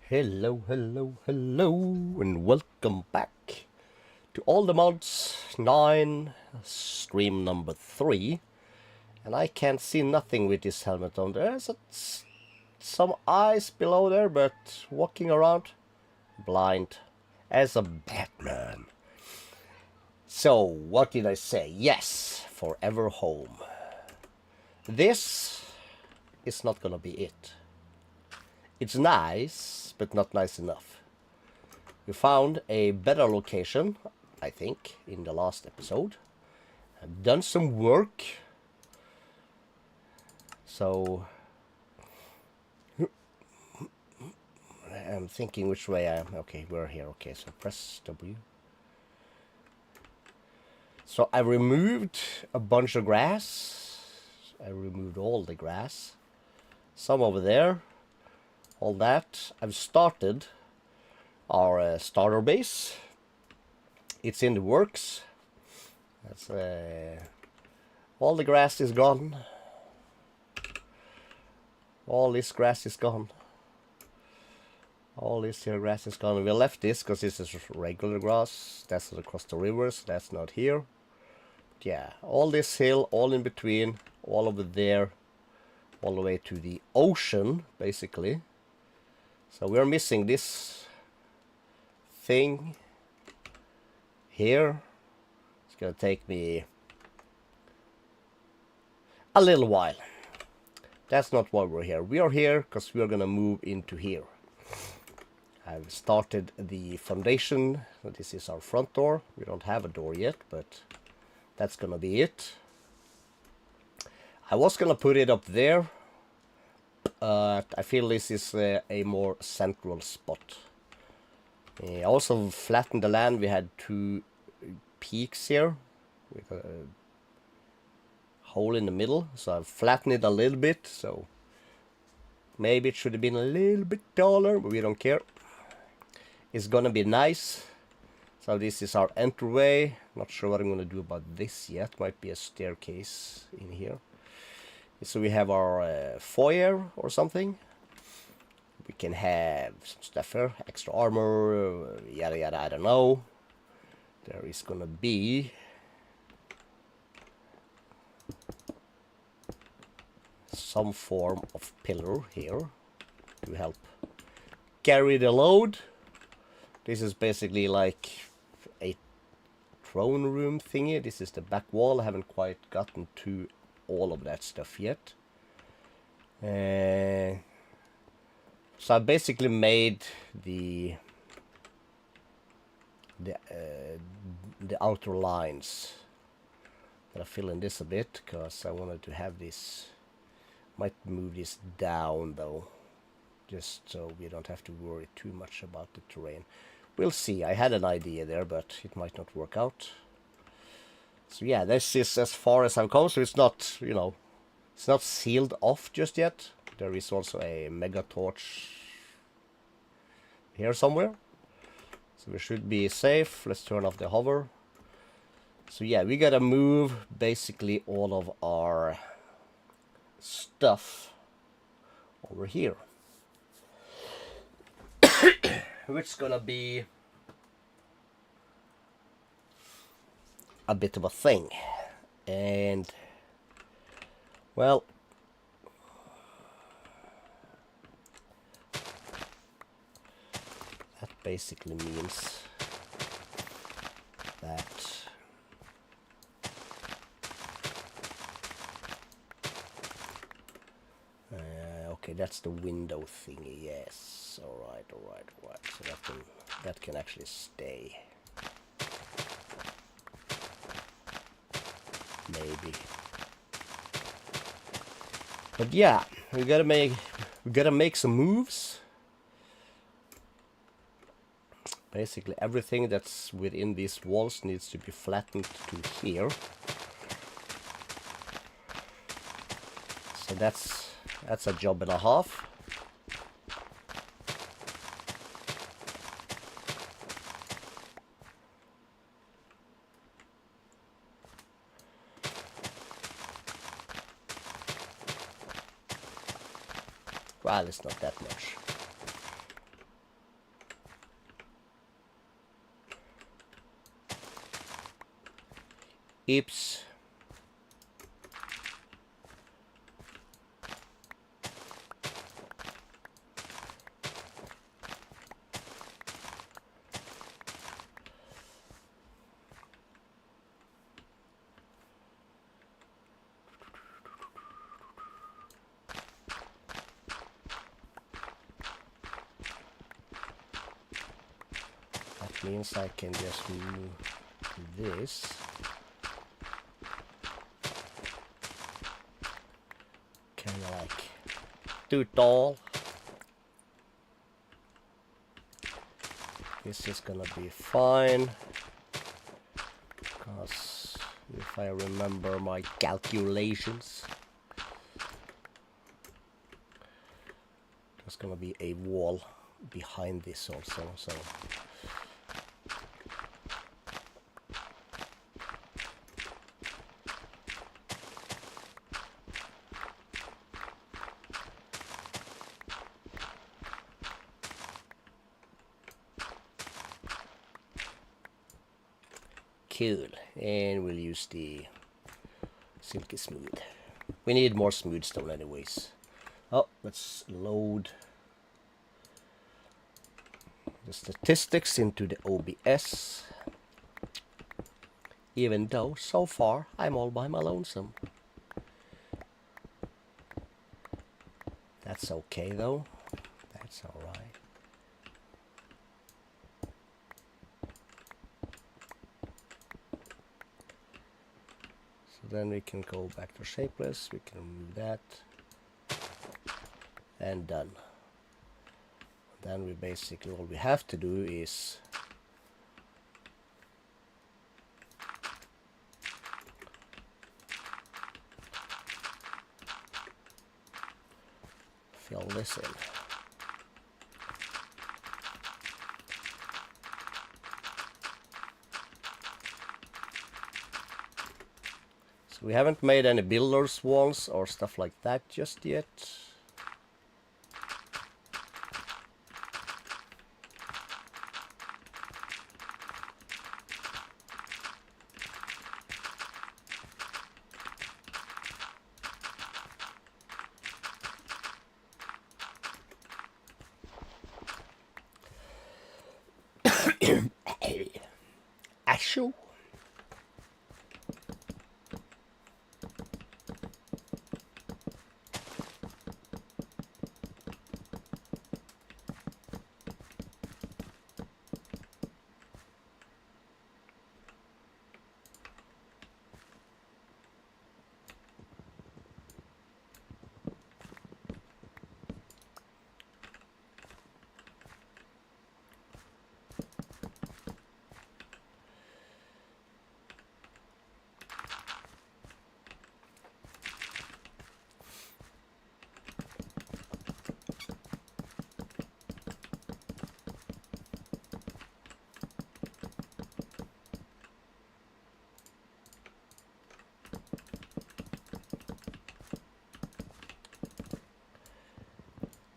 Hello, hello, hello, and welcome back to All the Mods 9, stream number 3. And I can't see nothing with this helmet on. There's some eyes below there, but walking around blind as a Batman. So, what did I say? Yes, forever home. This is not gonna be it. It's nice, but not nice enough. We found a better location, I think, in the last episode. I've done some work. So I'm thinking which way I am. Okay, we're here. Okay, so press W. So I removed a bunch of grass. I removed all the grass. Some over there. All that. I've started our starter base. It's in the works. That's all the grass is gone. All this grass is gone. All this here grass is gone. We left this because this is regular grass. That's across the rivers. That's not here. But yeah, all this hill, all in between, all over there, all the way to the ocean, basically. So we're missing this thing here. It's gonna take me a little while. That's not why we're here. We are here because we are gonna move into here. I've started the foundation. This is our front door. We don't have a door yet, but that's gonna be it. I was gonna put it up there. I feel this is a more central spot. I also flattened the land. We had two peaks here with a hole in the middle, so I've flattened it a little bit. So maybe it should have been a little bit taller, but we don't care. It's gonna be nice. So this is our entryway. Not sure what I'm gonna do about this yet. Might be a staircase in here. So we have our foyer or something. We can have some stuff here, extra armor, yada yada, I don't know. There is gonna be some form of pillar here to help carry the load. This is basically like a throne room thingy. This is the back wall. I haven't quite gotten to all of that stuff yet. So I basically made the outer lines. Gonna fill in this a bit because I wanted to have this. Might move this down though, just so we don't have to worry too much about the terrain. We'll see. I had an idea there, but it might not work out. So yeah, this is as far as I've come. So it's not, you know, it's not sealed off just yet. There is also a mega torch here somewhere. So we should be safe. Let's turn off the hover. So yeah, we gotta move basically all of our stuff over here. Which is gonna be a bit of a thing. And well, that basically means that okay, that's the window thingy. Yes, all right. So that can actually stay. Maybe. But yeah, we gotta make some moves. Basically everything that's within these walls needs to be flattened to here. So that's a job and a half. Well, it's not that much. Oops. That means I can just move this. Kind of like do it all. This is gonna be fine, because if I remember my calculations, there's gonna be a wall behind this also, so cool. And we'll use the silky smooth. We need more smooth stone anyways. Oh, let's load the statistics into the OBS. Even though so far I'm all by my lonesome. That's okay though. That's alright. So then we can go back to shapeless. We can remove that. And done. Then we basically, all we have to do is fill this in. So we haven't made any builders walls or stuff like that just yet. Ashu.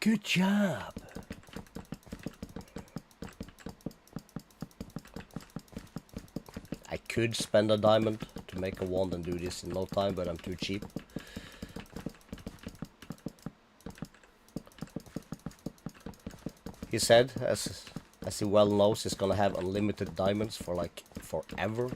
Good job. I could spend a diamond to make a wand and do this in no time, but I'm too cheap. He said, as he well knows, he's gonna have unlimited diamonds for like forever.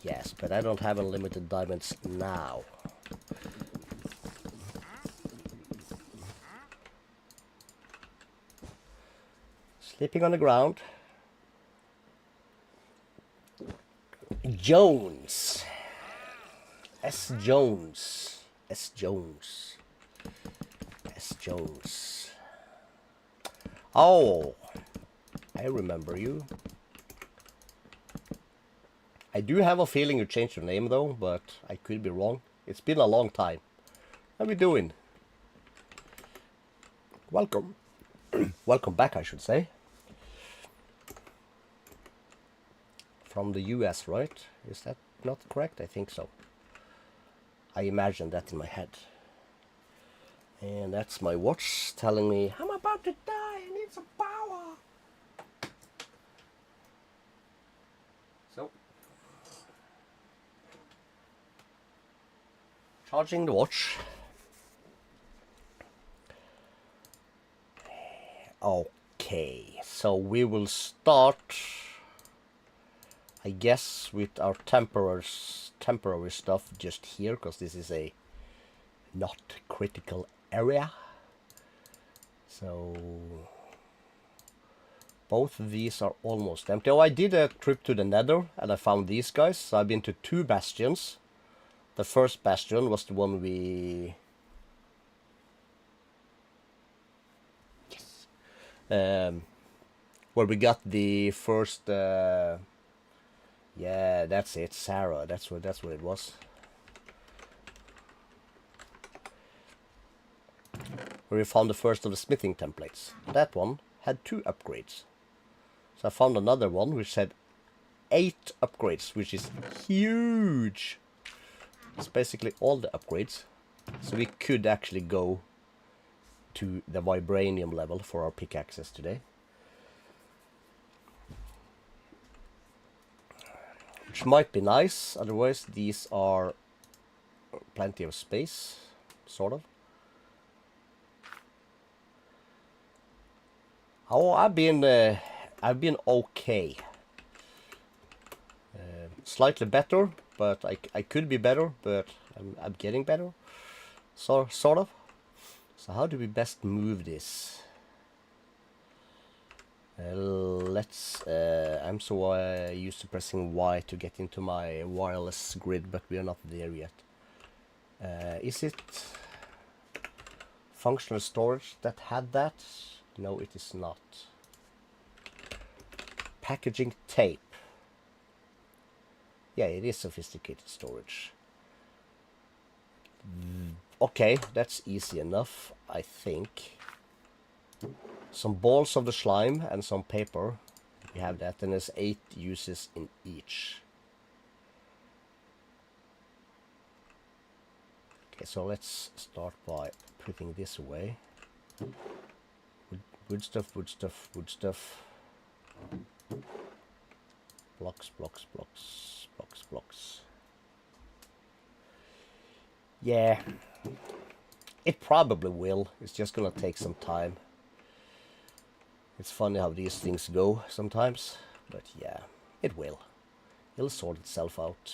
Yes, but I don't have unlimited diamonds now. Sleeping on the ground. Jones. S. Jones. S. Jones. S. Jones. Oh, I remember you. I do have a feeling you changed your name though, but I could be wrong. It's been a long time. How we doing? Welcome. Welcome back, I should say. From the US, right? Is that not correct? I think so. I imagine that in my head. And that's my watch telling me, I'm about to die, I need some power. So, charging the watch. Okay, so we will start, I guess, with our temporary stuff just here, because this is a not critical area. So both of these are almost empty. Oh, I did a trip to the Nether and I found these guys. So I've been to 2 bastions. The first bastion was the one we... Yes. Where we got the first... yeah, that's it. Sarah. That's what it was. Where we found the first of the smithing templates. That one had 2 upgrades. So I found another one which had 8 upgrades, which is huge. It's basically all the upgrades. So we could actually go to the vibranium level for our pickaxes today. Which might be nice, otherwise these are plenty of space, sort of. Oh, I've been okay. Slightly better, but I could be better, but I'm getting better. Sort of. So how do we best move this? Let's... I'm so used to pressing Y to get into my wireless grid, but we are not there yet. Is it functional storage that had that? No, it is not. Packaging tape. Yeah, it is sophisticated storage. Okay, that's easy enough, I think. Some balls of the slime and some paper. We have that, and there's 8 uses in each. Okay, so let's start by putting this away. Wood stuff, wood stuff, wood stuff. Blocks, blocks, blocks, blocks, blocks. Yeah, it probably will. It's just gonna take some time. It's funny how these things go sometimes, but yeah, it will. It'll sort itself out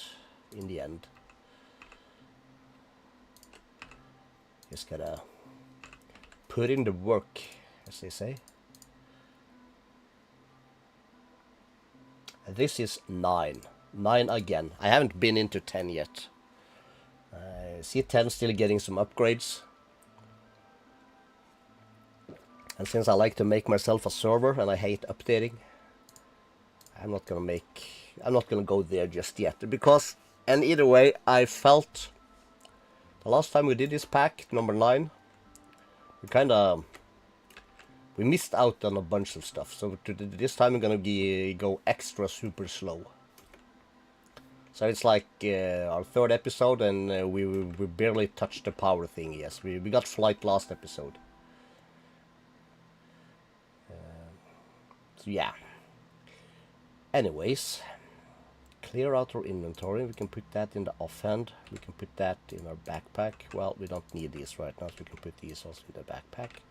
in the end. Just gotta put in the work, as they say. This is 9. 9 again. I haven't been into 10 yet. See 10 still getting some upgrades. And since I like to make myself a server and I hate updating, I'm not gonna go there just yet, because, and either way, I felt the last time we did this pack, number 9, we missed out on a bunch of stuff. So this time we're gonna go extra super slow. So it's like our 3rd episode, and we barely touched the power thing. Yes, we got flight last episode. So yeah. Anyways, clear out our inventory. We can put that in the offhand. We can put that in our backpack. Well, we don't need these right now, so we can put these also in the backpack.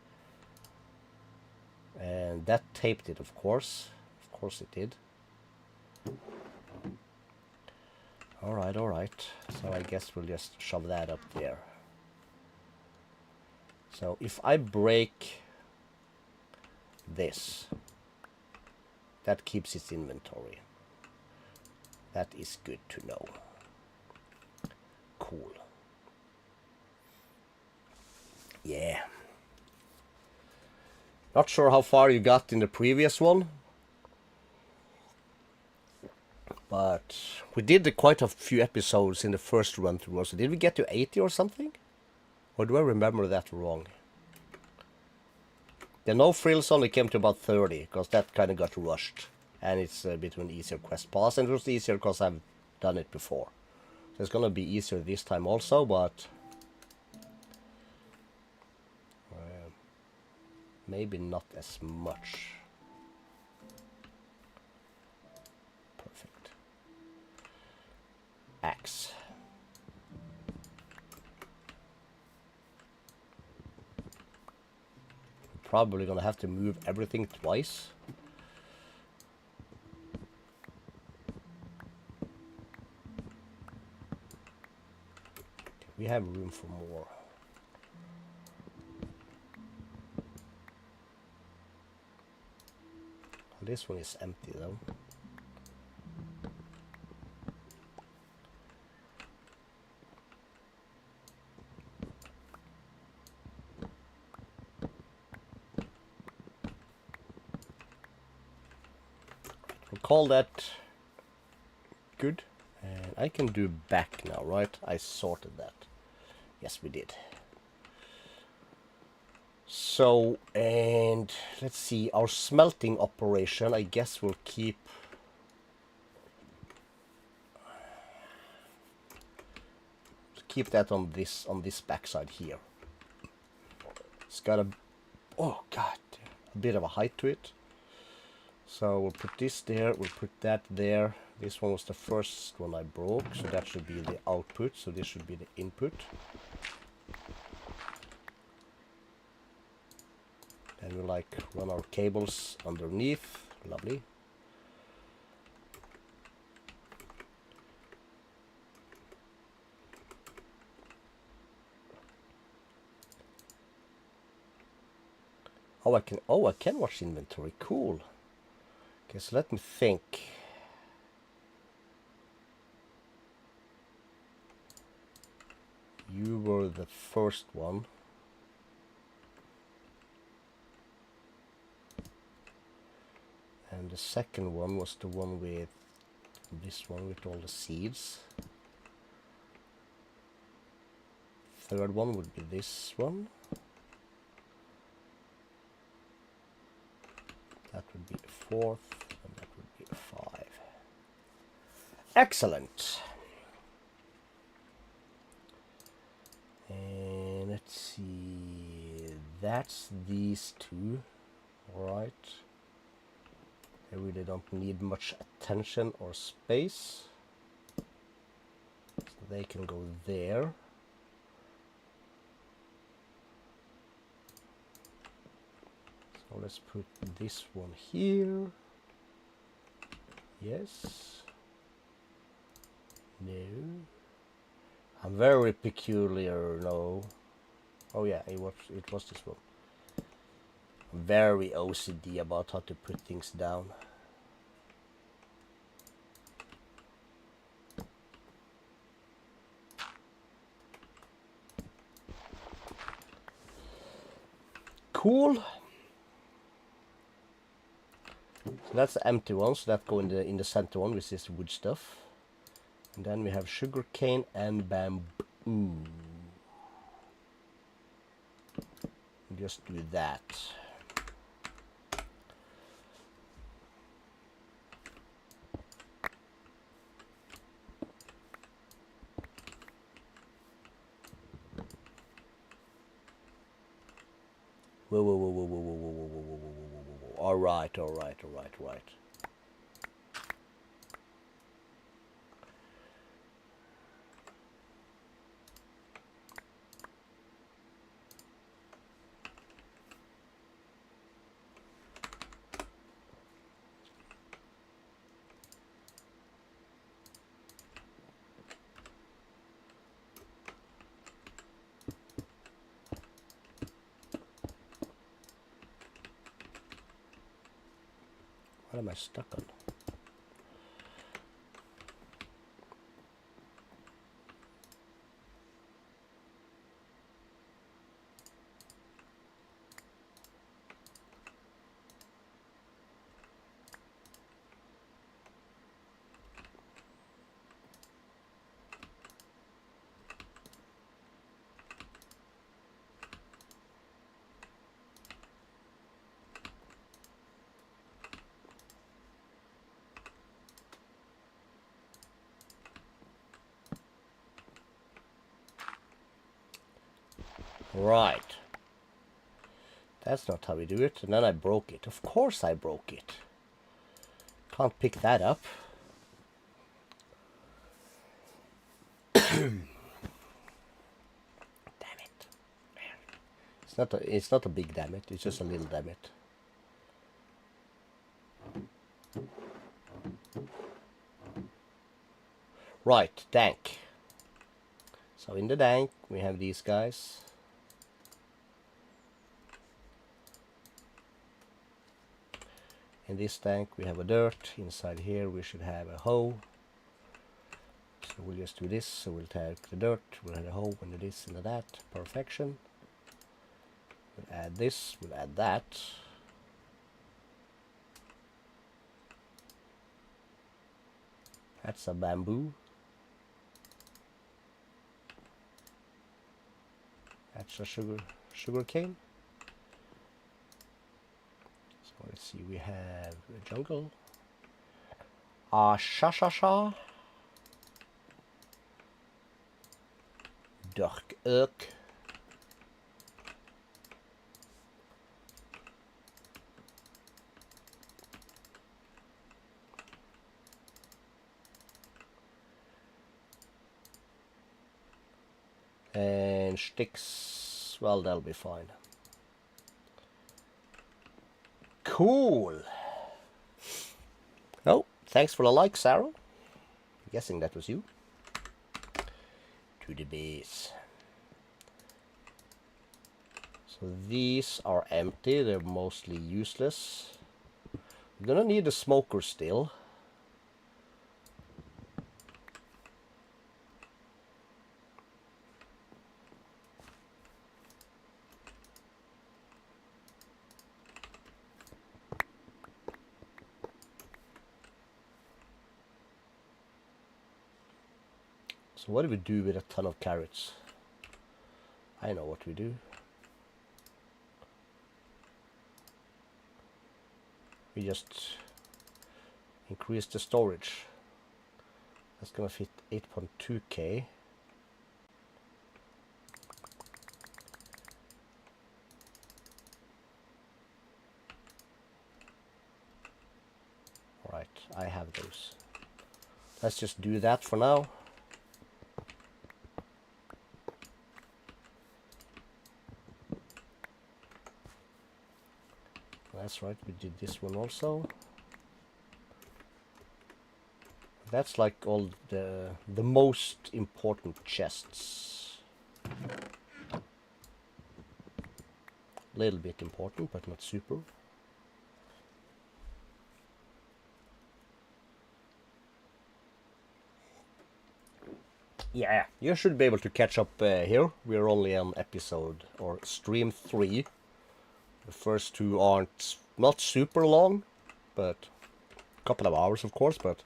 And that taped it, of course. Of course it did. Alright, alright. So I guess we'll just shove that up there. So if I break this, that keeps its inventory. That is good to know. Cool. Yeah. Not sure how far you got in the previous one, but we did quite a few episodes in the first run through. So did we get to 80 or something? Or do I remember that wrong? The no frills only came to about 30, because that kind of got rushed. And it's a bit of an easier quest pass, and it was easier because I've done it before. So it's gonna be easier this time also, but maybe not as much. Perfect. Axe. Probably gonna have to move everything twice. We have room for more. This one is empty though. We'll call that good. And I can do back now, right? I sorted that. Yes, we did. So, and let's see, our smelting operation, I guess we'll keep that on this backside here. It's got a, oh god, a bit of a height to it. So we'll put this there, we'll put that there. This one was the first one I broke, so that should be the output, so this should be the input. And we'll like run our cables underneath. Lovely. Oh, I can watch inventory. Cool. Okay, so let me think. You were the first one. And the second one was the one with this one with all the seeds. Third one would be this one. That would be the fourth, and that would be a 5. Excellent. And let's see, that's these two. All right. They really don't need much attention or space, so they can go there. So let's put this one here. Yes. No. I'm very peculiar. No. Oh yeah, it was this one. I'm very OCD about how to put things down. Cool. So that's the empty one, so that go in the center one, which is wood stuff. And then we have sugar cane and bamboo. Just do that. Whoa, whoa, whoa, whoa, whoa, whoa, whoa, whoa, whoa, whoa, whoa, whoa, whoa. All right, all right, all right, all right. What am I stuck on? Right. That's not how we do it. And then I broke it. Of course I broke it. Can't pick that up. Damn it. It's not a big damn it. It's just a little damn it. Right, dank. So in the dank we have these guys. In this tank we have a dirt. Inside here we should have a hoe. So we'll just do this. So we'll take the dirt, we'll have a hoe into this, into that. Perfection. We'll add this, we'll add that. That's a bamboo. That's a sugar cane. So let's see, we have a jungle. Sha. Dark oak. And sticks, well, that'll be fine. Cool. Oh, thanks for the like, Sarah. Guessing that was you. To the base. So these are empty, they're mostly useless. We're gonna need a smoker still. So what do we do with a ton of carrots? I know what we do. We just increase the storage. That's gonna fit 8.2K. Right, I have those. Let's just do that for now. That's right, we did this one also. That's like all the most important chests. Little bit important, but not super. Yeah, you should be able to catch up here. We're only on episode or stream 3. The first two aren't not super long, but a couple of hours of course, but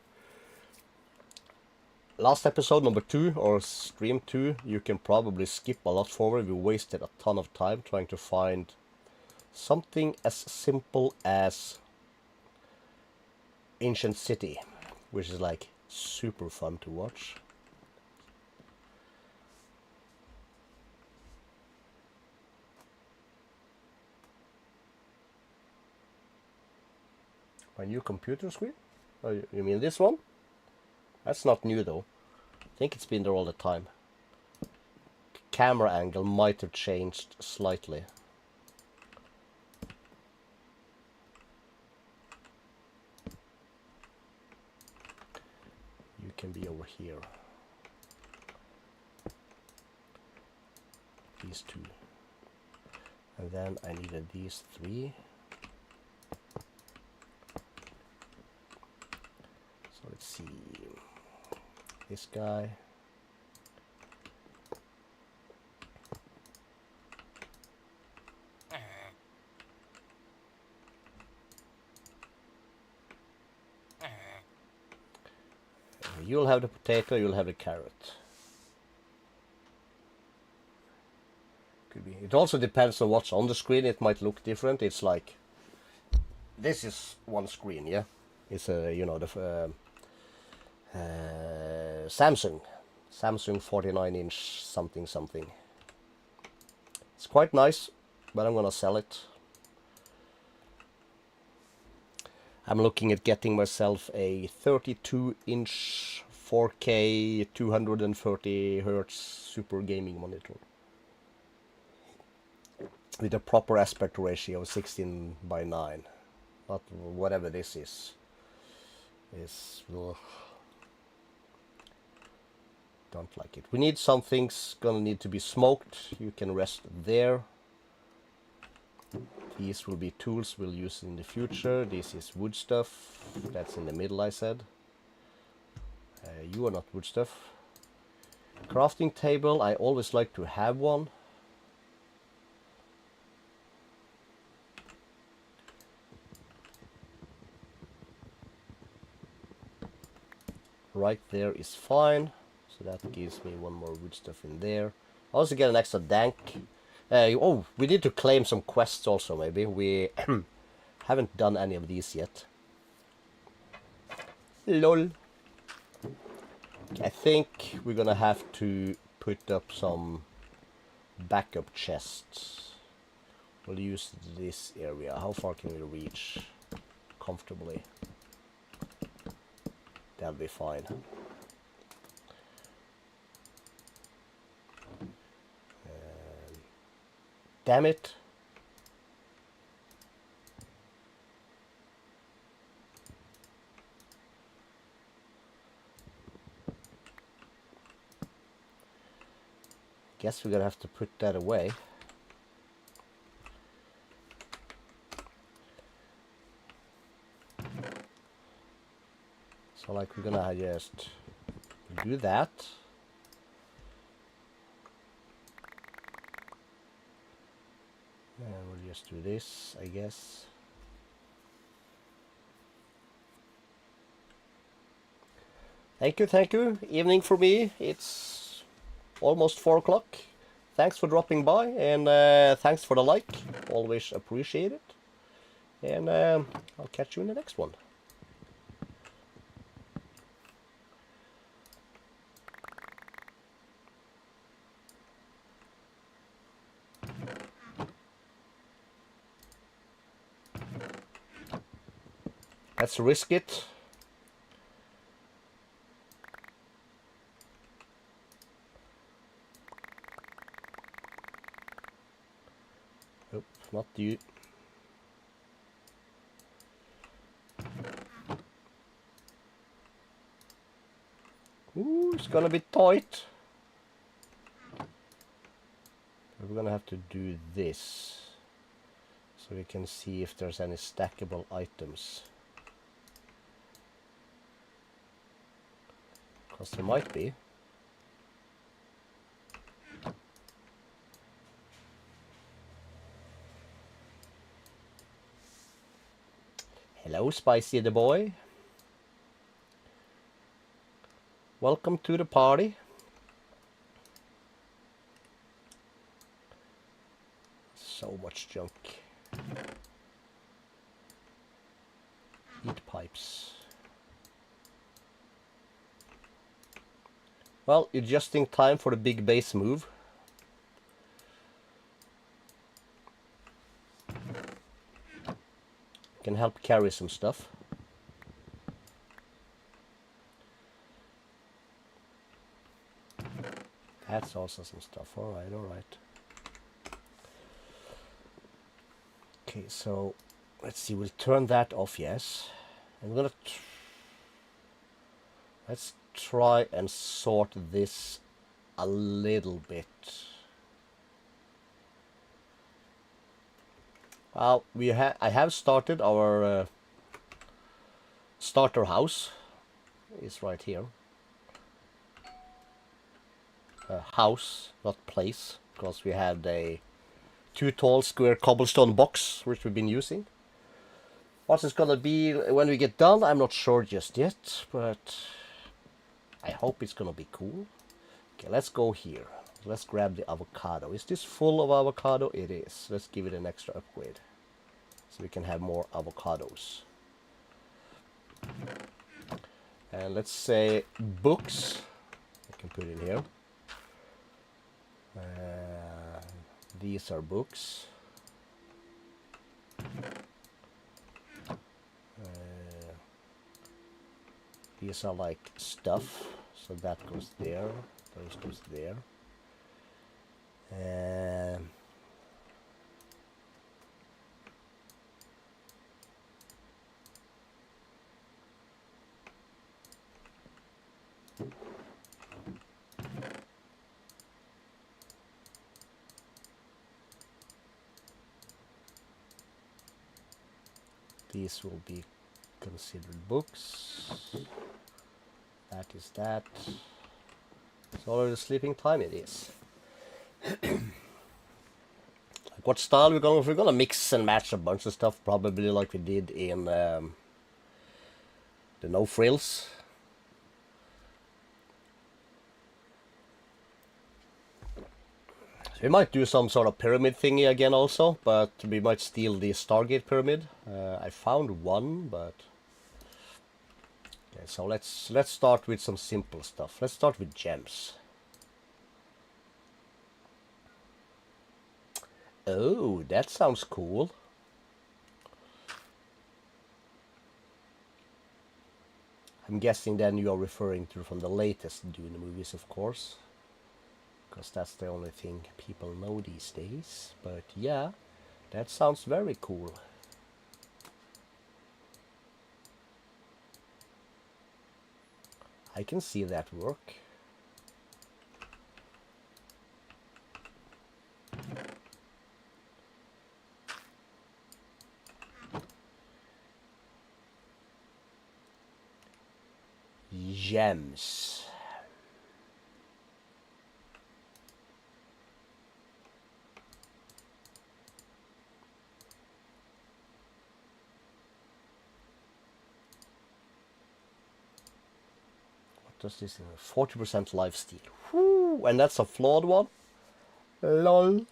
last episode number 2 or stream 2 you can probably skip a lot forward. We wasted a ton of time trying to find something as simple as Ancient City, which is like super fun to watch. My new computer screen? Oh, you mean this one? That's not new though. I think it's been there all the time. Camera angle might have changed slightly. You can be over here. These two. And then I needed these 3. So let's see. This guy. You'll have the potato, you'll have the carrot. Could be. It also depends on what's on the screen. It might look different. It's like this is one screen, yeah. It's a you know the Samsung 49-inch something. It's quite nice, but I'm gonna sell it. I'm looking at getting myself a 32-inch 4K 230 Hz super gaming monitor with a proper aspect ratio of 16:9. Not whatever this is. Ugh, don't like it. We need something's gonna need to be smoked. You can rest there. These will be tools we'll use in the future. This is wood stuff. That's in the middle, I said. You are not wood stuff. Crafting table, I always like to have one. Right there is fine. So that gives me one more wood stuff in there. I also get an extra dank. Oh, we need to claim some quests also, maybe. We haven't done any of these yet. LOL. I think we're gonna have to put up some backup chests. We'll use this area. How far can we reach comfortably? That'll be fine. Damn it. Guess we're gonna have to put that away. So like we're gonna just do that. And we'll just do this, I guess. Thank you, thank you. Evening for me. It's almost 4 o'clock. Thanks for dropping by, and thanks for the like. Always appreciate it. And I'll catch you in the next one. Let's risk it. Nope, not you. Ooh, it's gonna be tight. We're gonna have to do this so we can see if there's any stackable items. Because there might be. Hello, Spicy the boy. Welcome to the party. So much junk. Heat pipes. Well, you're just in time for the big base move. Can help carry some stuff. That's also some stuff. Alright, alright. Okay, so let's see, we'll turn that off, yes. I'm gonna let's try and sort this a little bit. Well, I have started our starter house. It's right here. House, not place, because we had a 2 tall square cobblestone box which we've been using. What it's gonna be when we get done, I'm not sure just yet, but I hope it's gonna be cool. Okay, let's go here. Let's grab the avocado. Is this full of avocado? It is. Let's give it an extra upgrade so we can have more avocados. And let's say books. I can put in here. These are books. These are like stuff, so that goes there, those goes there. These will be considered books. That is that. It's already sleeping time it is. Like what style we're gonna mix and match a bunch of stuff, probably like we did in the no frills. So we might do some sort of pyramid thingy again also, but we might steal the Stargate pyramid. I found one, but okay, so let's start with some simple stuff. Let's start with gems. Oh, that sounds cool. I'm guessing then you are referring to from the latest Dune movies, of course, because that's the only thing people know these days. But yeah, that sounds very cool. I can see that work. Gems. What does this mean? 40% lifesteal. Whoo, and that's a flawed one. Lol.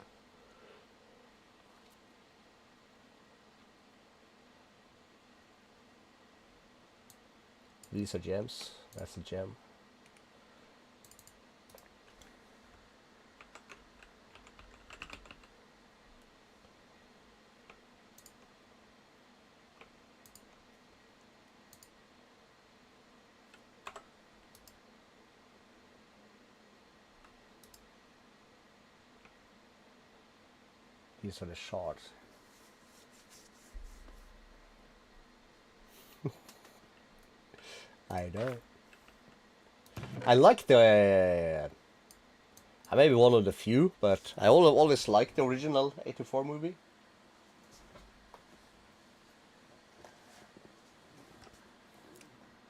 These are gems. That's a gem. These are the shards. I know. I like the. I may be one of the few, but I always liked the original 84 movie.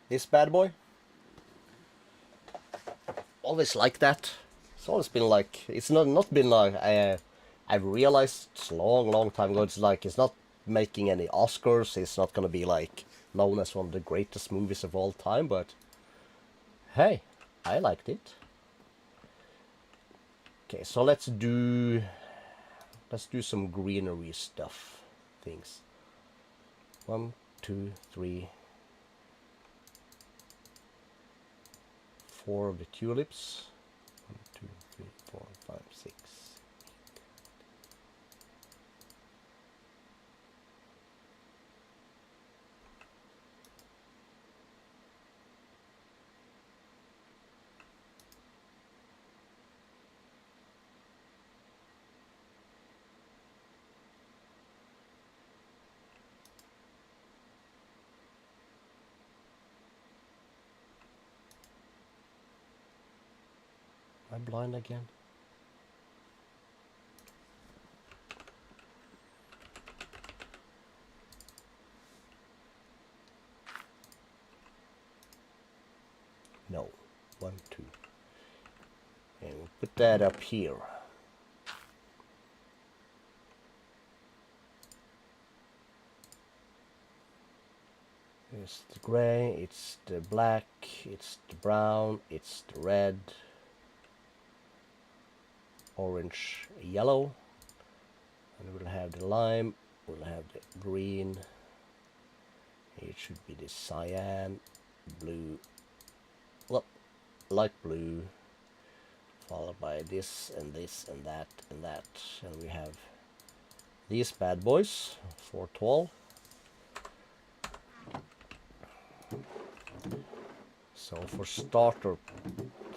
This bad boy. Always like that. It's always been like it's not been like I've realized a long time ago. It's like it's not making any Oscars. It's not gonna be like known as one of the greatest movies of all time. But hey, I liked it. Okay, so let's do some greenery stuff things. 1, 2, 3, 4 of the tulips. 1, 2, 3, 4, 5, 6. Am I blind again? No. 1, 2. And we'll put that up here. It's the gray, it's the black, it's the brown, it's the red, orange, yellow, and we'll have the lime, we'll have the green, it should be the cyan, blue, well, light blue, followed by this and this and that and that, and we have these bad boys for 12. So for starter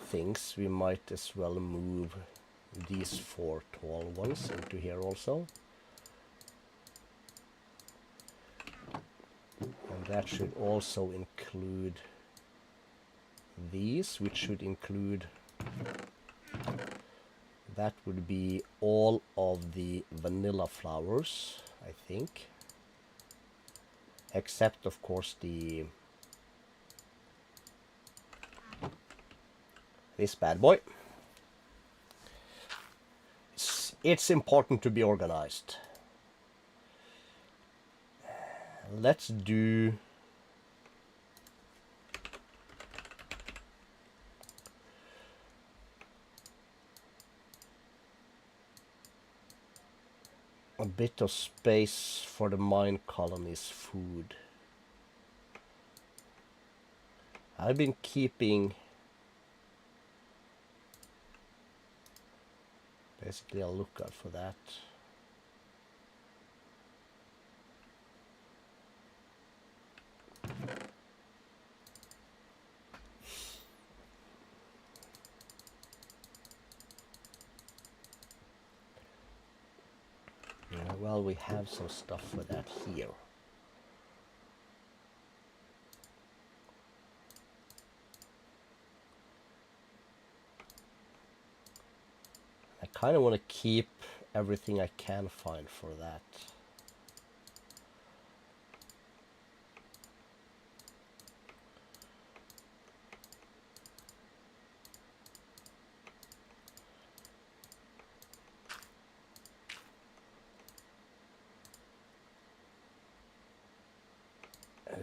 things, we might as well move these 4 tall ones into here also. And that should also include these, which should include, that would be all of the vanilla flowers, I think. Except, of course, this bad boy. It's important to be organized. Let's do a bit of space for the mine colony's food. I've been keeping basically a lookout for that. Yeah, well, we have some stuff for that here. I kind of want to keep everything I can find for that.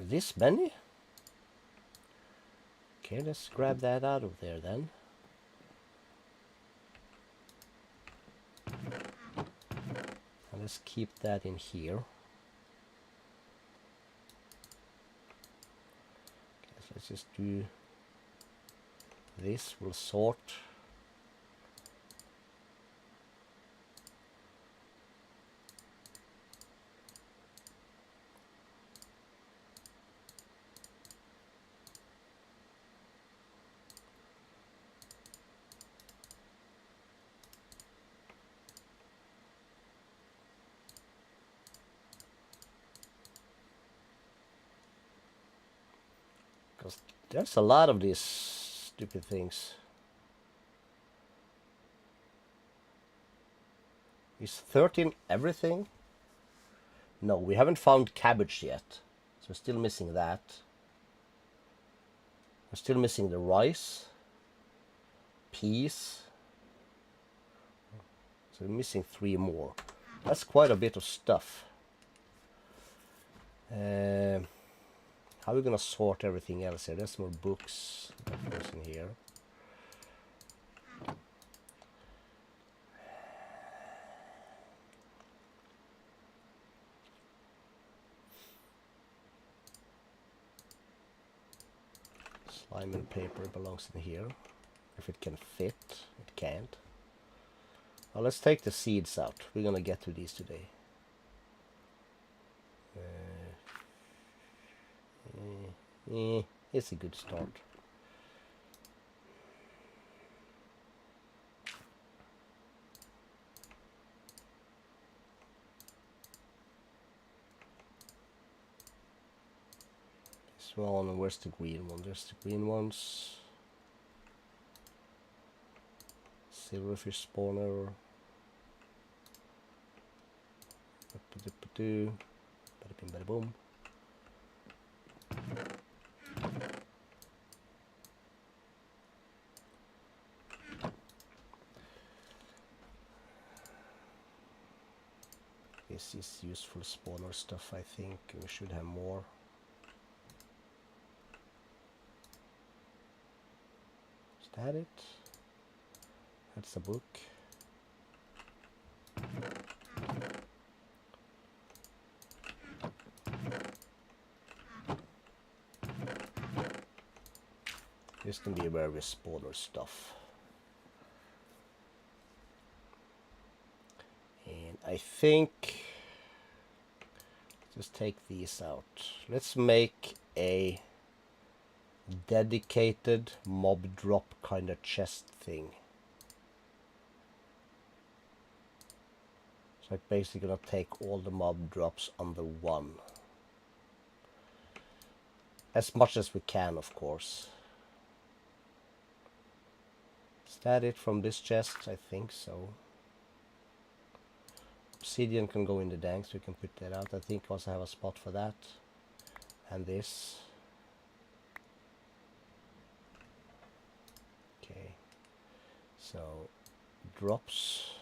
This many? Okay, let's grab that out of there then. And let's keep that in here. Okay, so let's just do this. We'll sort. There's a lot of these stupid things. Is 13 everything? No, we haven't found cabbage yet. So we're still missing that. We're still missing the rice. Peas. So we're missing 3 more. That's quite a bit of stuff. How are we gonna sort everything else here? There's more books that goes in here. Slime and paper belongs in here. If it can fit, it can't. Well, let's take the seeds out. We're gonna get to these today. It's a good start. This one, where's the green one? There's the green ones. Silverfish spawner. Bada bing bada boom. This is useful spawner stuff, I think. We should have more. Is that it? That's a book. This can be where we spawn our stuff. I think just take these out. Let's make a dedicated mob drop kind of chest thing. So I'm basically gonna take all the mob drops under one. As much as we can, of course. Is that it from this chest? I think so. Obsidian can go in the dank, so we can put that out. I think I also have a spot for that. And this. Okay. So, drops.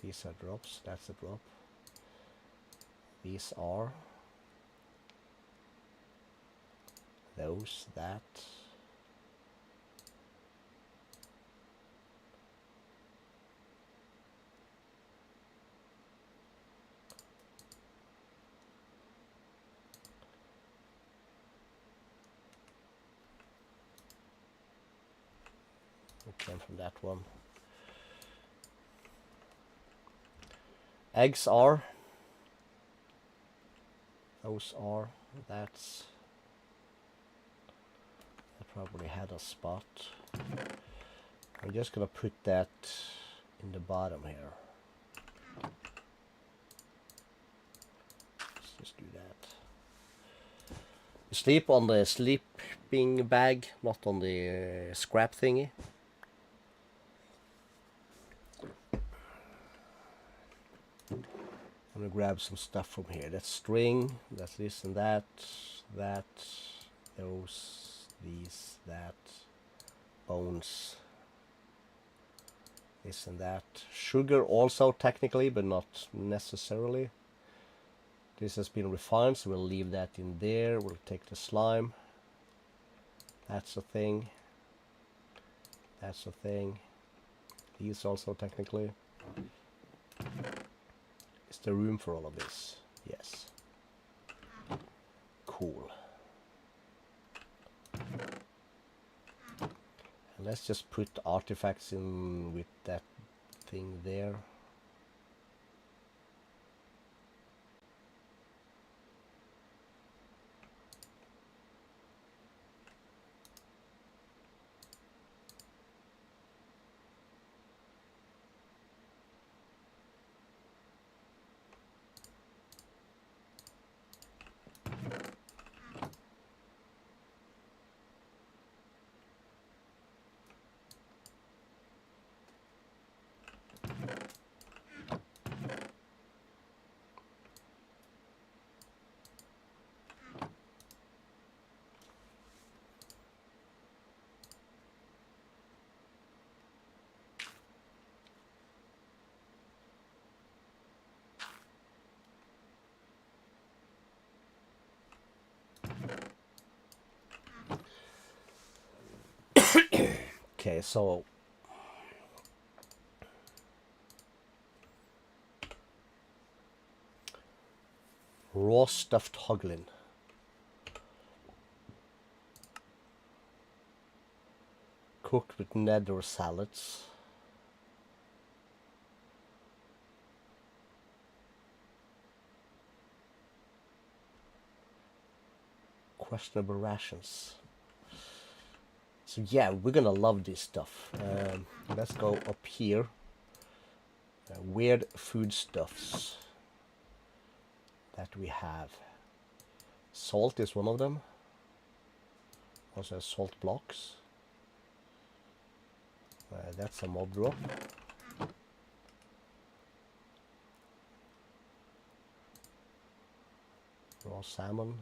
These are drops. That's a drop. These are. Those, that. It came from that one. Eggs are. Those are. That's. I probably had a spot. I'm just gonna put that in the bottom here. Let's just do that. You sleep on the sleeping bag, not on the scrap thingy. I'm gonna grab some stuff from here. That's string, that's this and that, those, these, that, bones, this and that. Sugar also technically, but not necessarily. This has been refined, so we'll leave that in there. We'll take the slime. That's a thing. That's a thing. These also technically. Is there room for all of this? Yes. Cool. And let's just put artifacts in with that thing there. Okay, so raw stuffed hoglin. Cooked with nether salads. Questionable rations. So yeah, we're gonna love this stuff. Let's go up here. Weird foodstuffs that we have. Salt is one of them. Also salt blocks. That's a mob drop. Raw salmon.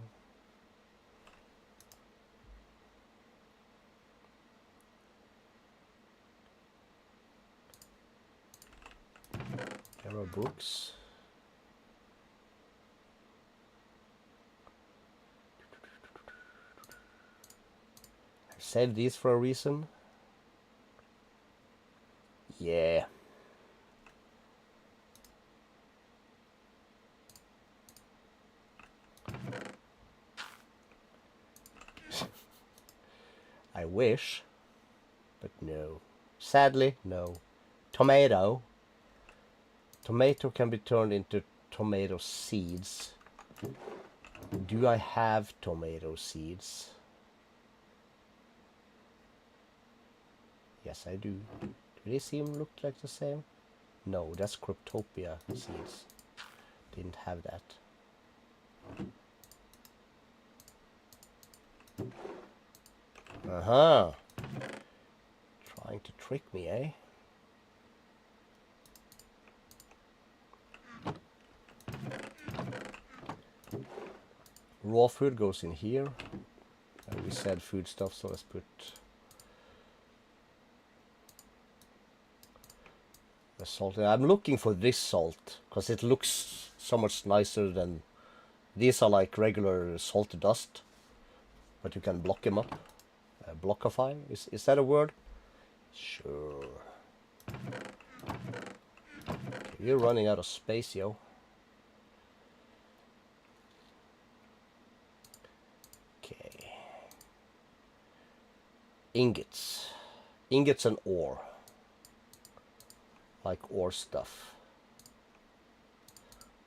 There are books. I saved these for a reason. Yeah. I wish, but no. Sadly, no. Tomato. Tomato can be turned into tomato seeds. Do I have tomato seeds? Yes, I do. Do they seem look like the same? No, that's Cryptopia seeds. Didn't have that. Uh-huh. Trying to trick me, eh? Raw food goes in here. And we said food stuff, so let's put the salt. I'm looking for this salt because it looks so much nicer than these are like regular salt dust, but you can block them up. Blockify, is that a word? Sure. Okay, we're running out of space, yo. Okay. Ingots. Ingots and ore. Like ore stuff.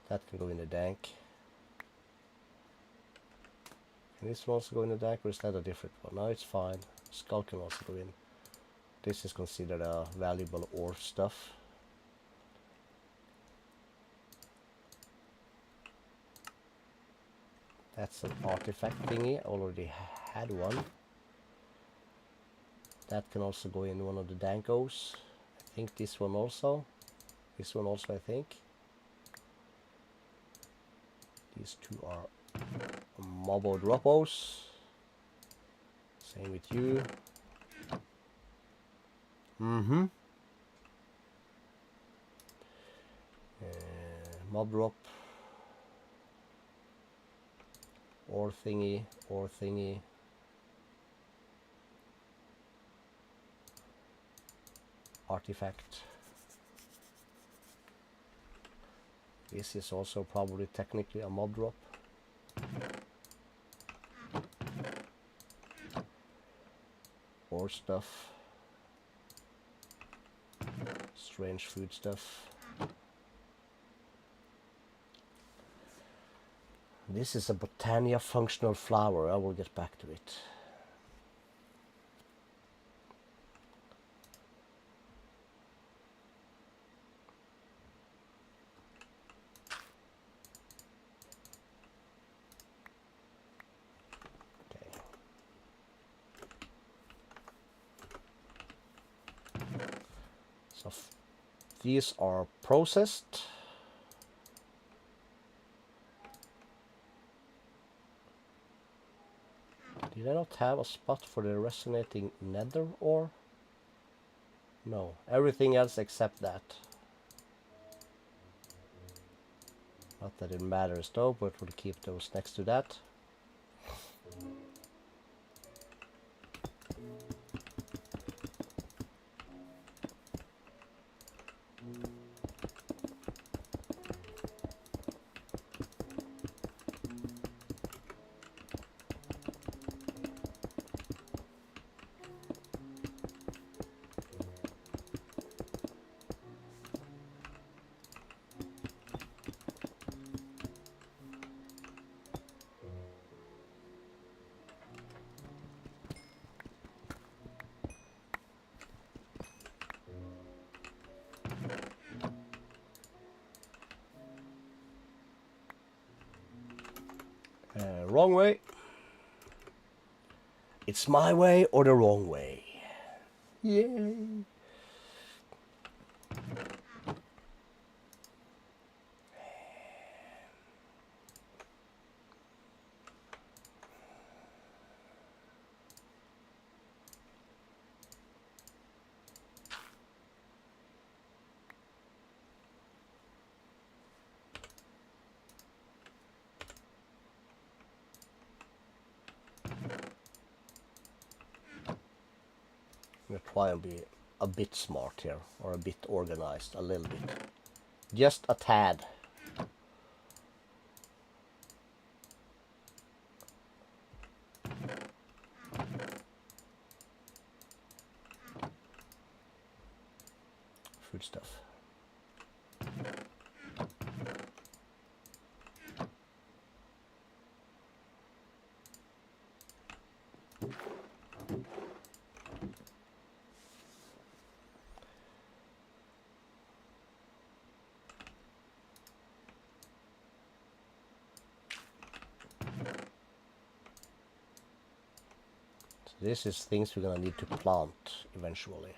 That can go in the tank. Can this one also go in the tank, or is that a different one? No, it's fine. Skull can also go in. This is considered a valuable ore stuff. That's an artifact thingy. I already had one. That can also go in one of the Dankos. I think this one also. This one also, I think. These two are Mobo Droppos. Same with you. Mm-hmm. Mob drop. Ore thingy, ore thingy. Artifact. This is also probably technically a mob drop. Ore stuff. Strange food stuff. This is a Botania functional flower. I will get back to it. So these are processed. Did I not have a spot for the resonating nether ore? No, everything else except that. Not that it matters though, but we'll keep those next to that. Wrong way. It's my way or the wrong way. Yay. I'm gonna try and be a bit smart here, or a bit organized, a little bit. Just a tad. Food stuff. This is things we're gonna need to plant eventually.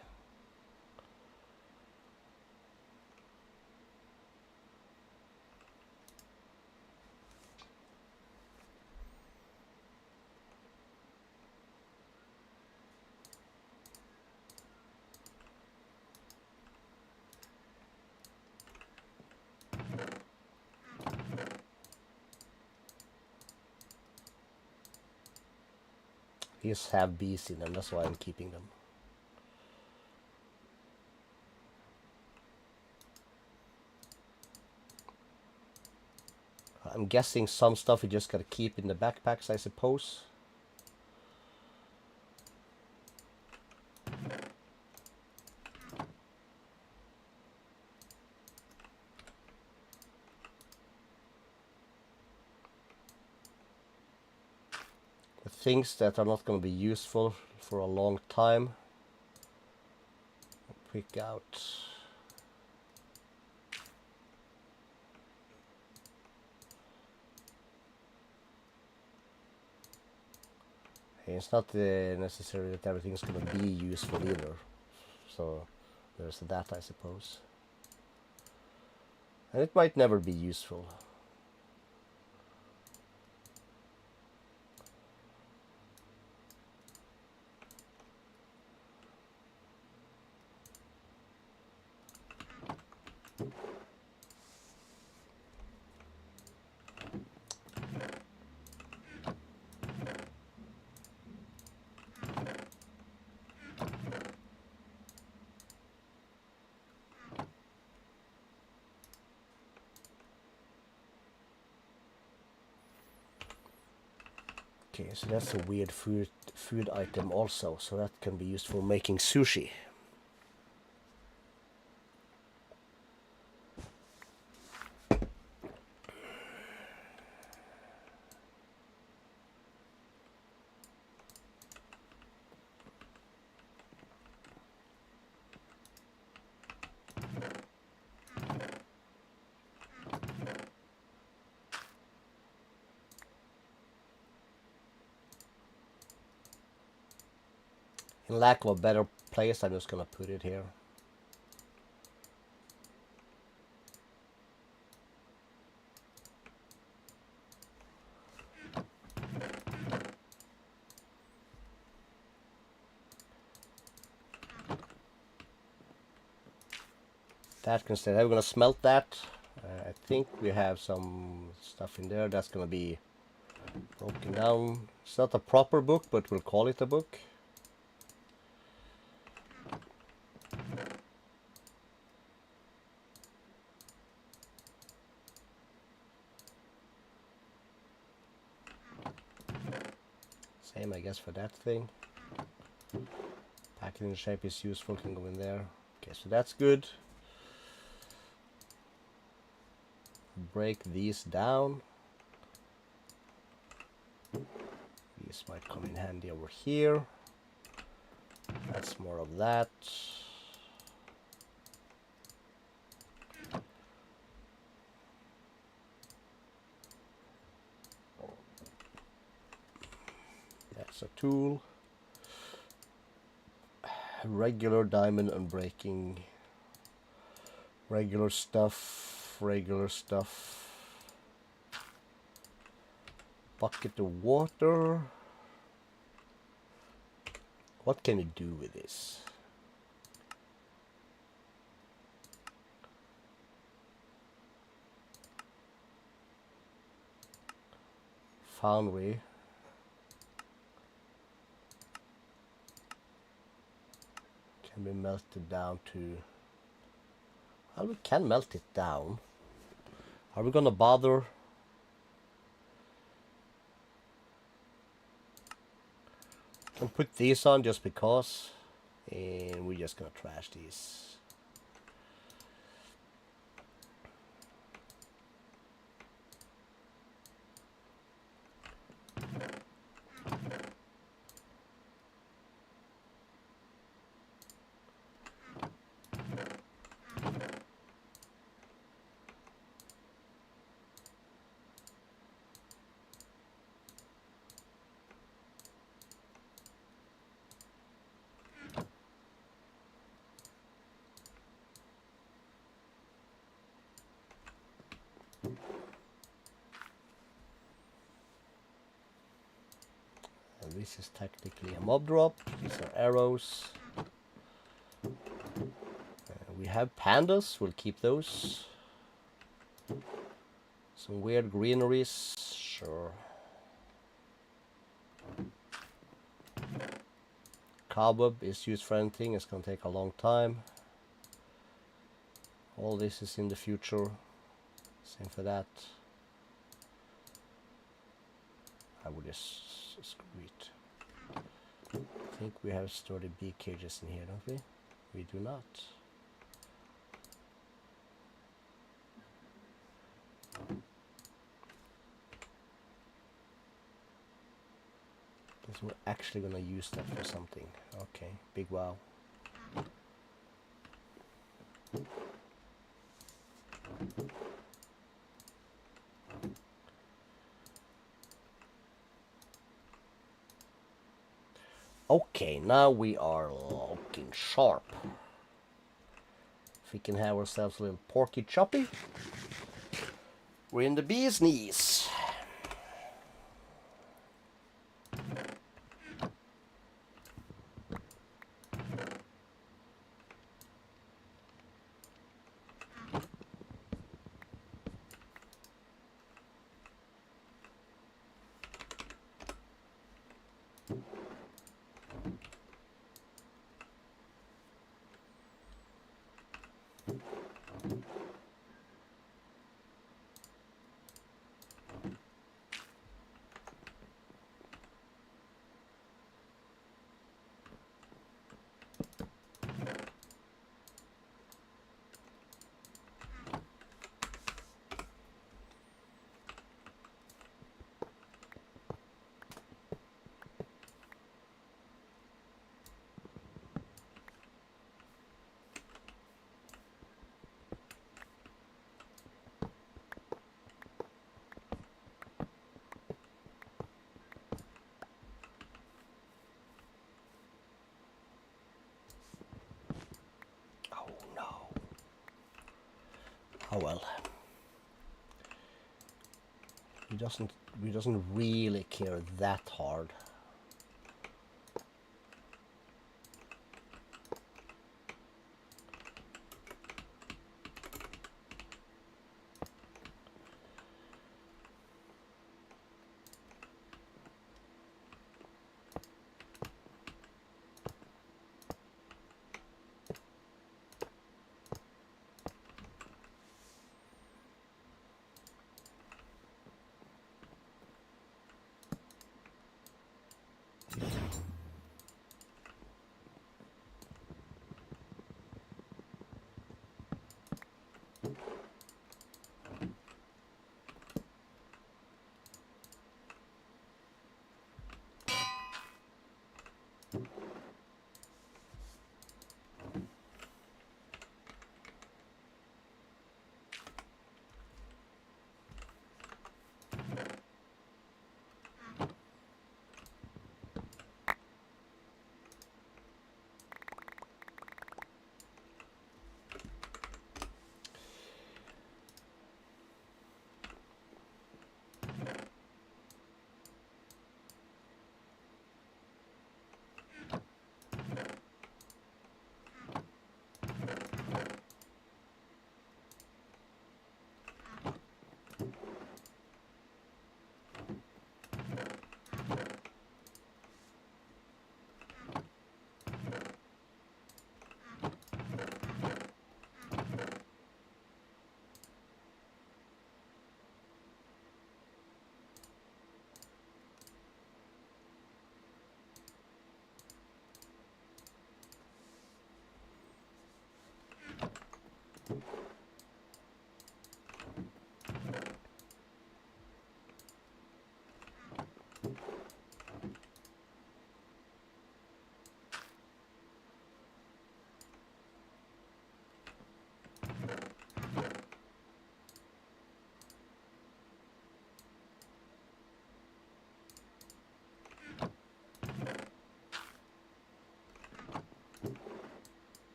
These have bees in them, that's why I'm keeping them. I'm guessing some stuff we just gotta keep in the backpacks, I suppose. The things that are not gonna be useful for a long time, pick out. It's not necessary that everything's going to be useful either. So there's that, I suppose. And it might never be useful. Okay, so that's a weird food item also, so that can be used for making sushi. In lack of a better place, I'm just gonna put it here. That can stay. We're gonna smelt that. I think we have some stuff in there that's gonna be broken down. It's not a proper book, but we'll call it a book. Same, I guess, for that thing. Packaging shape is useful, can go in there. Okay, so that's good. Break these down. These might come in handy over here. That's more of that. That's a tool. Regular diamond unbreaking. Regular stuff. Regular stuff. Bucket of water. What can we do with this? Foundry. Can be melted down to... Well, we can melt it down. Are we gonna bother? Can put these on just because, and we're just gonna trash these. This is technically a mob drop. These are arrows. We have pandas. We'll keep those. Some weird greeneries. Sure. Cobweb is used for anything. It's going to take a long time. All this is in the future. Same for that. I would just screw it. I think we have stored bee cages in here, don't we? We do not. Guess we're actually gonna use that for something. Okay, big wow. Okay, now we are looking sharp. If we can have ourselves a little porky choppy, we're in the bee's knees. Oh well. He doesn't really care that hard.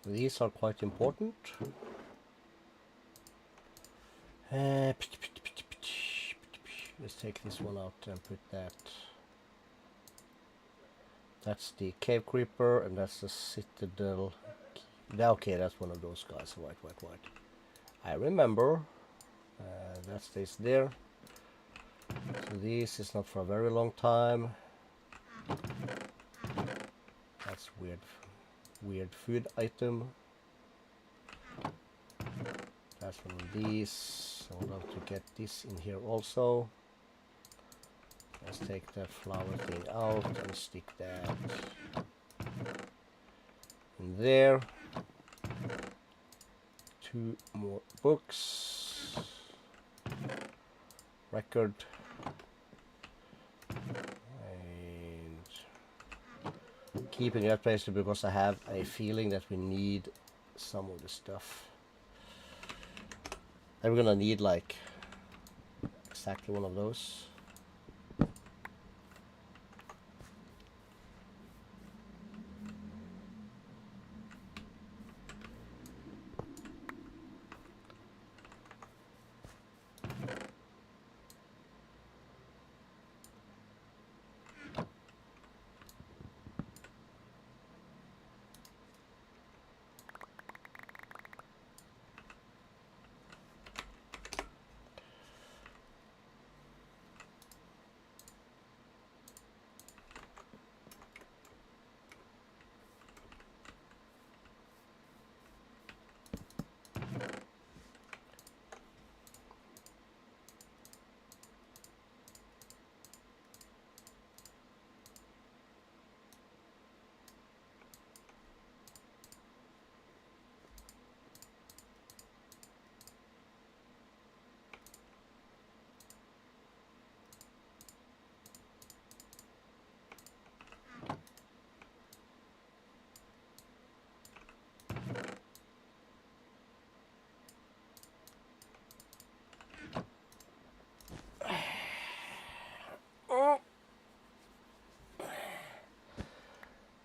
These are quite important. Let's take this one out and put that. That's the cave creeper, and that's the citadel. Okay, that's one of those guys. Right. I remember. That stays there. So this is not for a very long time. That's weird food item. That's one of these. I would love to get this in here also. Let's take that flower thing out and stick that in there. 2 more books. Record. And keeping that place because I have a feeling that we need some of the stuff. And we're gonna need like exactly one of those.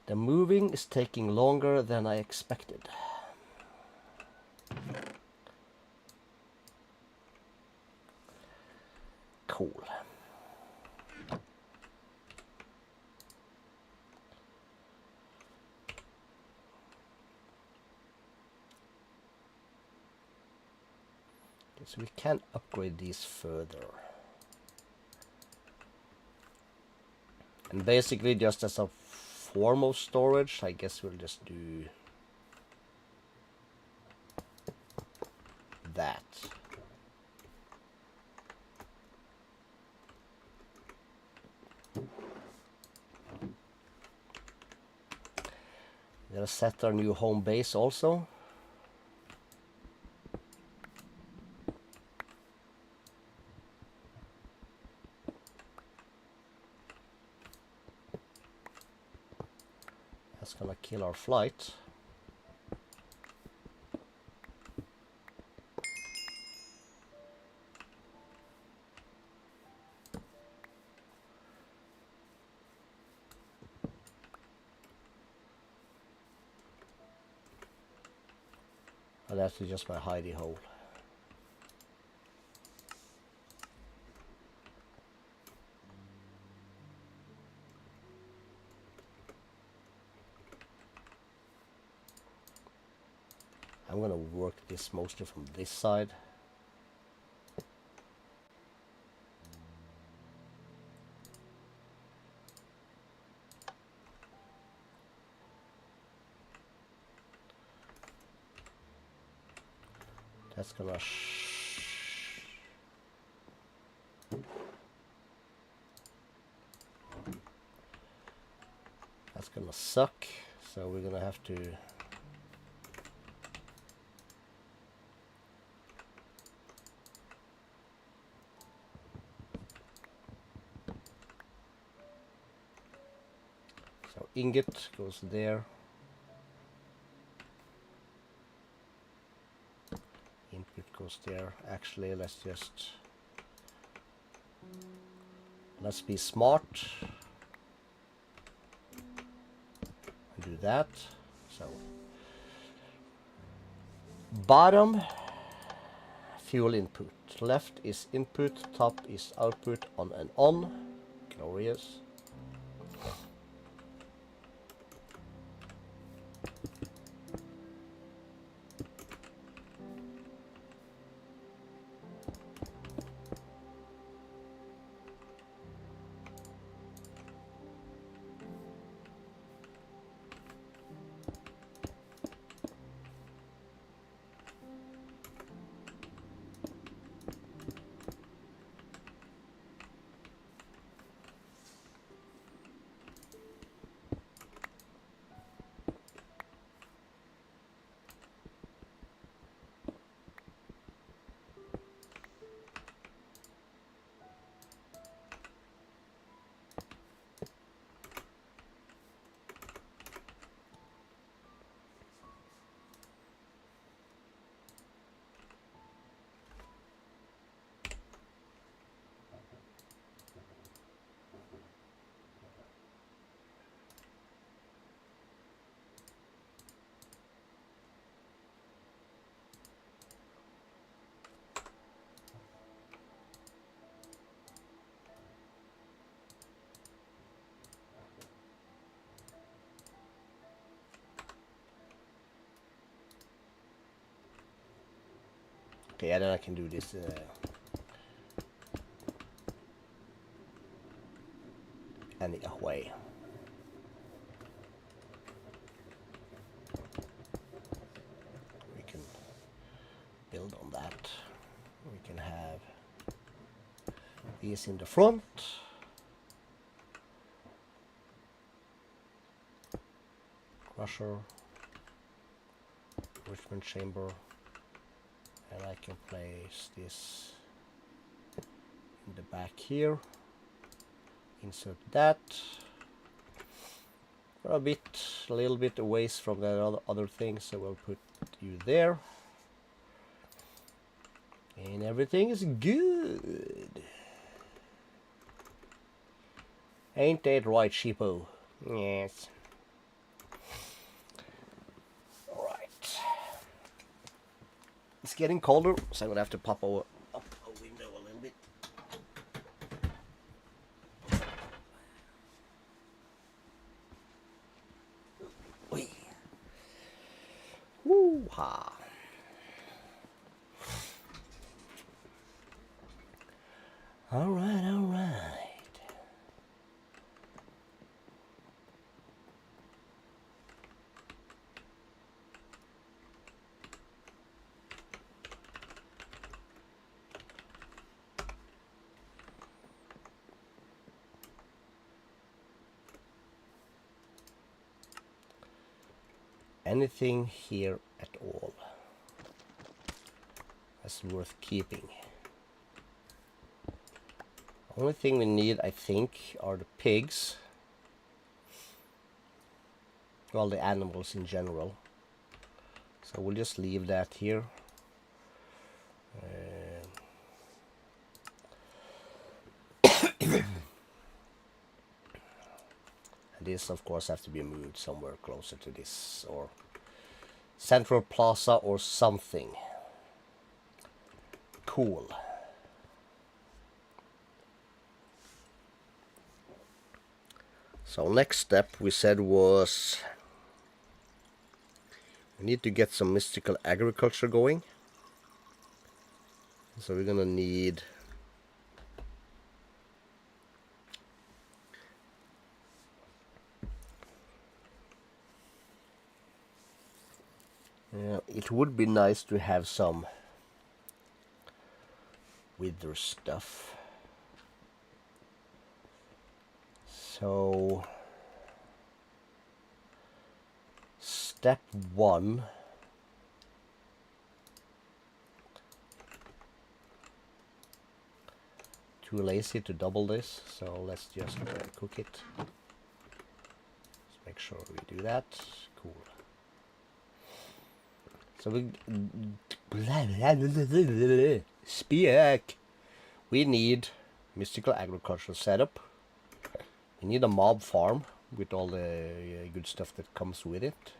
The moving is taking longer than I expected. Cool. Okay, so we can upgrade these further. And basically just as a form of storage, I guess we'll just do that. We're gonna set our new home base also. That's gonna kill our flight. And that's just my hidey hole. I'm gonna work this mostly from this side. That's gonna suck, so we're gonna have to ingot goes there. Input goes there. Actually, let's be smart and do that. So Bottom, fuel input. Left is input, top is output, on and on. Glorious. Okay, and then I can do this any way. We can build on that. We can have these in the front. Crusher, enrichment chamber, and I can place this in the back here. Insert that. We're a little bit away from the other thing, so we'll put you there. And everything is good. Ain't that right, sheepo? Yes. Alright. It's getting colder, so I'm gonna have to pop up a window a little bit. Woo-ha. Alright, alright. Anything here at all that's worth keeping. Only thing we need, I think, are the pigs. Well, the animals in general. So we'll just leave that here. And this, of course, have to be moved somewhere closer to this, or central plaza or something. Cool. So next step we said was we need to get some mystical agriculture going. So we're gonna need it would be nice to have some wither stuff. So step one, too lazy to double this, so let's just cook it. Let's make sure we do that. Cool. So we speak. We need mystical agricultural setup. We need a mob farm with all the good stuff that comes with it.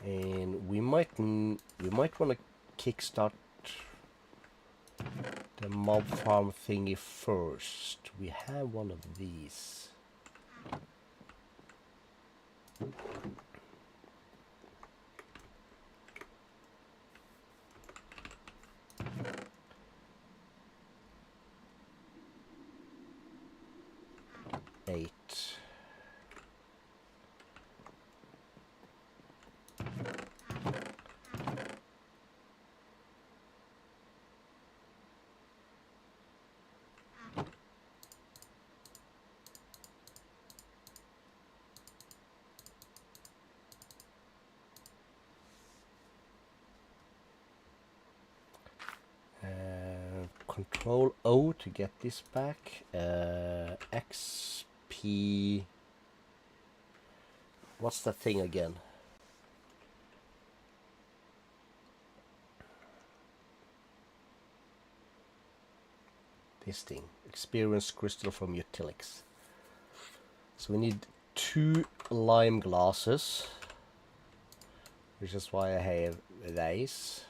And we might want to kickstart the mob farm thingy first. We have one of these. Eight. Control O to get this back. XP. What's that thing again? This thing. Experience crystal from Utilics. So we need 2 lime glasses. Which is why I have these.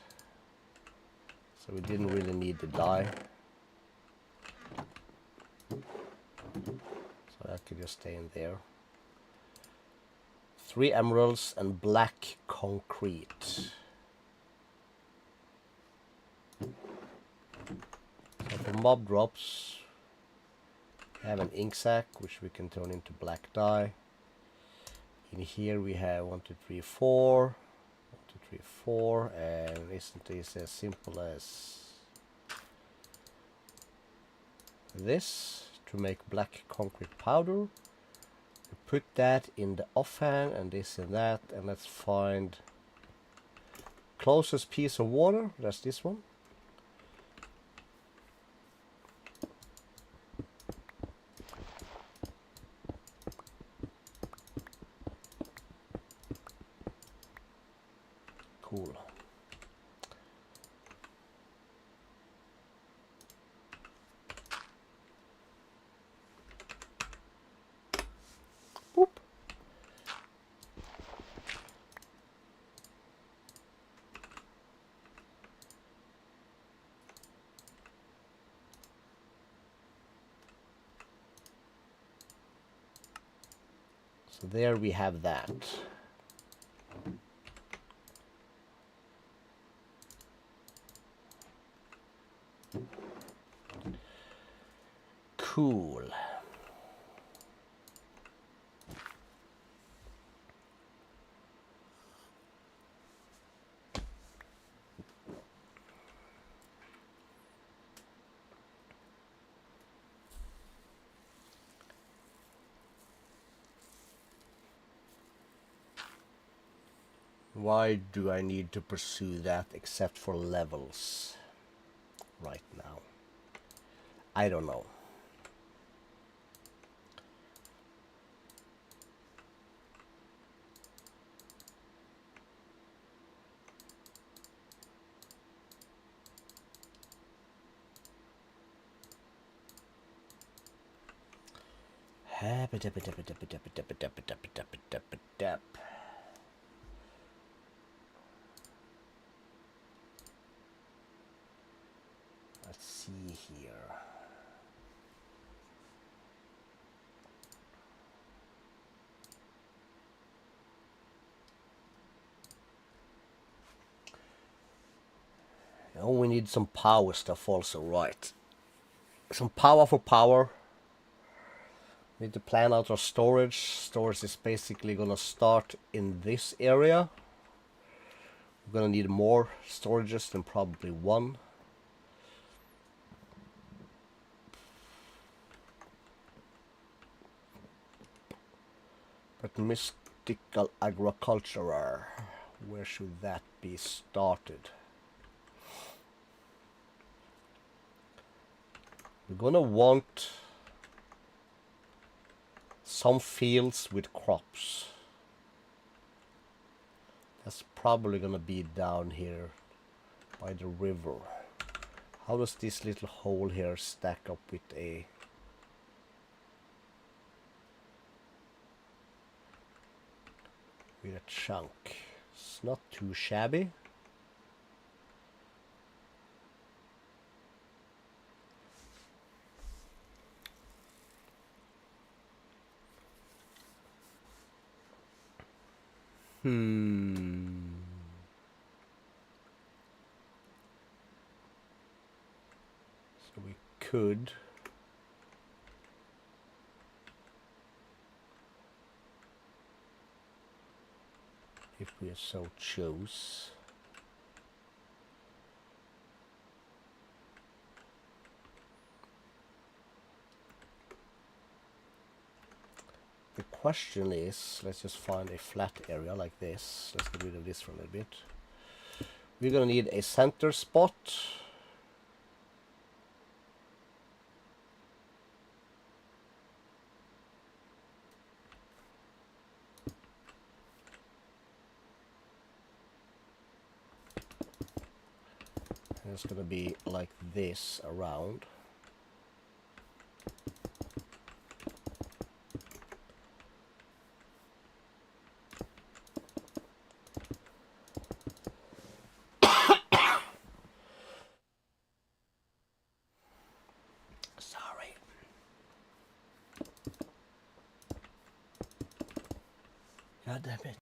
So we didn't really need the dye. So that could just stay in there. 3 emeralds and black concrete. So for mob drops, we have an ink sac which we can turn into black dye. In here we have 1, 2, 3, 4. 1, 2, 3, 4, and isn't this as simple as this to make black concrete powder? We put that in the offhand and this and that, and let's find closest piece of water. That's this one. Cool. Boop. So there we have that. Cool. Why do I need to pursue that except for levels right now? I don't know. Let's see here. Oh, we need some power stuff also, right? Some power for power. We need to plan out our storage. Storage is basically gonna start in this area. We're gonna need more storages than probably one. But mystical agriculture, where should that be started? We're gonna want some fields with crops. That's probably gonna be down here by the river. How does this little hole here stack up with a chunk? It's not too shabby. So we could if we so chose. The question is, let's just find a flat area like this. Let's get rid of this for a little bit. We're gonna need a center spot. And it's gonna be like this around. Sorry. God damn it.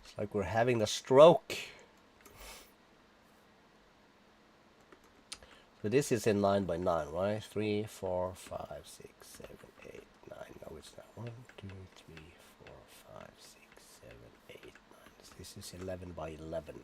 It's like we're having a stroke. So this is in 9 by 9, right? 3, 4, 5, 6, 7, 8, 9. No, it's not. 1, 2, 3, 4, 5, 6, 7, 8, 9. This is 11 by 11.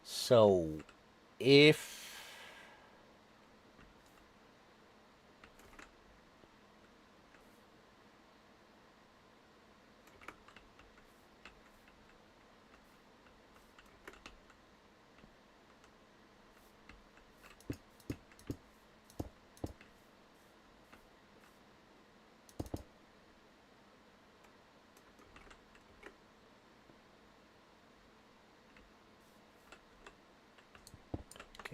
So, if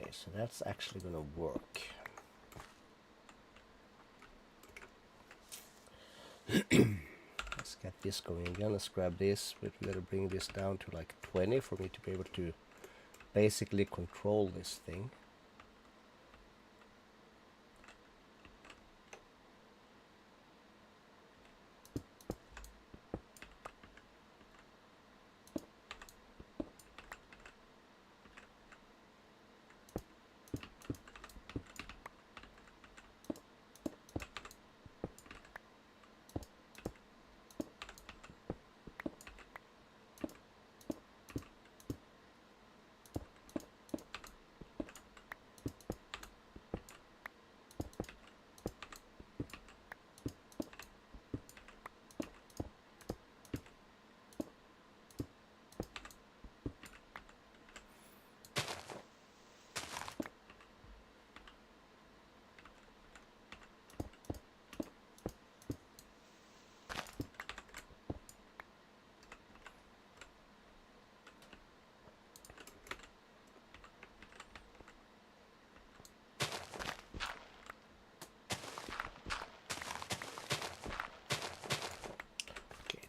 okay, so that's actually gonna work. Let's get this going again. Let's grab this, but we gotta bring this down to like 20 for me to be able to basically control this thing.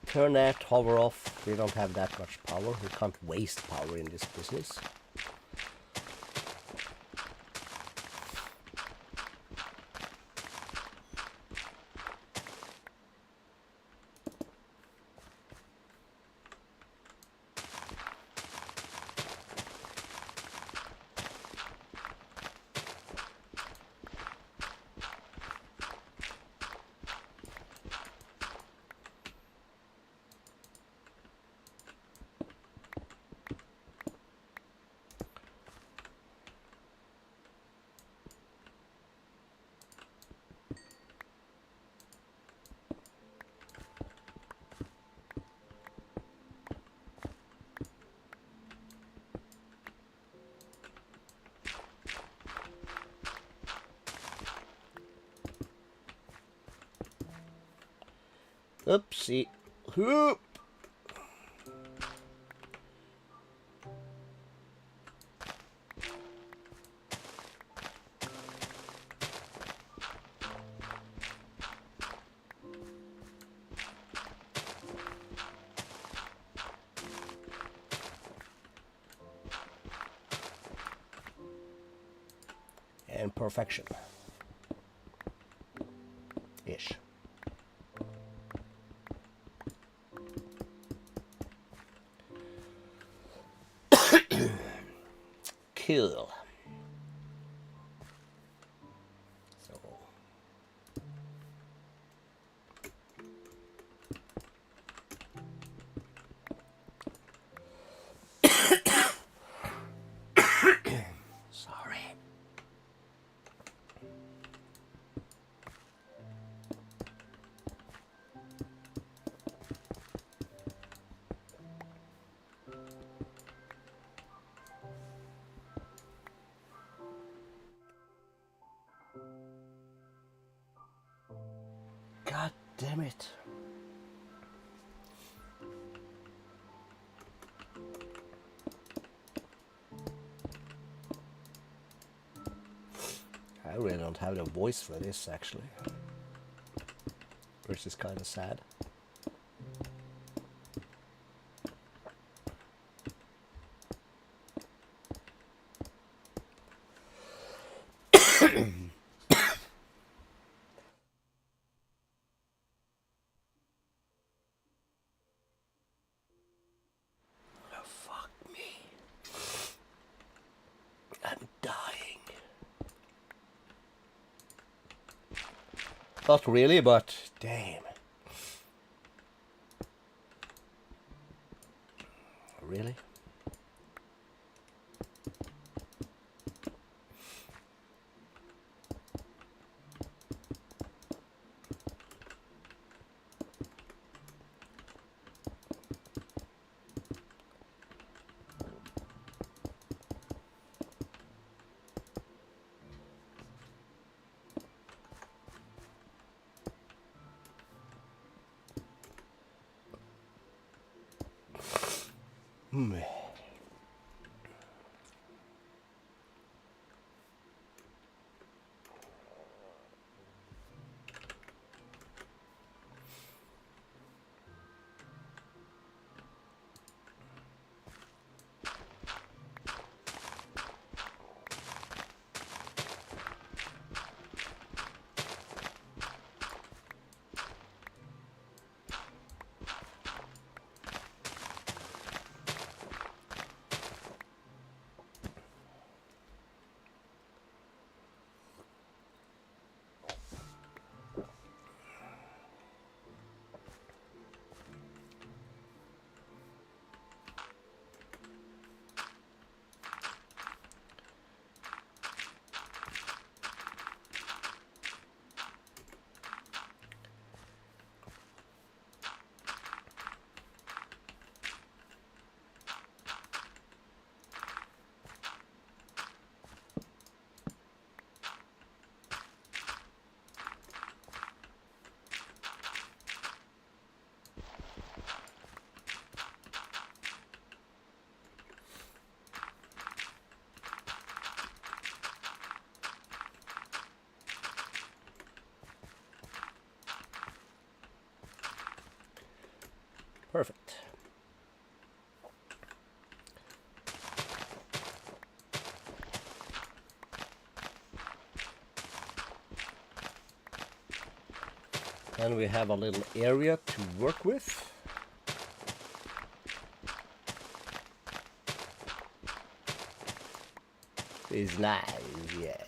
Turn that, hover off. We don't have that much power. We can't waste power in this business. Oopsie. Whoop. And perfection. Ish. Cool. So sorry. God damn it. I really don't have the voice for this actually. Which is kind of sad. Oh, fuck me. I'm dying. Not really, but damn. Really? Perfect. Then we have a little area to work with. It's nice, yes.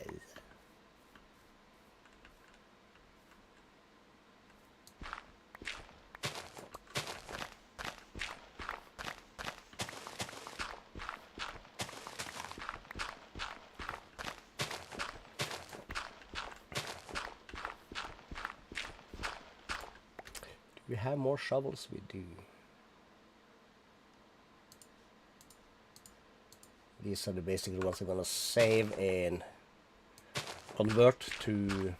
Do we have more shovels? We do. These are the basic ones I'm gonna save and convert to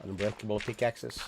Unbreakable pickaxes.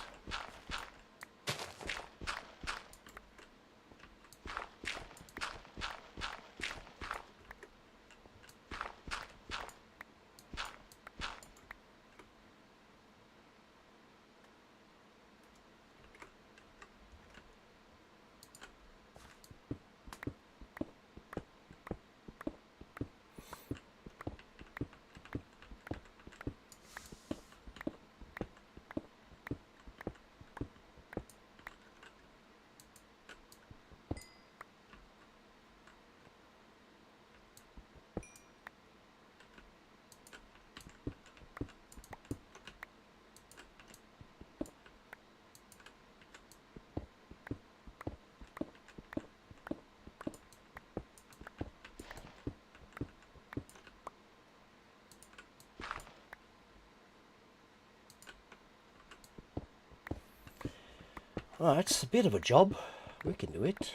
Oh, it's a bit of a job. We can do it.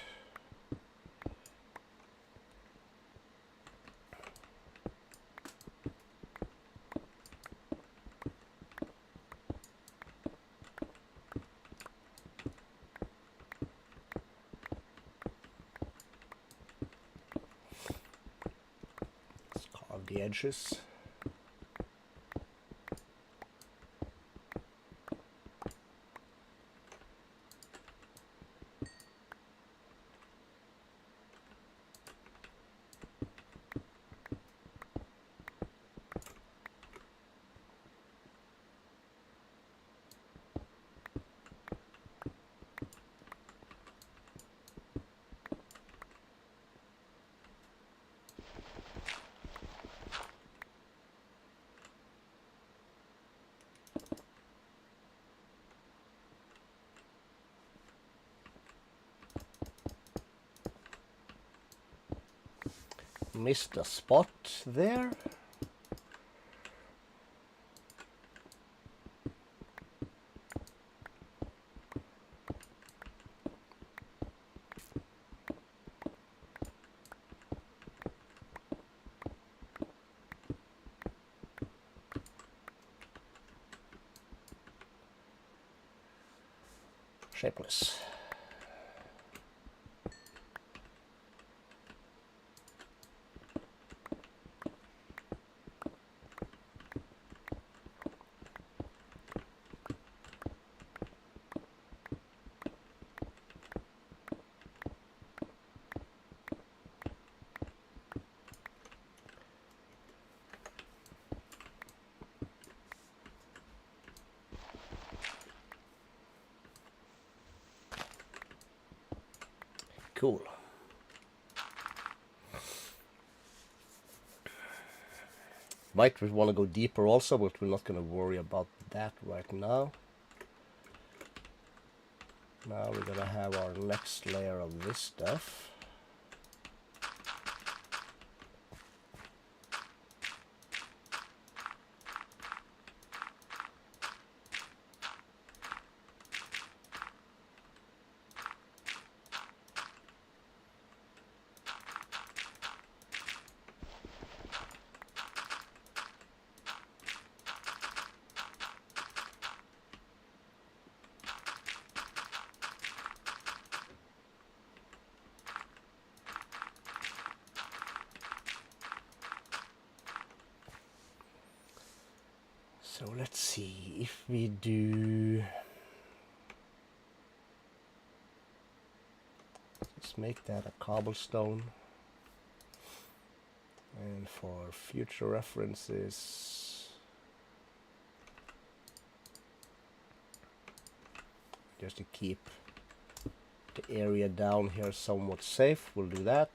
Let's carve the edges. Missed a spot there. Shapeless. Cool. Might want to go deeper also, but we're not going to worry about that right now. Now we're going to have our next layer of this stuff. So let's see if we do. Let's make that a cobblestone. And for future references, just to keep the area down here somewhat safe, we'll do that.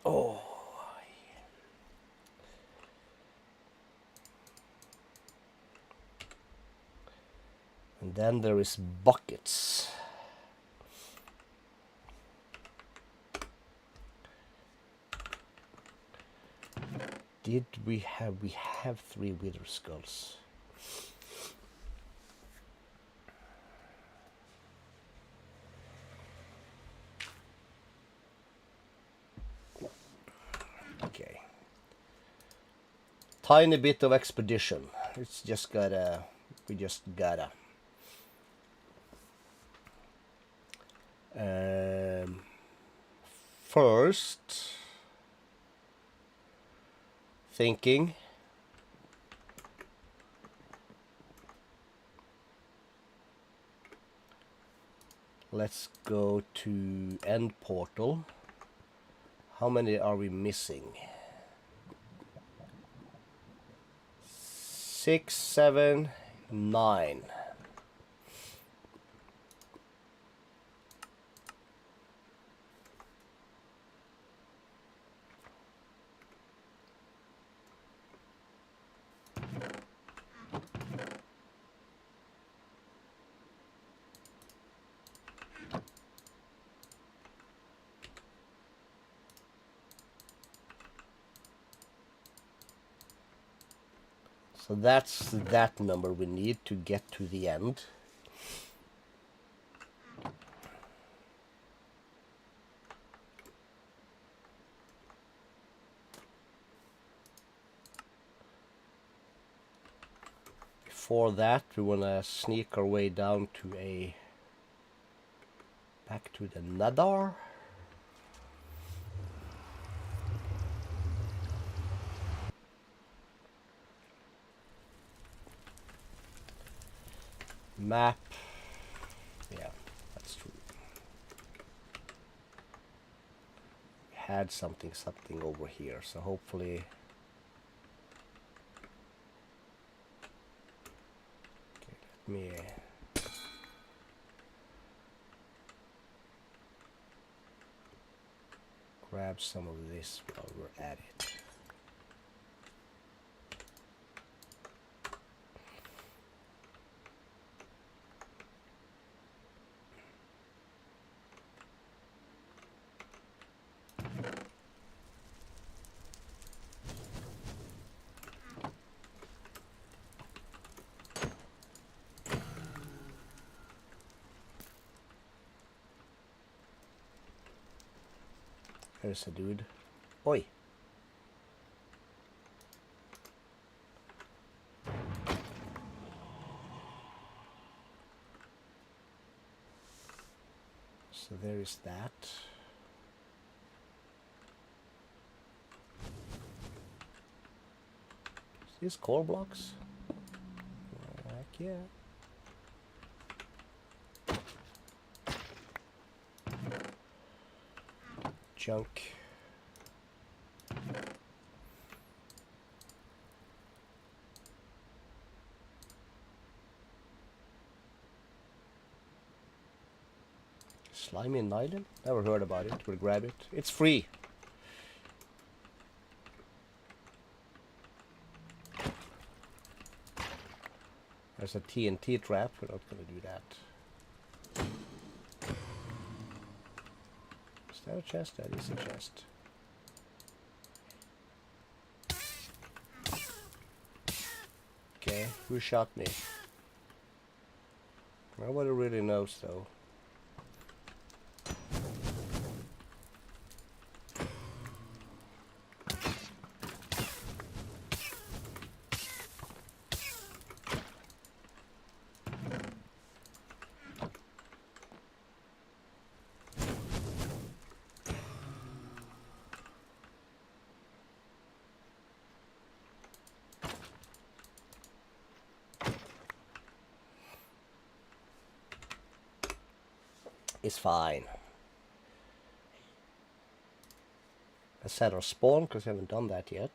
Oh. And then there is buckets. Did we have 3 wither skulls? Okay. tiny bit of expedition. It's just gotta, we just gotta. First, thinking. Let's go to end portal. How many are we missing? 6, 7, 9. So that's that number we need to get to the end. Before that, we want to sneak our way down to back to the Nadar. Map. Yeah, that's true. We had something over here, so hopefully. Okay, let me. Grab some of this while we're at it. There's a dude. Oi. So there is that. Is these core blocks? Heck yeah. Junk. Slimy nylon? Never heard about it. We'll grab it. It's free. There's a TNT trap. We're not going to do that. Is that a chest? That is a chest. Okay, who shot me? Nobody really knows though. It's fine. Let's set our spawn because we haven't done that yet.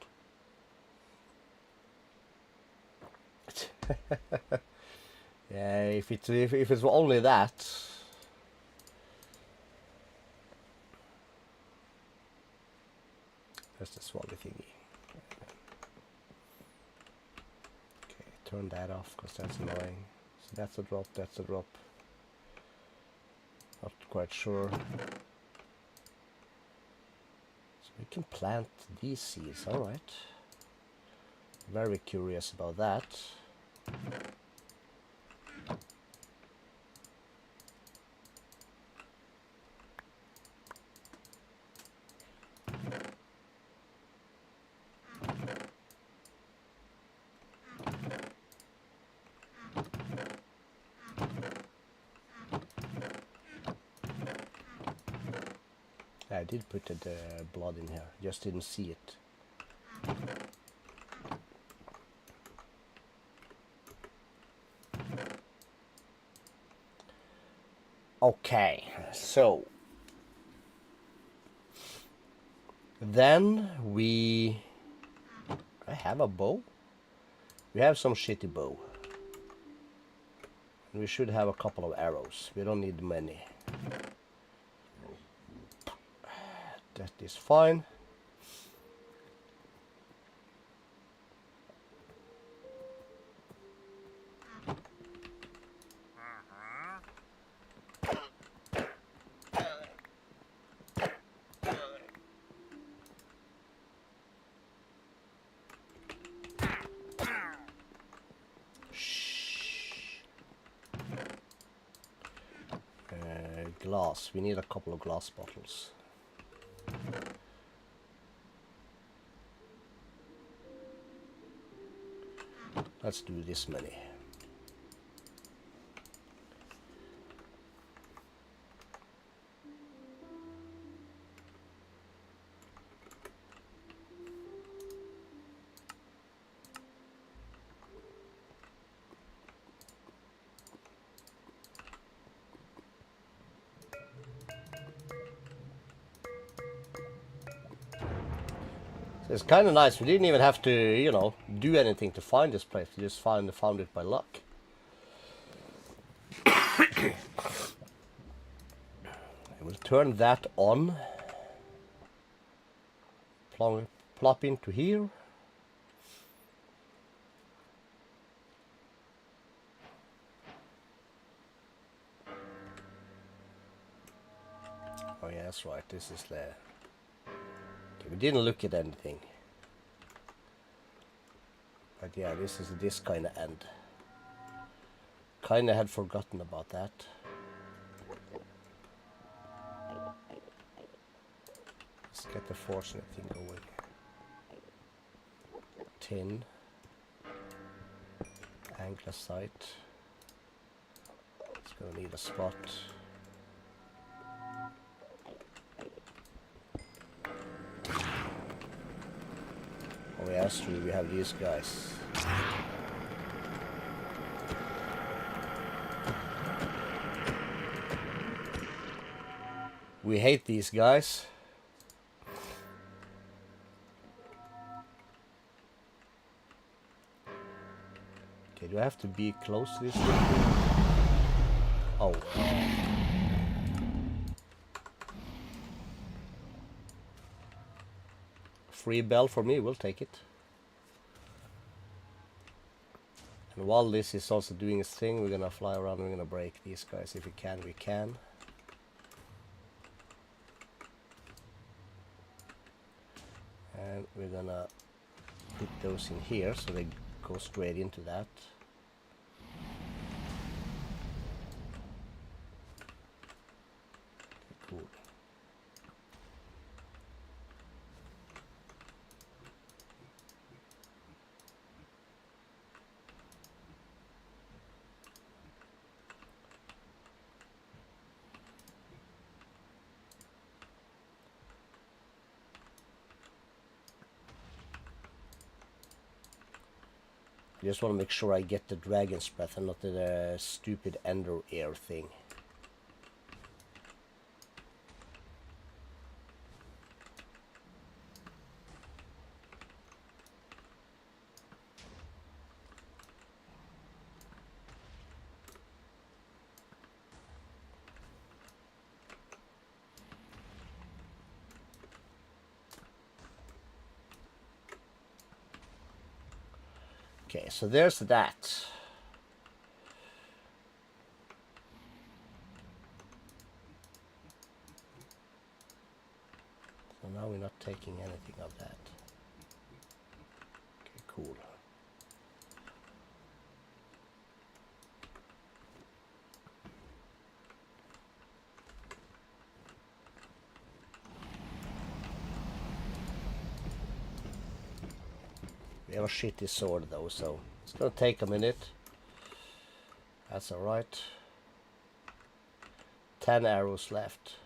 Yeah, if it's only that. There's the swally thingy. Okay, turn that off because that's annoying. So that's a drop. That's a drop. Not quite sure. So we can plant these seeds, alright. Very curious about that. I did put the blood in here, just didn't see it. Okay, so then I have a bow. We have some shitty bow. We should have a couple of arrows. We don't need many. That is fine. Glass. We need a couple of glass bottles. Let's do this many. It's kind of nice. We didn't even have to, you know, do anything to find this place. We just found it by luck. I will turn that on. Plop into here. Oh yeah, that's right. This is the... Okay, we didn't look at anything. But yeah, this is this kind of end. Kinda had forgotten about that. Let's get the fortunate thing going. Tin. Anglicite. It's gonna need a spot. Oh yeah, that's true, we have these guys. We hate these guys. Okay, do I have to be close to this thing? Oh. Free bell for me, we'll take it. And while this is also doing its thing, we're gonna fly around, we're gonna break these guys. If we can, we can. And we're gonna put those in here so they go straight into that. Cool. I just want to make sure I get the dragon's breath and not the stupid ender air thing. Okay, so there's that. So now we're not taking anything of that. Okay, cool. We have a shitty sword though, so it's gonna take a minute. That's alright. 10 arrows left.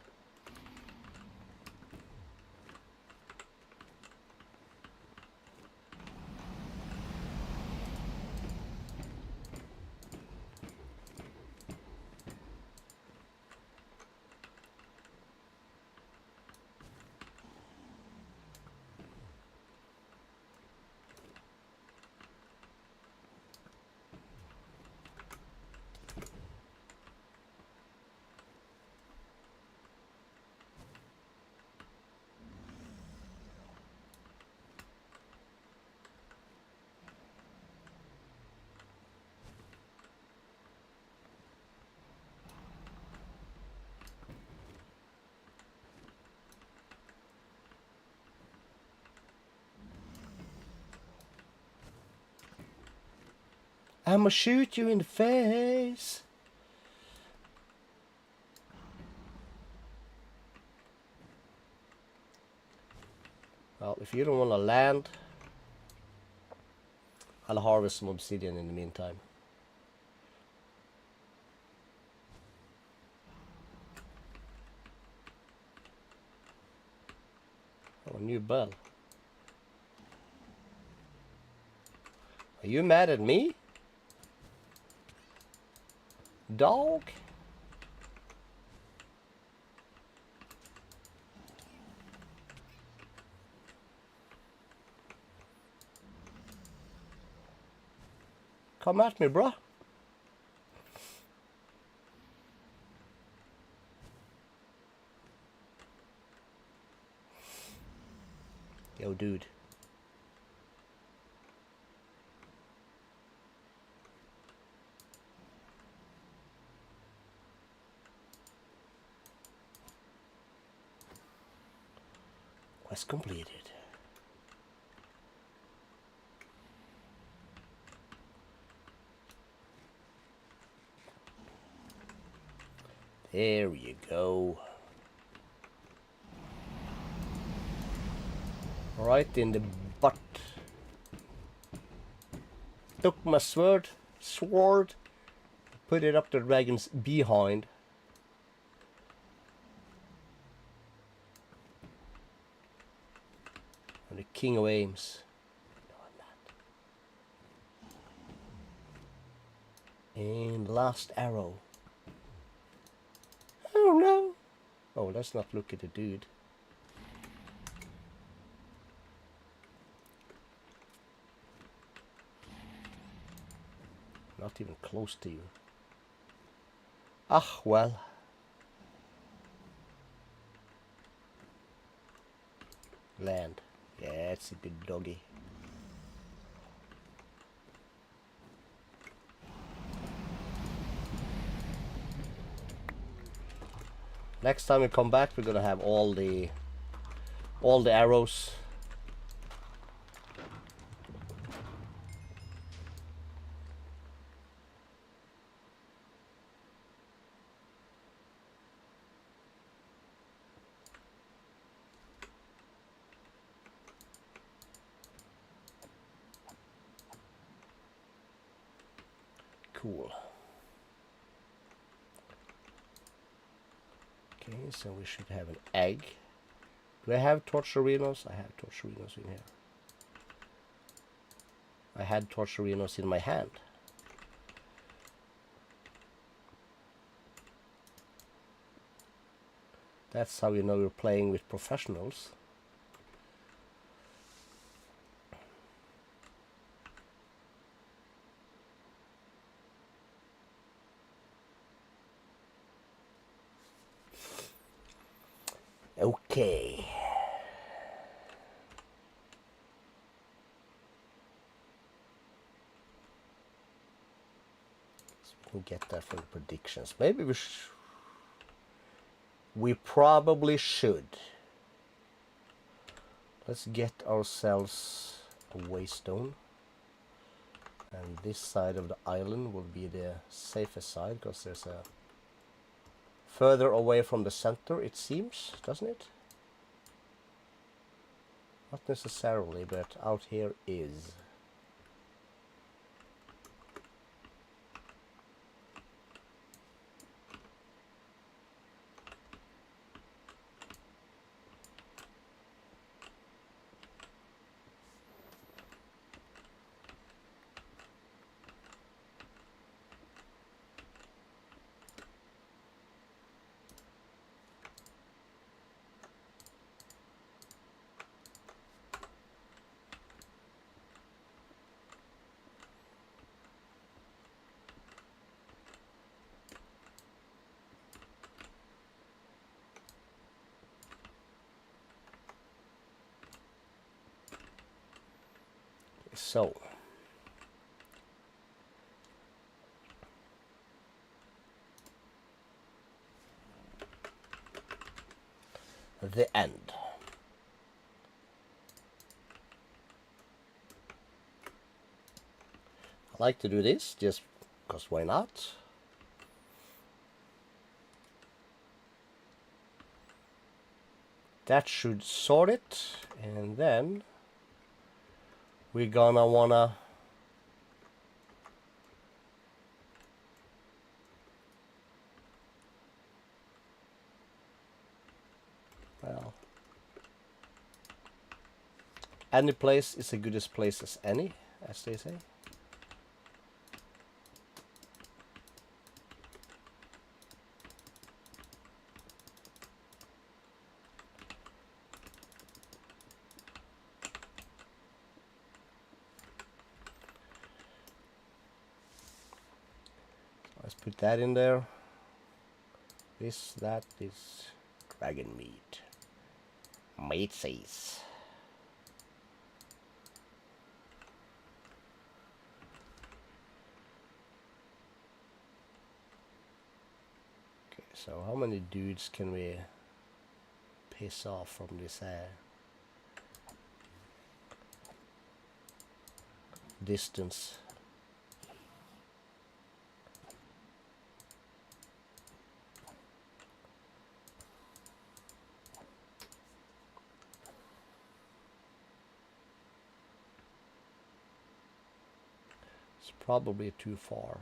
I'ma shoot you in the face. Well, if you don't want to land, I'll harvest some obsidian in the meantime. Oh, a new bell. Are you mad at me? Dog? Come at me, bruh. Yo, dude. Quest completed. There you go. Right in the butt. Took my sword, put it up the dragon's behind. I'm the king of aims. No, I'm not. And last arrow. Oh no! Oh, let's not look at the dude. Not even close to you. Ah, well. Land. Yeah, it's a good doggy. Next time we come back, we're gonna have all the arrows. Cool. Okay, so we should have an egg. Do I have torcherinos? I have torcherinos in here. I had torcherinos in my hand. That's how you know you're playing with professionals. Okay. So we can get that from the predictions. Maybe we probably should. Let's get ourselves a waystone. And this side of the island will be the safest side, because there's a further away from the center, it seems, doesn't it? Not necessarily, but out here is. So, the end. I like to do this just because why not? That should sort it, and then we're gonna wanna well, any place is as good as place as any, as they say. Let's put that in there. That is dragon meat. Meat says. Okay, so how many dudes can we piss off from this distance? It's probably too far.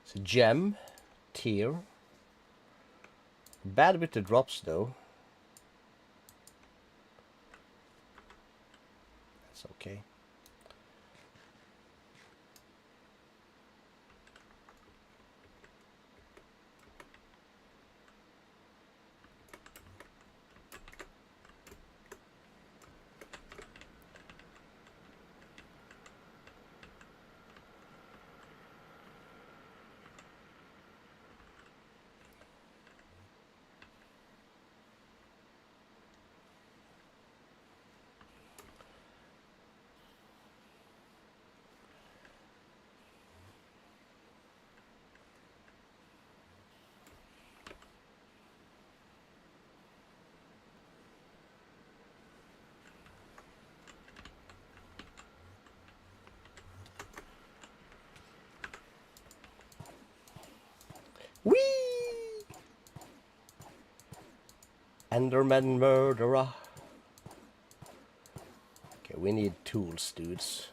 It's a gem tier. Bad with the drops though. That's okay. Whee! Enderman murderer. Okay, we need tools, dudes.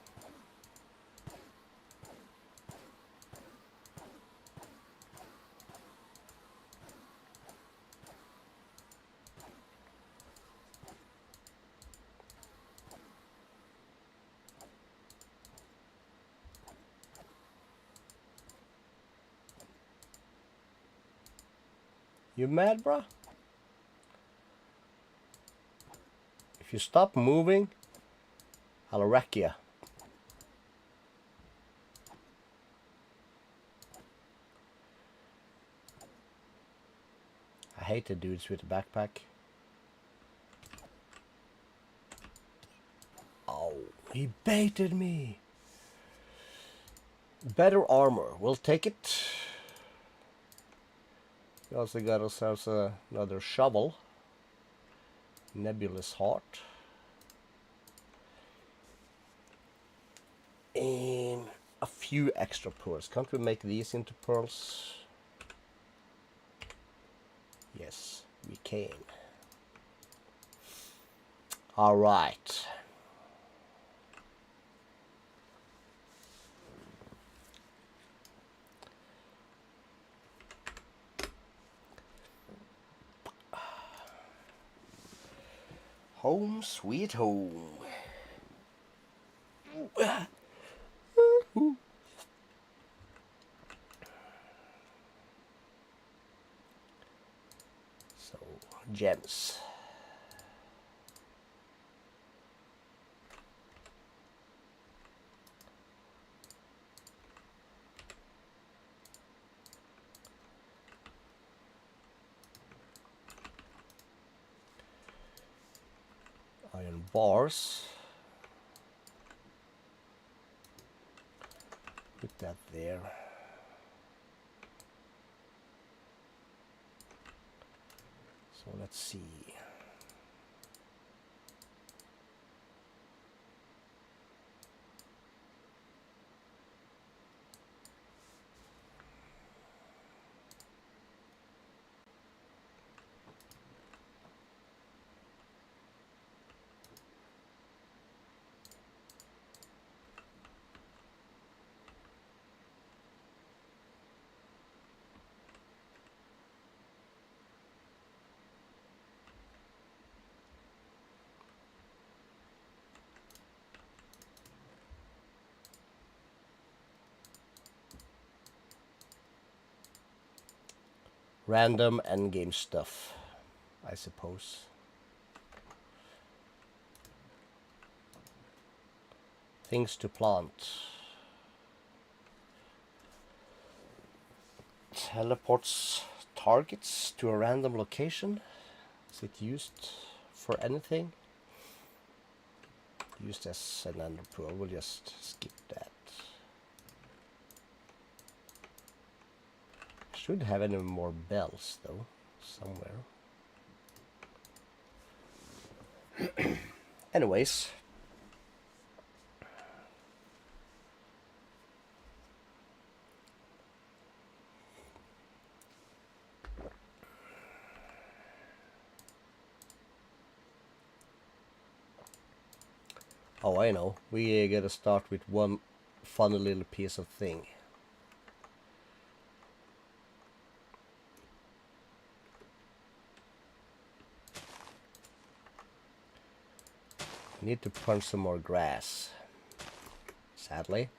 You mad, bruh? If you stop moving, I'll wreck ya. I hate the dudes with the backpack. Oh, he baited me. Better armor. We'll take it. We also got ourselves another shovel. Nebulous heart. And a few extra pearls. Can't we make these into pearls? Yes, we can. All right. Home sweet home. So, gems. bars. Put that there. So let's see. Random endgame stuff, I suppose. Things to plant. Teleports targets to a random location. Is it used for anything? Used as an ender pearl. We'll just skip that. Should have any more bells though, somewhere. Anyways. Oh, I know. We gotta start with one funny little piece of thing. Need to punch some more grass. Sadly.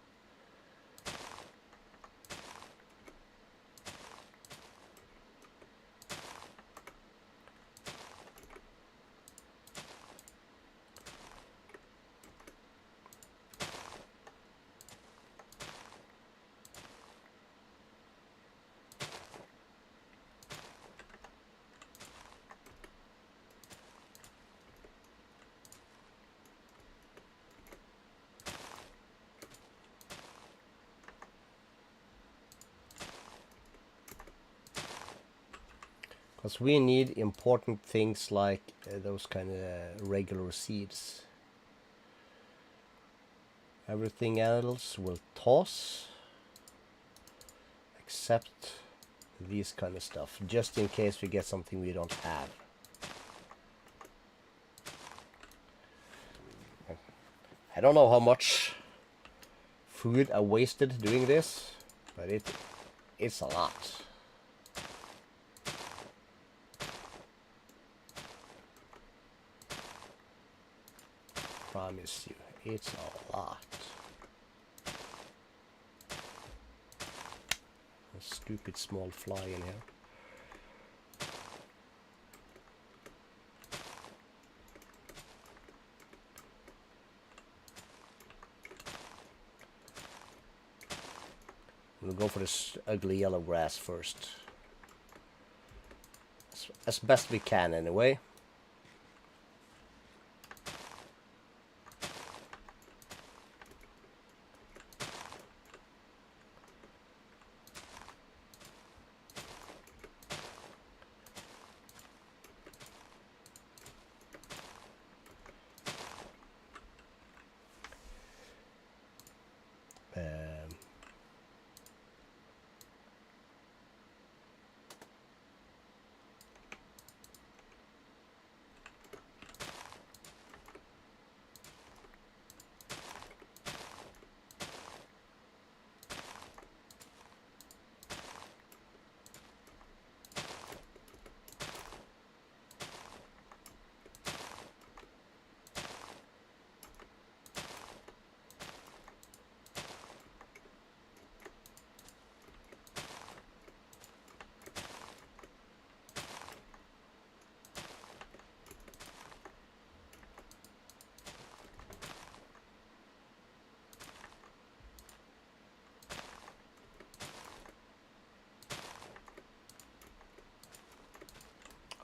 Because we need important things like those kind of regular seeds. Everything else will toss. Except these kind of stuff. Just in case we get something we don't have. I don't know how much food I wasted doing this. But it's a lot. Promise you, it's a lot. A stupid small fly in here. We'll go for this ugly yellow grass first. As best we can anyway.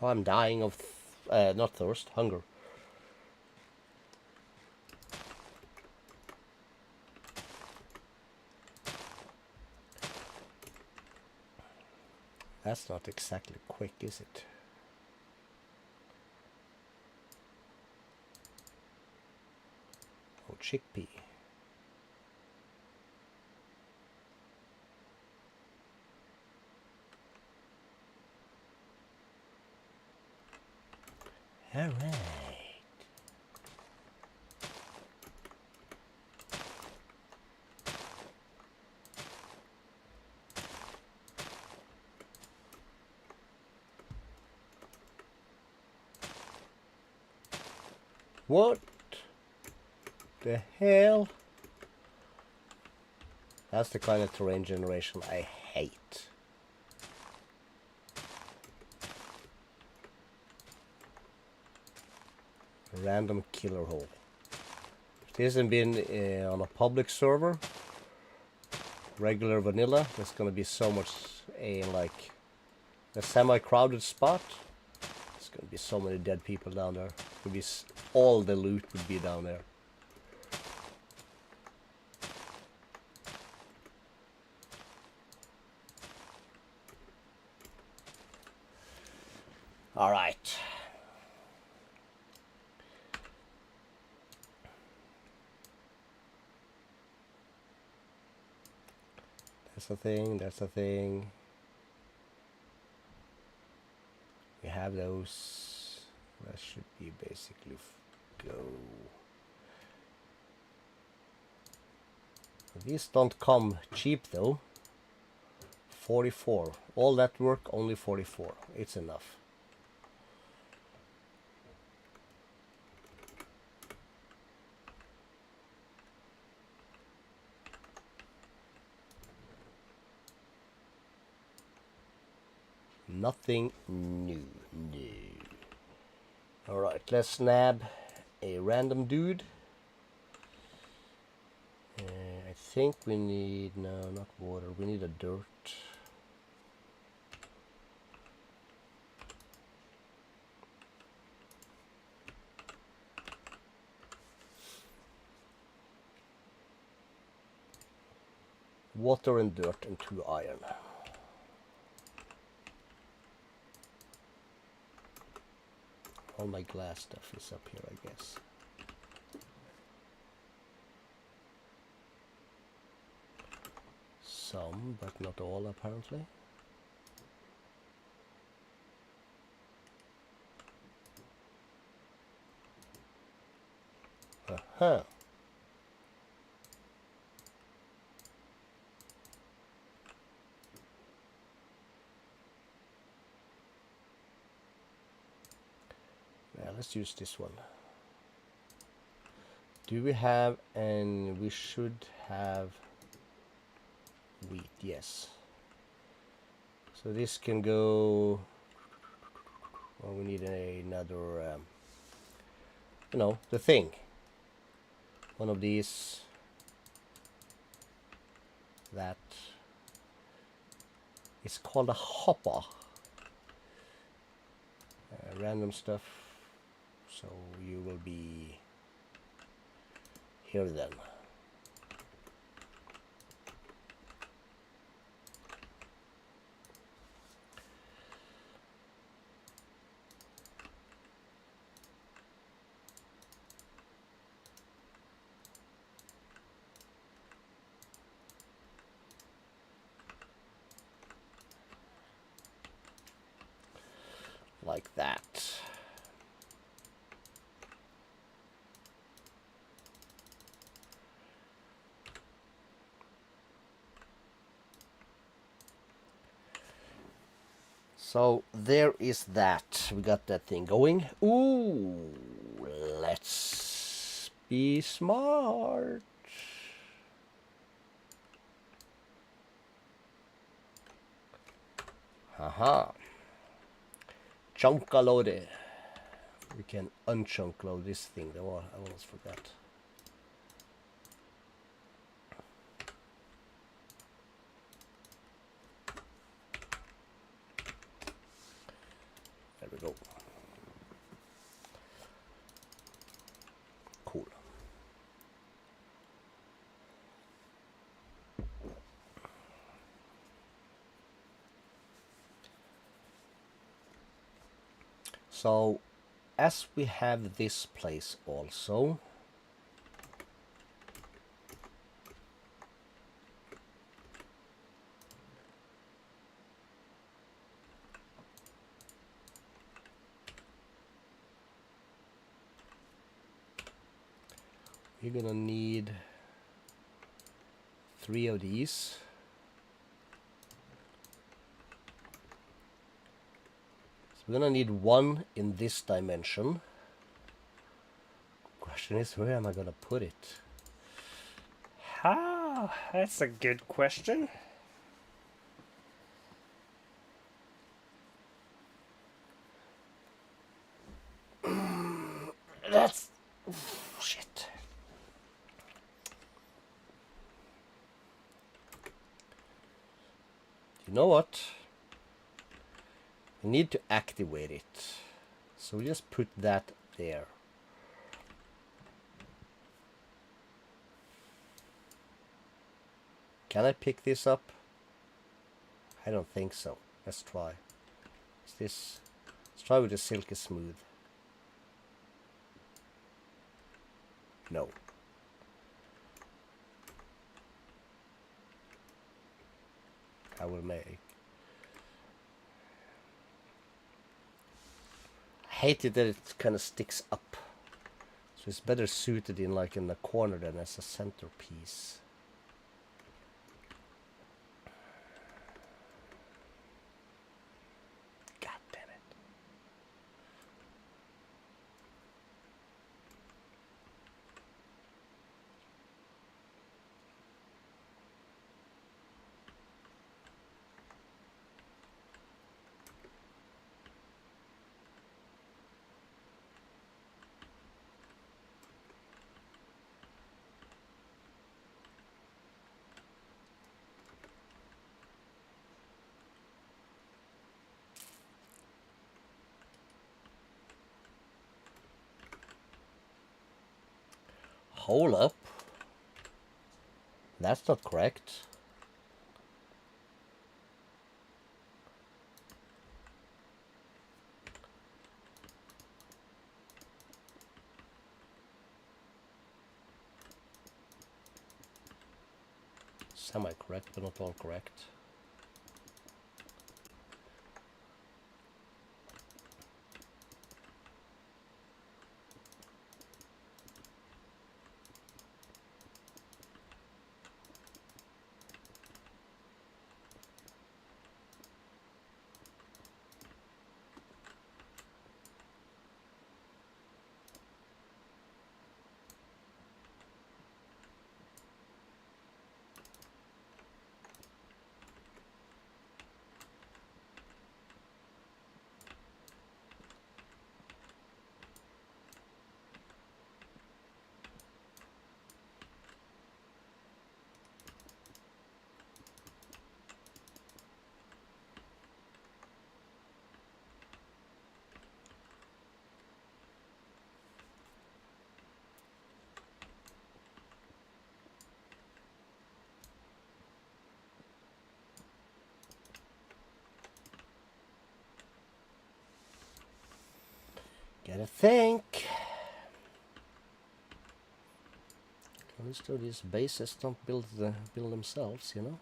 Oh, I'm dying of, not thirst, hunger. That's not exactly quick, is it? Oh, chickpea. All right. What the hell? That's the kind of terrain generation I hate. Random killer hole. If this hasn't been on a public server, regular vanilla, there's gonna be so much like a semi-crowded spot. There's gonna be so many dead people down there. Could be all the loot would be down there. All right. That's the thing. That's the thing. We have those. That should be basically go. These don't come cheap though. 44. All that work, only 44. It's enough. Nothing new. No. Alright, let's snap a random dude. I think we need, no, not water, we need a dirt. Water and dirt and 2 iron. All my glass stuff is up here, I guess. Some, but not all, apparently. Uh-huh. Yeah, let's use this one. Do we have, and we should have wheat, yes. So this can go, well, we need another, you know, the thing. One of these, that is called a hopper. Random stuff, so you will be here then. Like that. So there is that. We got that thing going. Ooh, let's be smart. Haha. Chunk loaded. We can unchunk load this thing though. I almost forgot. There we go. Cool. So as we have this place also, we're gonna need 3 of these. So we're gonna need 1 in this dimension. Question is, where am I gonna put it? Ah, that's a good question. That's shit. You know what? We need to activate it. So we just put that there. Can I pick this up? I don't think so. Let's try. Is this? Let's try with the silky smooth. No. I will make. I hate it that it kind of sticks up. So it's better suited in like in the corner than as a centerpiece. God damn it. Hold up. That's not correct. Semi-correct, but not all correct. Gotta think. Calisto, these bases don't build themselves, you know.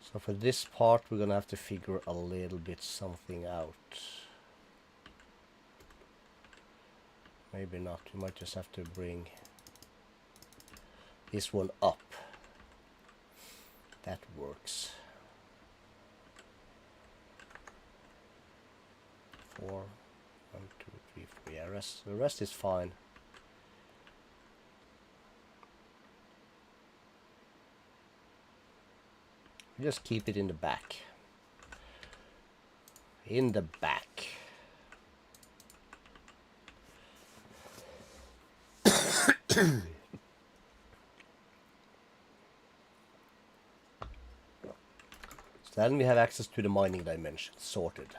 So for this part, we're gonna have to figure a little bit something out. Maybe not. We might just have to bring this one up. That works. 4, 1, 2, 3, 4. Yeah, the rest is fine. Just keep it in the back. In the back. So then we have access to the mining dimension sorted.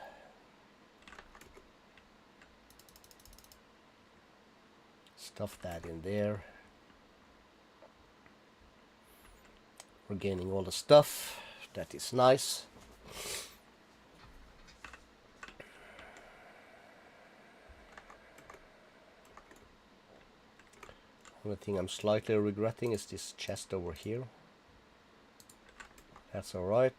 Stuff that in there. We're gaining all the stuff. That is nice. Only thing I'm slightly regretting is this chest over here. That's alright.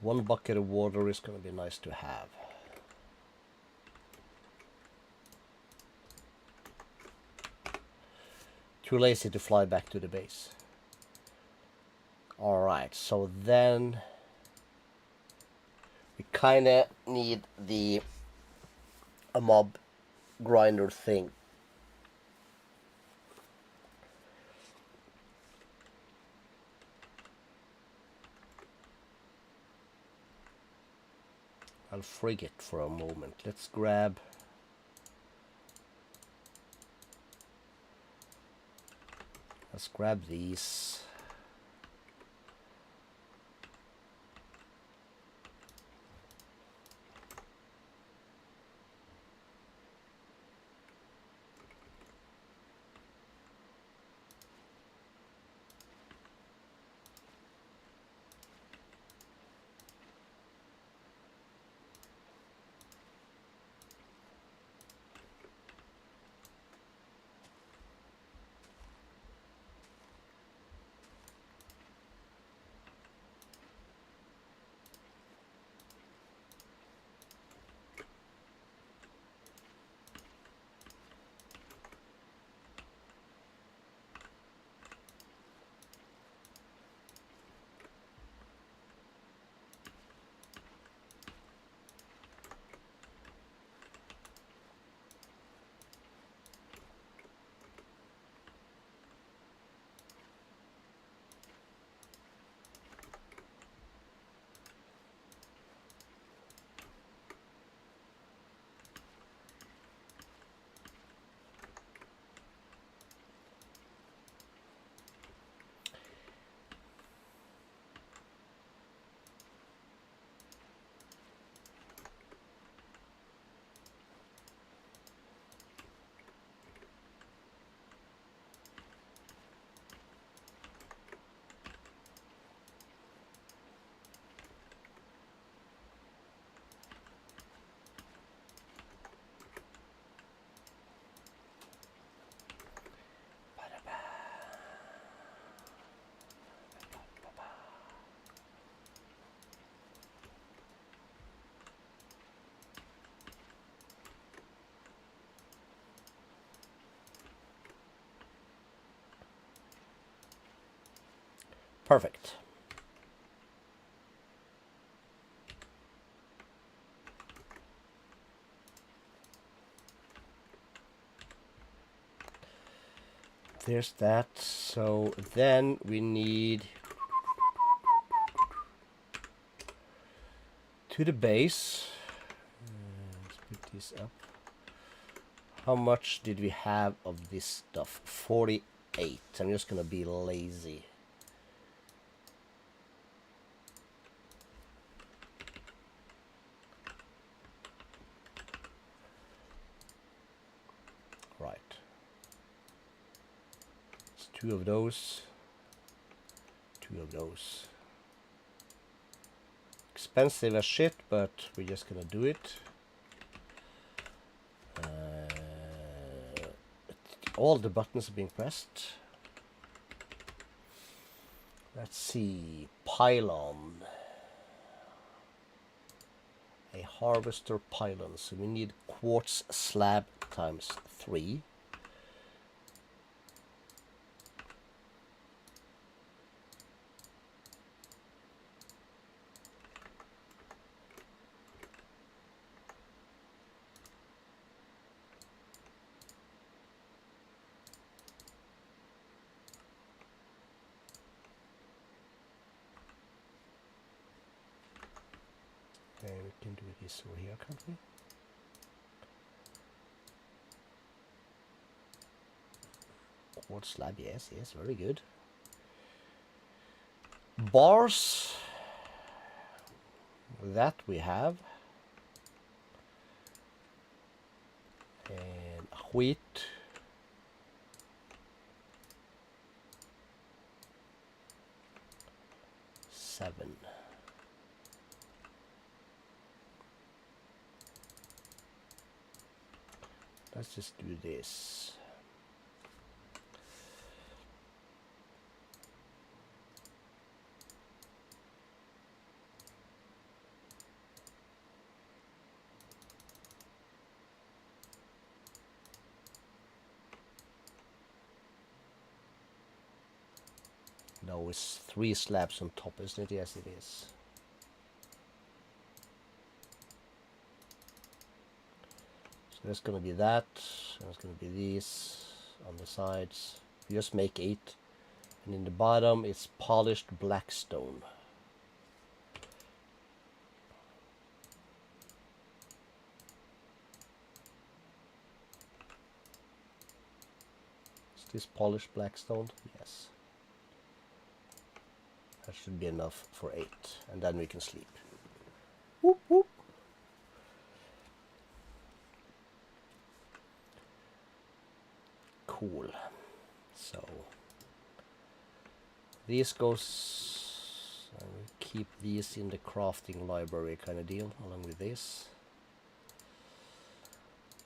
One bucket of water is going to be nice to have. Too lazy to fly back to the base. Alright, so then we kind of need a mob grinder thing. I'll frig it for a moment. Let's grab these. Perfect. There's that. So then we need to the base. Let's put this up. How much did we have of this stuff? 48. I'm just gonna be lazy. Right. It's 2 of those. 2 of those. Expensive as shit, but we're just gonna do it. All the buttons are being pressed. Let's see. Pylon. A harvester pylon. So we need quartz slab times 3. Okay, we can do this over here, can't we? Quartz slab, yes, yes, very good. Bars, that we have. And wheat. Seven. Let's just do this. No, it's 3 slabs on top, isn't it? Yes, it is. So there's gonna be that, and it's gonna be these on the sides. We just make 8. And in the bottom, it's polished black stone. Is this polished black stone? Yes. That should be enough for 8, and then we can sleep. Whoop, whoop. Cool. So these goes, and we keep these in the crafting library kind of deal, along with this.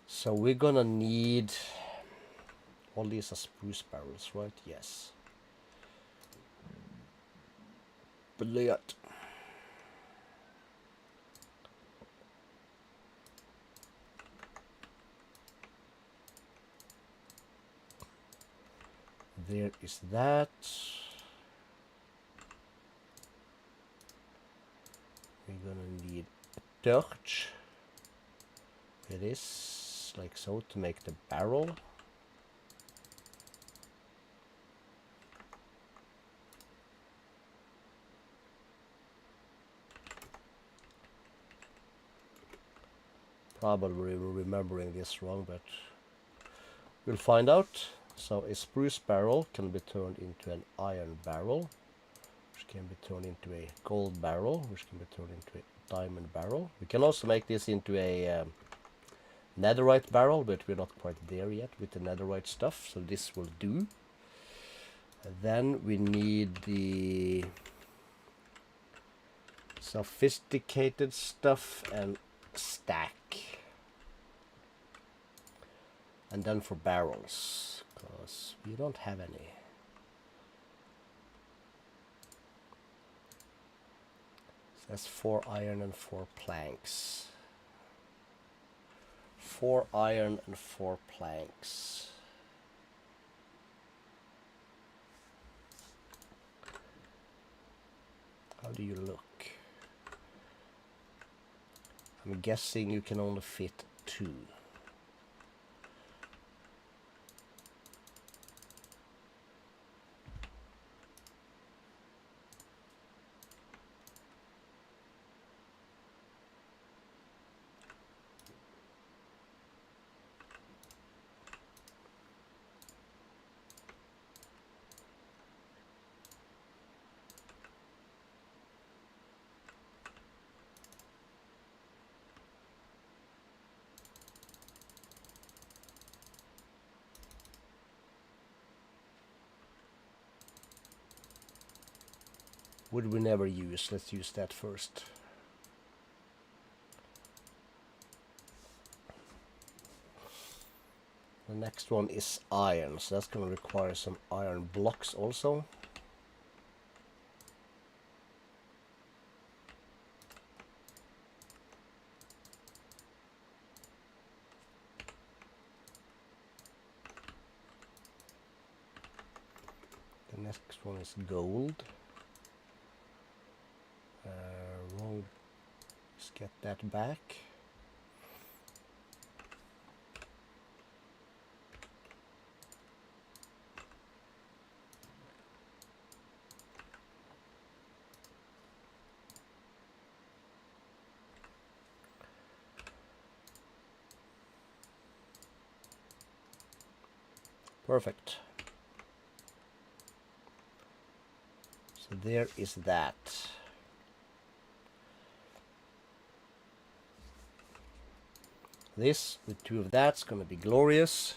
So we're gonna need all these are spruce barrels, right? Yes. Brilliant. There is that. We're gonna need a torch. It is like so to make the barrel. Probably remembering this wrong, but we'll find out. So a spruce barrel can be turned into an iron barrel, which can be turned into a gold barrel, which can be turned into a diamond barrel. We can also make this into a netherite barrel, but we're not quite there yet with the netherite stuff, so this will do. And then we need the sophisticated stuff and stack. And then for barrels, because we don't have any. So that's 4 iron and 4 planks. 4 iron and 4 planks. How do you look? I'm guessing you can only fit 2. Wood we never use. Let's use that first. The next one is iron, so that's going to require some iron blocks also. The next one is gold. Wrong. Let's get that back. Perfect. So there is that. This with 2 of that's gonna be glorious.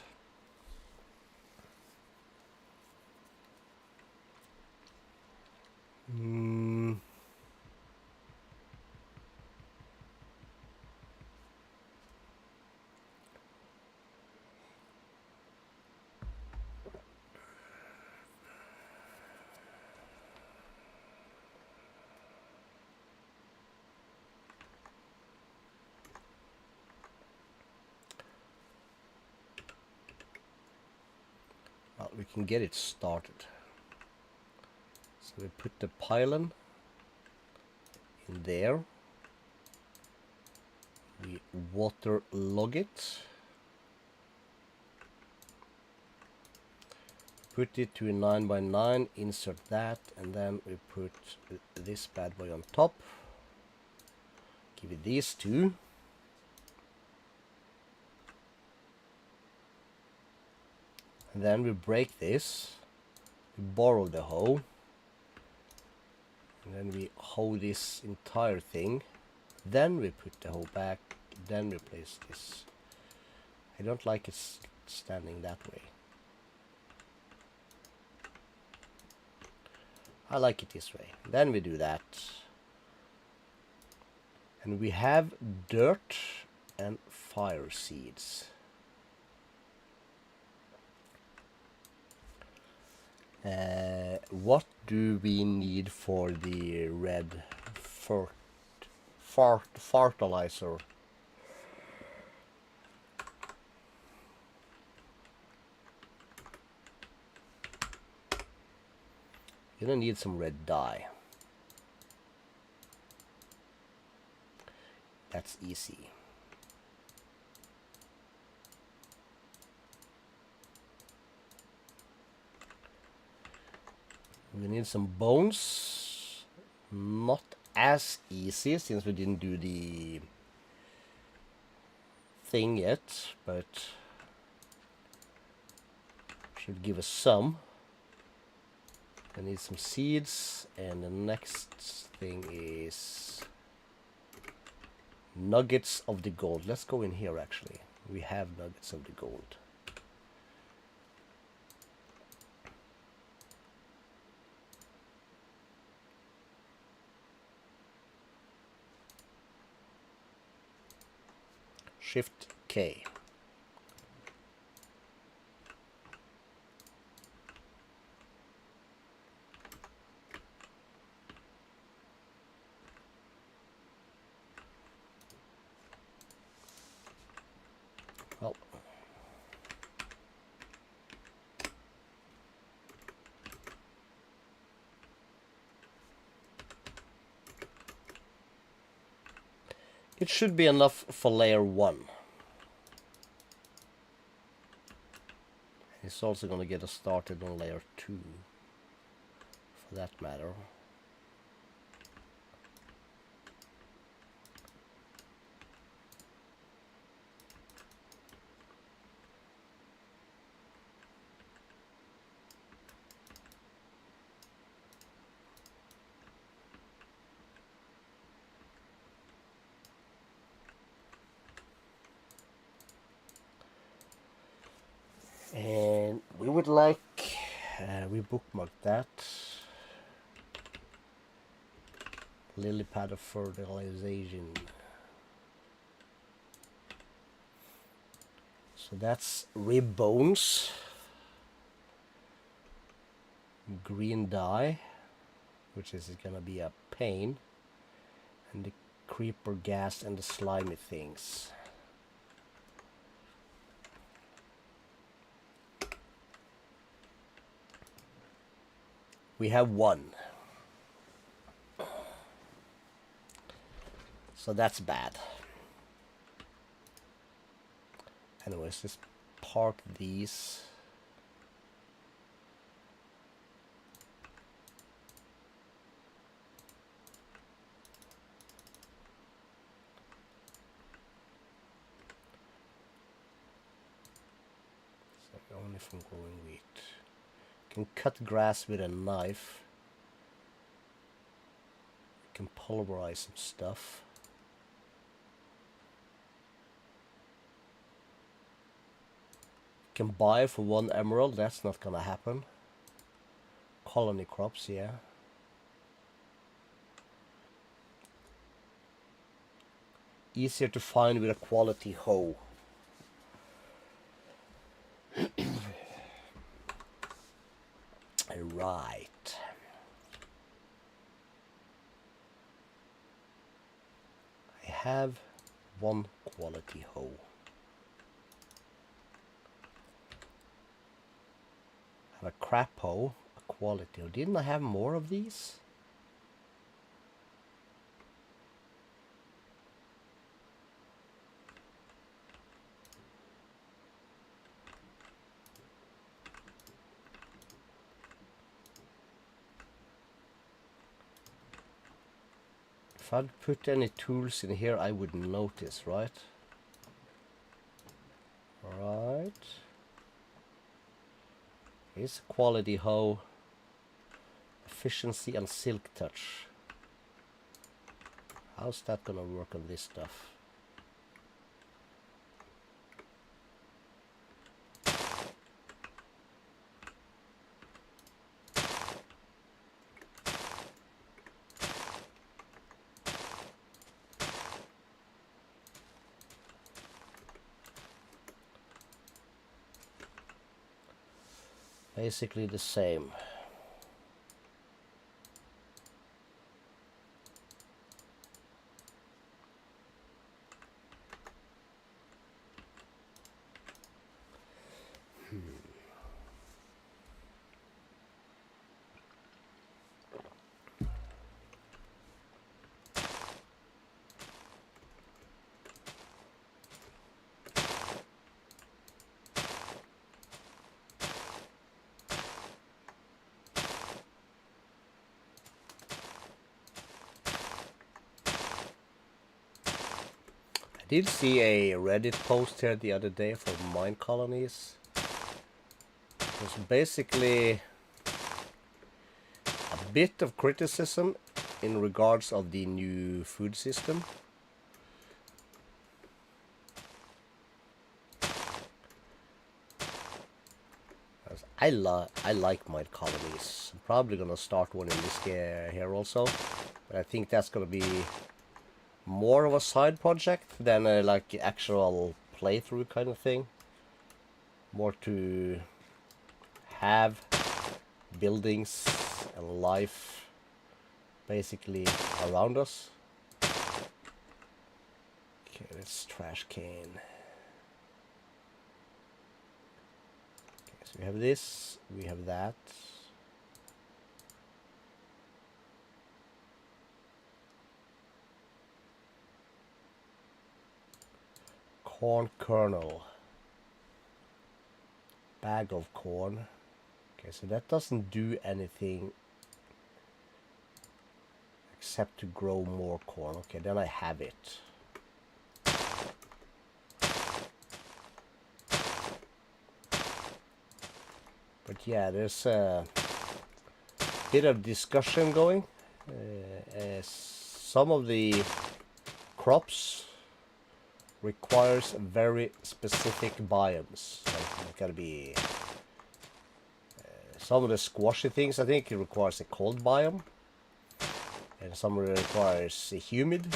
Well, we can get it started. So we put the pylon in there. We waterlog it. Put it to a 9x9, insert that, and then we put this bad boy on top. Give it these two. And then we break this. We borrow the hoe. And then we hoe this entire thing. Then we put the hoe back. Then we place this. I don't like it standing that way. I like it this way. Then we do that. And we have dirt and fire seeds. What do we need for the red fertilizer? You're gonna need some red dye. That's easy. We need some bones. Not as easy since we didn't do the thing yet, but should give us some. I need some seeds, and the next thing is nuggets of the gold. Let's go in here actually. We have nuggets of the gold. Shift K. Well, it should be enough for layer 1. It's also going to get us started on layer 2, for that matter. And we would like, we bookmark that. Lily pad of fertilization. So that's rib bones. Green dye, which is gonna be a pain. And the creeper gas and the slimy things. We have 1. So that's bad. Anyways, let's park these. So only from growing wheat. Can cut grass with a knife. Can pulverize some stuff. Can buy for 1 emerald. That's not gonna happen. Colony crops, yeah. Easier to find with a quality hoe. Right. I have 1 quality hoe. I have a crap hoe, a quality hoe. Didn't I have more of these? If I'd put any tools in here, I would notice, right? Right. Here's a quality hoe. Efficiency and silk touch. How's that gonna work on this stuff? Basically the same. I did see a Reddit post here the other day for mine colonies. It was basically a bit of criticism in regards of the new food system. I like mine colonies. I'm probably gonna start one in this here also, but I think that's gonna be more of a side project than a like actual playthrough kind of thing. More to have buildings and life basically around us. Okay, let's trash can. Okay, so we have this, we have that. Corn kernel. Bag of corn. Okay, so that doesn't do anything except to grow more corn. Okay, then I have it. But yeah, there's a bit of discussion going. Some of the crops requires very specific biomes. Like it gotta be some of the squashy things. I think it requires a cold biome, and some requires a humid,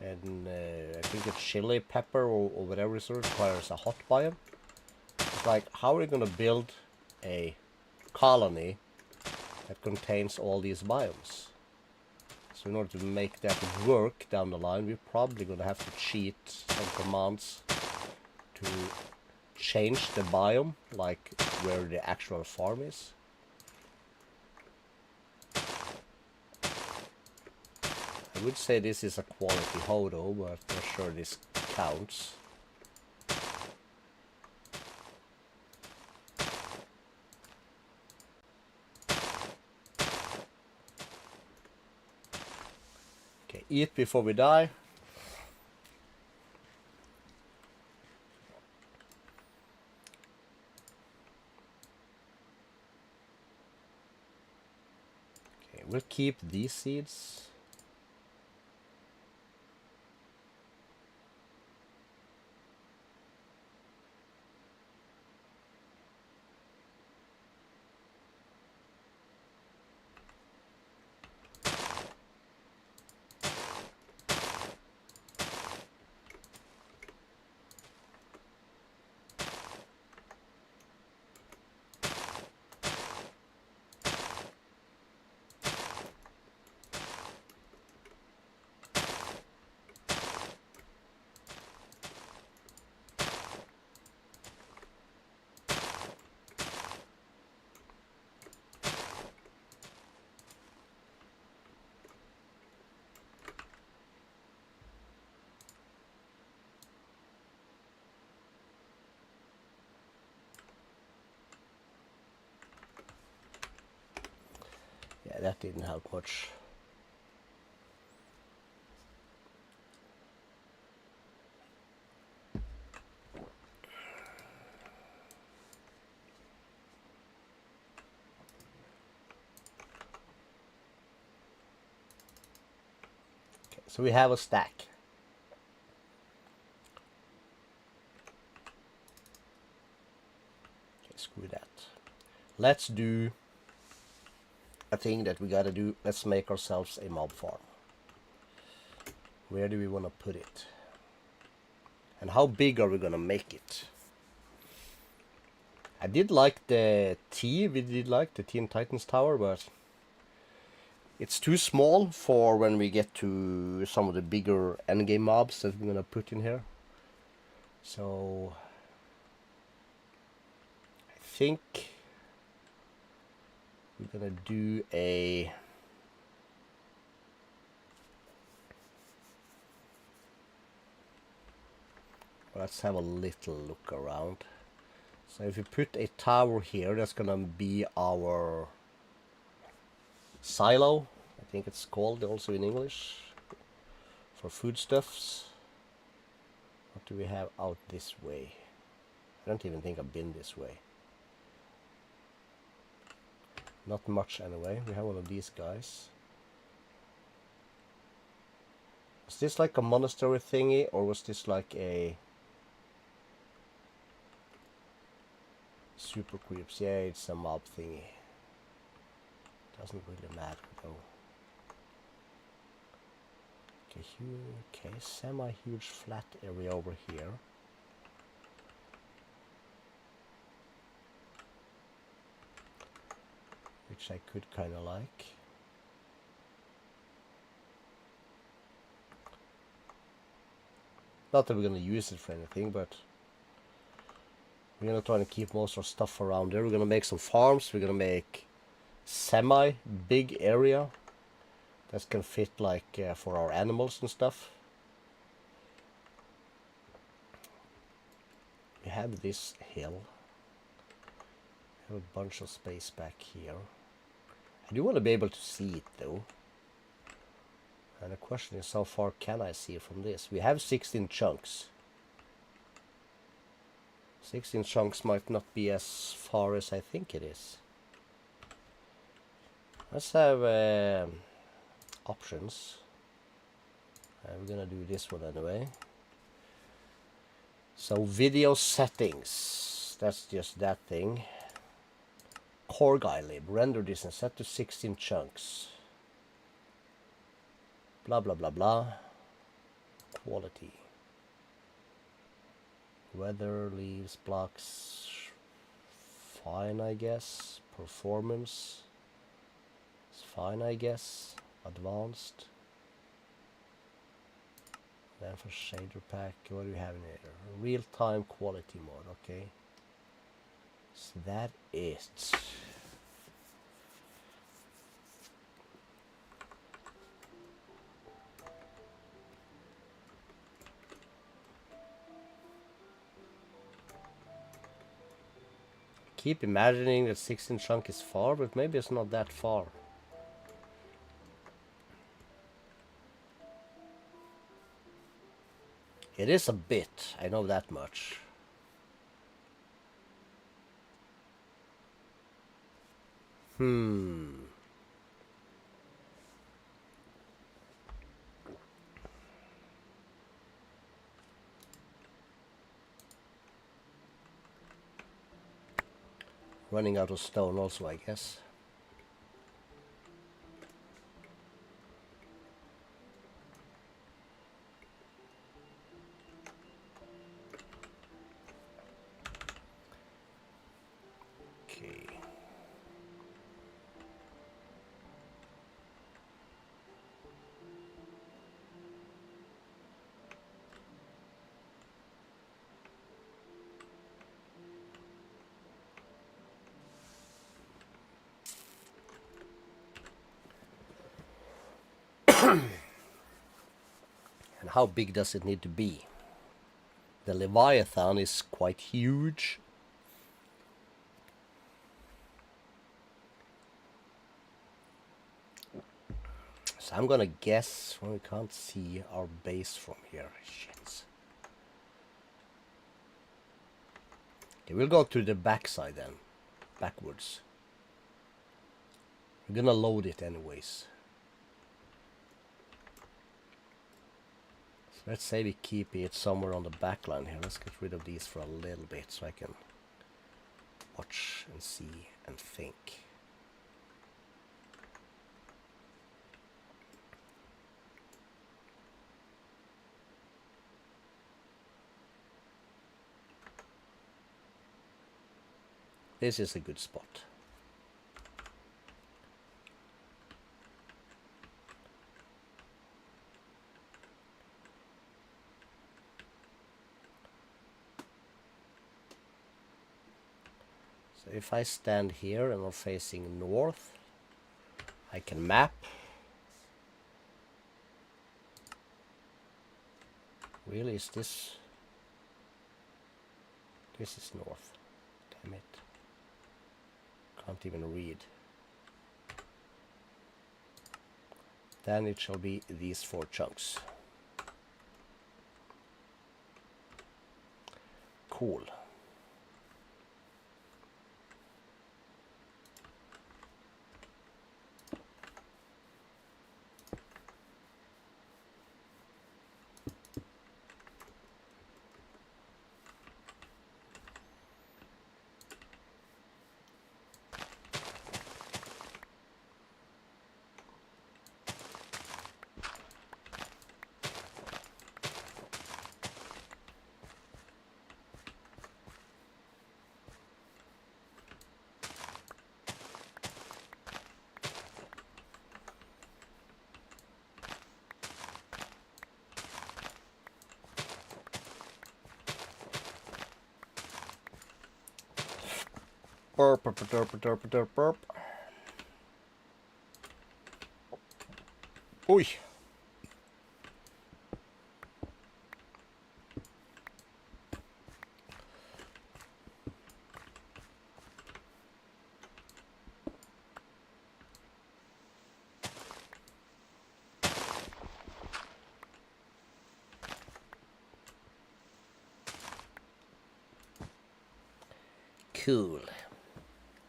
and I think a chili pepper or whatever it requires a hot biome. It's like, how are we gonna build a colony that contains all these biomes? So in order to make that work down the line, we're probably going to have to cheat some commands to change the biome, like where the actual farm is. I would say this is a quality hoe though, but I'm not sure this counts. Eat before we die. Okay, we'll keep these seeds. Yeah, that didn't help much. Okay, so we have a stack. Okay, screw that. Let's do a thing that we gotta do. Let's make ourselves a mob farm. Where do we want to put it? And how big are we gonna make it? I did like the T, we did like the Teen Titans Tower, but it's too small for when we get to some of the bigger endgame mobs that we're gonna put in here. So I think we're gonna do a let's have a little look around. So if we put a tower here, that's gonna be our silo, I think it's called also in English, for foodstuffs. What do we have out this way? I don't even think I've been this way. Not much anyway. We have one of these guys. Was this like a monastery thingy, or was this like a super creeps? Yeah, it's a mob thingy. Doesn't really matter though. Okay, semi-huge flat area over here. Which I could kind of like. Not that we're gonna use it for anything, but we're gonna try to keep most of our stuff around there. We're gonna make some farms. We're gonna make semi-big area that can fit like for our animals and stuff. We have this hill. We have a bunch of space back here. I do want to be able to see it though. And the question is, how far can I see from this? We have 16 chunks. 16 chunks might not be as far as I think it is. Let's have options. We're gonna do this one anyway. So video settings. That's just that thing. Core guy lib. Render distance set to 16 chunks. Blah blah blah blah. Quality. Weather, leaves, blocks. Fine, I guess. Performance. It's fine, I guess. Advanced. Then for shader pack, what do we have in here? Real-time quality mode, okay. So that is it. Keep imagining that 16 chunk is far, but maybe it's not that far. It is a bit, I know that much. Running out of stone also, I guess. Okay. And how big does it need to be? The Leviathan is quite huge. So I'm gonna guess when we can't see our base from here. Shit. Okay, we'll go to the backside then. Backwards. We're gonna load it anyways. So let's say we keep it somewhere on the back line here. Let's get rid of these for a little bit so I can watch and see and think. This is a good spot. So if I stand here and I'm facing north, I can map. Really, is this? This is north. Damn it. Can't even read. Then it shall be these 4 chunks. Cool. Burp, burp, burp, burp, burp, burp. Oi. Cool.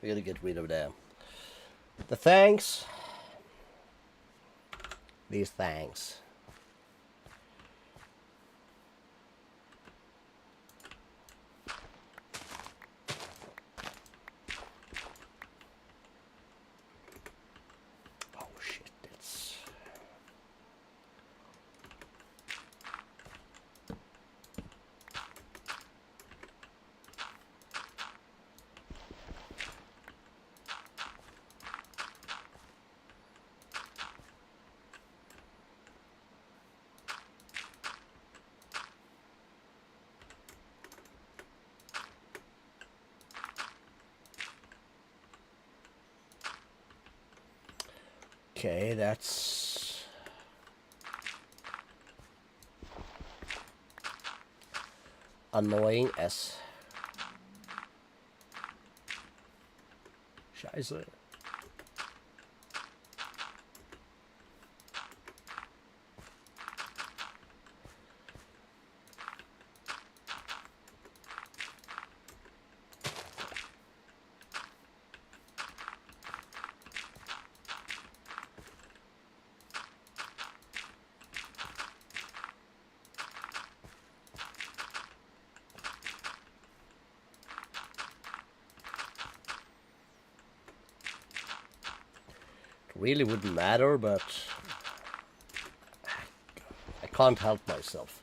We gotta get rid of them. The thanks. These thanks. Oh shit, it's... Okay, that's annoying as Scheiße. Really wouldn't matter, but I can't help myself.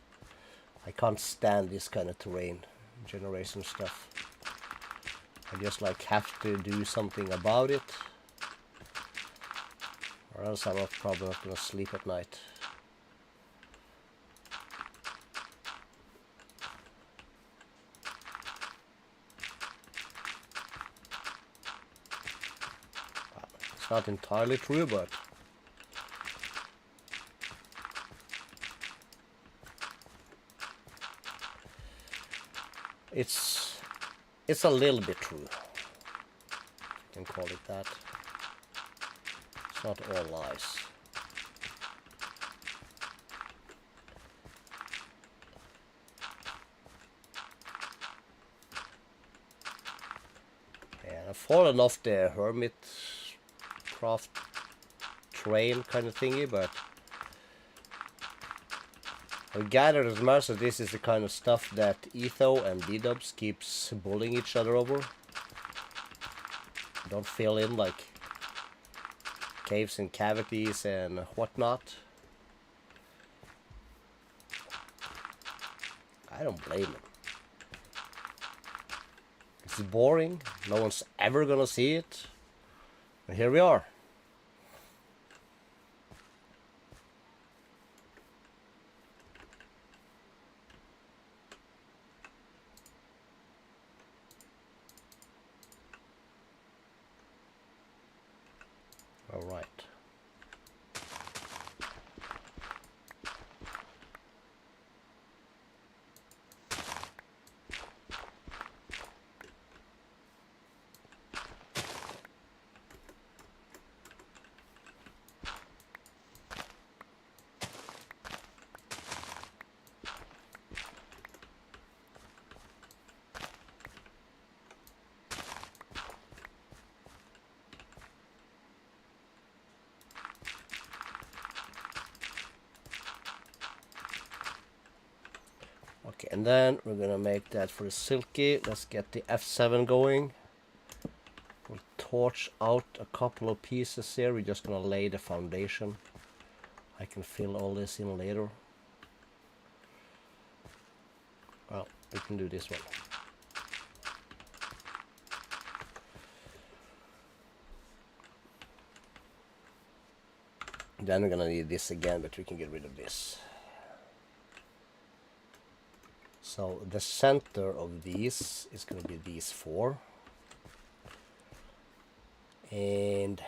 I can't stand this kind of terrain generation stuff. I just like have to do something about it, or else I'm probably not gonna sleep at night. It's not entirely true, but it's a little bit true. You can call it that. It's not all lies. I've fallen off the hermit craft train kind of thingy, but I've gathered as much that this is the kind of stuff that Etho and D-Dubs keeps bullying each other over. Don't fill in like caves and cavities and whatnot. I don't blame him. It's boring. No one's ever gonna see it. And here we are. All right. Okay, and then we're gonna make that for the silky. Let's get the F7 going. We'll torch out a couple of pieces here. We're just gonna lay the foundation. I can fill all this in later. Well, we can do this one. Then we're gonna need this again, but we can get rid of this. So the center of these is going to be these four. And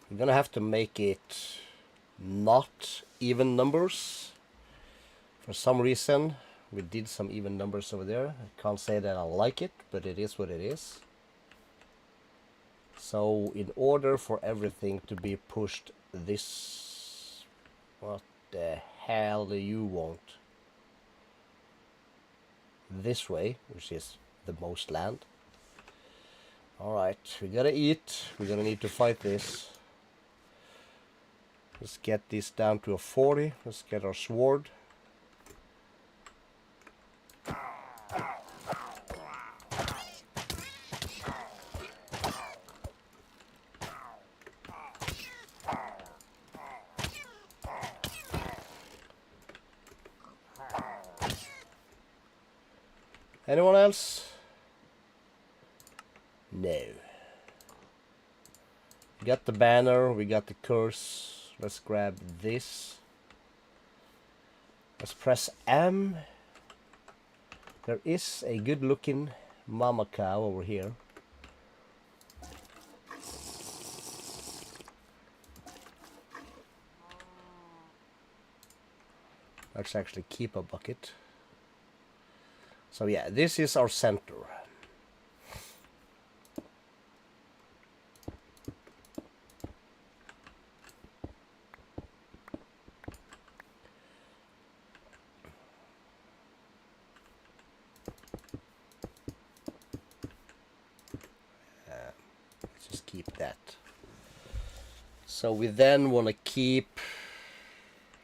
we're going to have to make it not even numbers. For some reason, we did some even numbers over there. I can't say that I like it, but it is what it is. So in order for everything to be pushed this... What the hell do you want? This way, which is the most land. Alright, we gotta eat. We're gonna need to fight this. Let's get this down to a 40. Let's get our sword. Anyone else? No. We got the banner, we got the curse. Let's grab this. Let's press M. There is a good looking mama cow over here. Let's actually keep a bucket. So yeah, this is our center. Let's just keep that. So we then want to keep,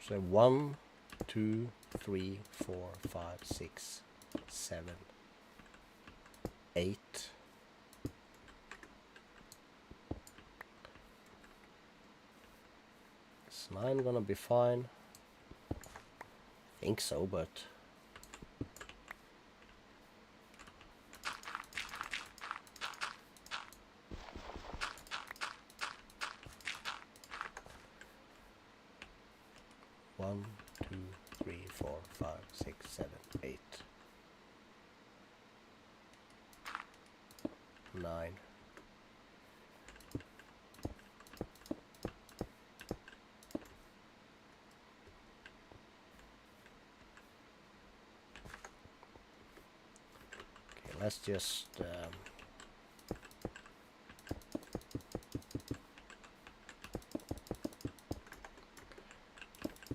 so 1, 2, 3, 4, 5, 6, 7, 8. Is 9 gonna be fine? I think so, but one, 2, 3, 4, 5, 6, 7, 8. 9. Okay, let's just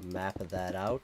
map that out.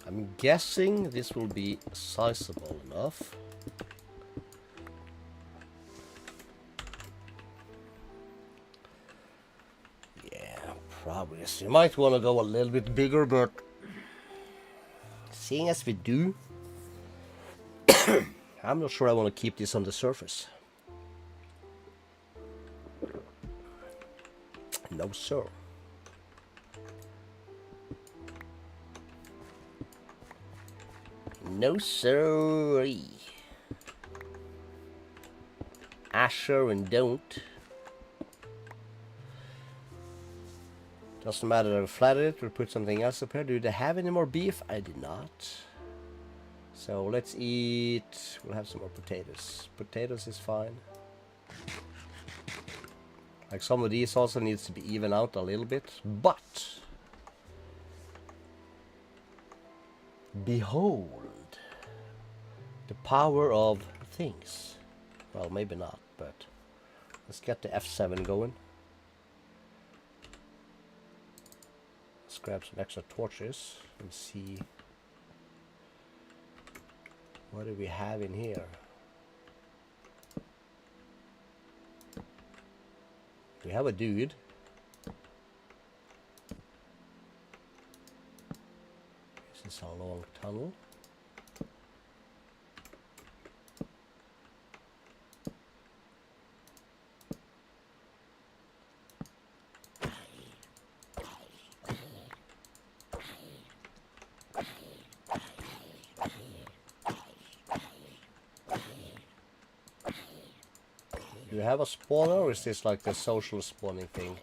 I'm guessing this will be sizable enough. Yeah, probably. So you might want to go a little bit bigger, but seeing as we do, I'm not sure I want to keep this on the surface. No, sir. No, sirree. Asher and don't. Doesn't matter if I flatter it or put something else up here. Do they have any more beef? I did not. So let's eat. We'll have some more potatoes. Potatoes is fine. Like some of these also needs to be even out a little bit. But behold the power of things. Well, maybe not, but let's get the F7 going. Let's grab some extra torches and see what do we have in here. We have a dude. This is a long tunnel. Do you have a spawner, or is this like the social spawning thing?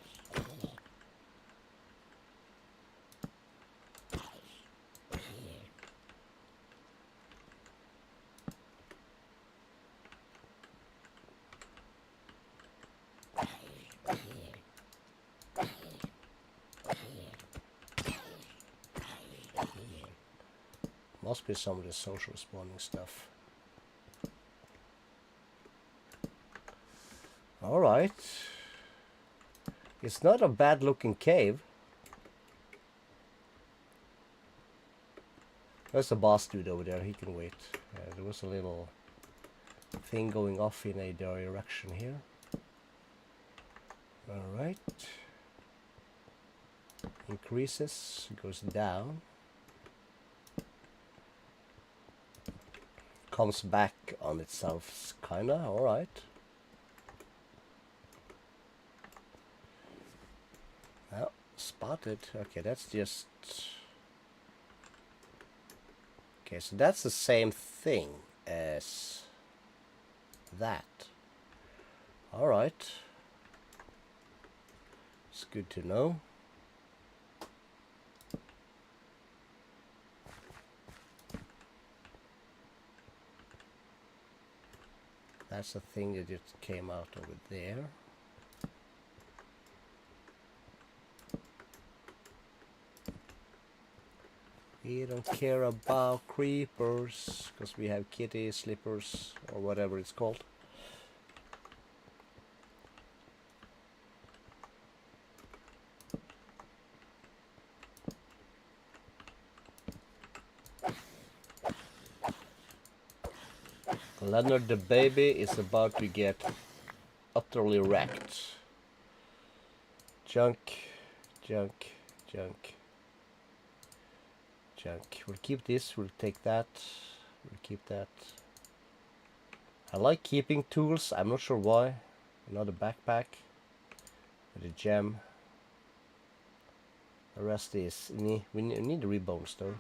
Must be some of the social spawning stuff. Alright. It's not a bad looking cave. There's a boss dude over there, he can wait. There was a little thing going off in a direction here. Alright. Increases, goes down. Comes back on itself, kinda, alright. Oh, spotted. Okay, that's just... Okay, so that's the same thing as that. Alright. It's good to know. That's the thing that just came out over there. We don't care about creepers, because we have kitty slippers, or whatever it's called. Leonard the baby is about to get utterly wrecked. Junk, junk, junk. junk. We'll keep this, we'll take that, we'll keep that. I like keeping tools, I'm not sure why. Another backpack with a gem. The rest is, we need the rebones though.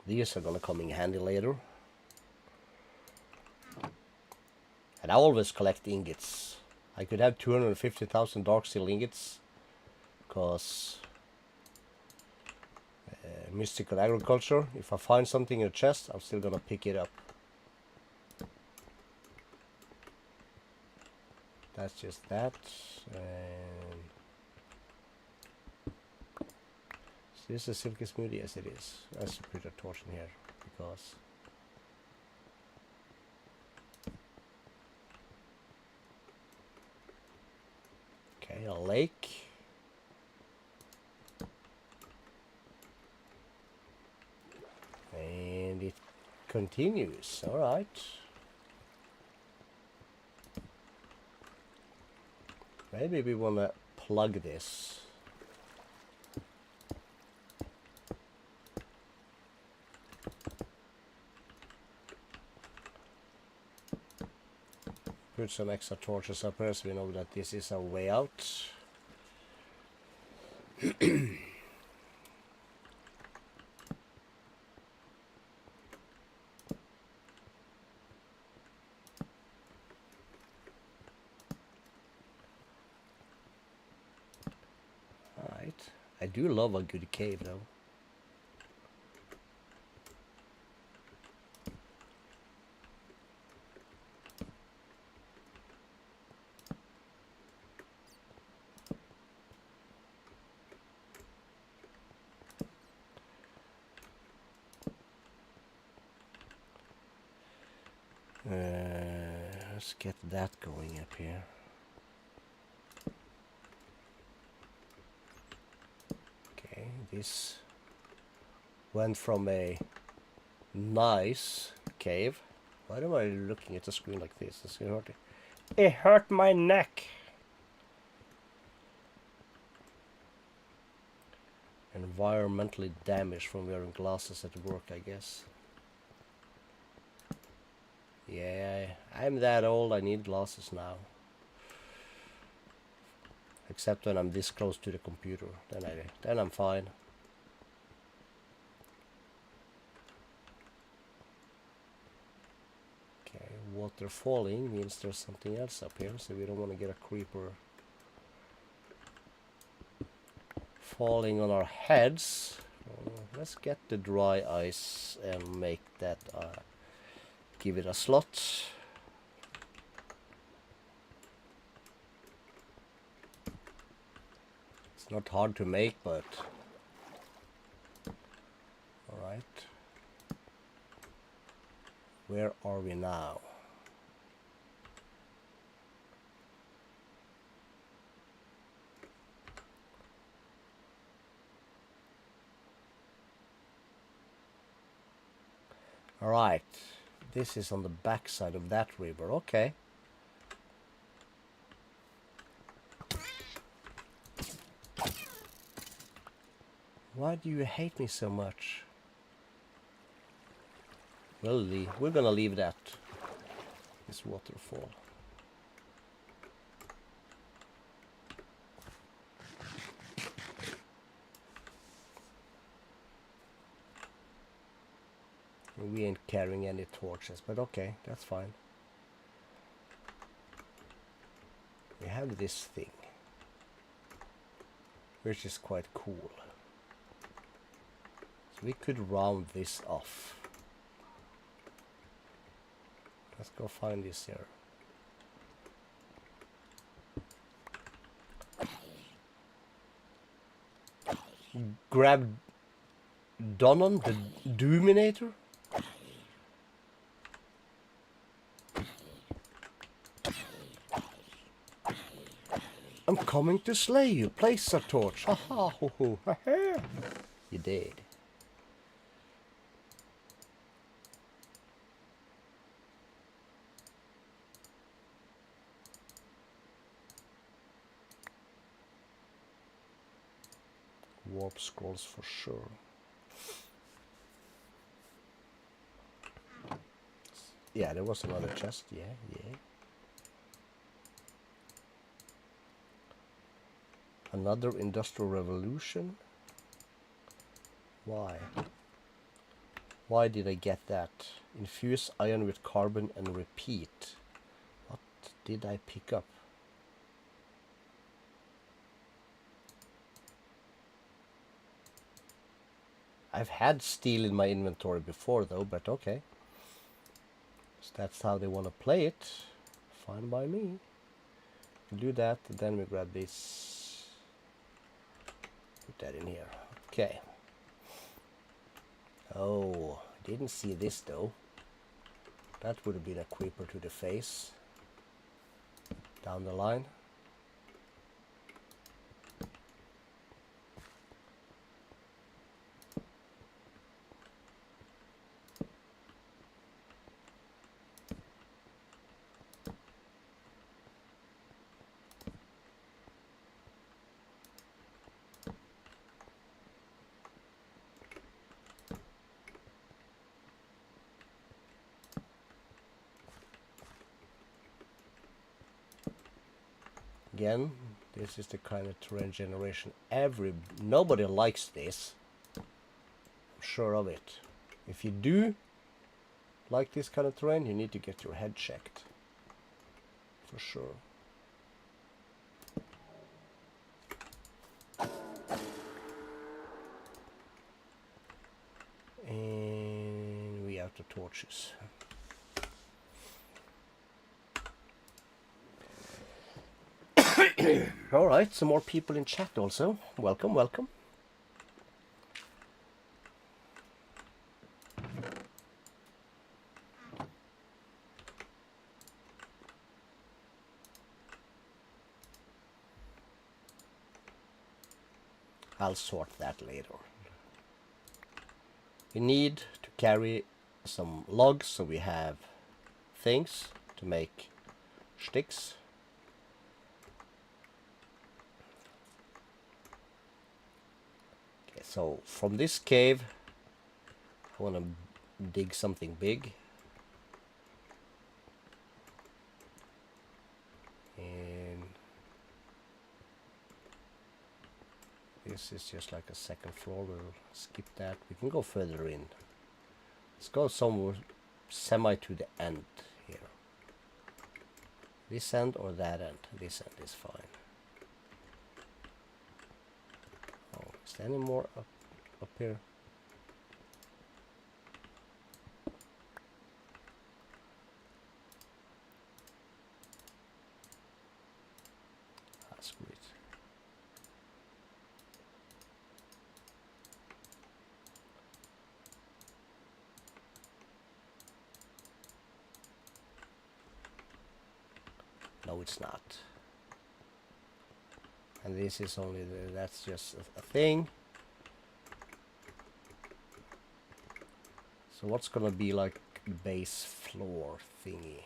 These are gonna come in handy later. And I always collect ingots. I could have 250,000 dark steel ingots. Because mystical agriculture. If I find something in a chest, I'm still gonna pick it up. That's just that. And is this a silky smoothie? Yes, it is. Let's put a torch in here because. Okay, a lake. And it continues. All right. Maybe we want to plug this. Put some extra torches up here so we know that this is our way out. I do love a good cave though. Let's get that going up here. This went from a nice cave. Why am I looking at the screen like this? It's hurting. It hurt my neck. Environmentally damaged from wearing glasses at work, I guess. Yeah, I'm that old, I need glasses now. Except when I'm this close to the computer, then I'm fine. Okay, water falling means there's something else up here, so we don't want to get a creeper falling on our heads. Let's get the dry ice and make that, give it a slot. Not hard to make, but all right. Where are we now? All right. This is on the back side of that river. Okay. Why do you hate me so much? Well, we're gonna leave that. This waterfall. We ain't carrying any torches, but okay, that's fine. We have this thing, which is quite cool. We could round this off. Let's go find this here. Grab Donnon, the Doominator. I'm coming to slay you. Place a torch. Ha ha ho ho. Ha ha. You did. Warp scrolls for sure. Yeah, there was another chest. Yeah, yeah. Another industrial revolution? Why? Why did I get that? Infuse iron with carbon and repeat. What did I pick up? I've had steel in my inventory before though, but okay. So that's how they want to play it. Fine by me. We'll do that, and then we grab this. Put that in here. Okay. Oh, didn't see this though. That would have been a creeper to the face. Down the line. Again, this is the kind of terrain generation nobody likes this. I'm sure of it. If you do like this kind of terrain, you need to get your head checked. For sure. And we out of torches. Alright, some more people in chat also. Welcome, welcome. I'll sort that later. We need to carry some logs so we have things to make sticks. Okay, so from this cave, I want to dig something big. And this is just like a second floor. We'll skip that. We can go further in. Let's go somewhere semi to the end here. This end or that end? This end is fine. Oh, is there any more up here? That's great. No, it's not. And this is only that's just a thing. So what's gonna be like the base floor thingy?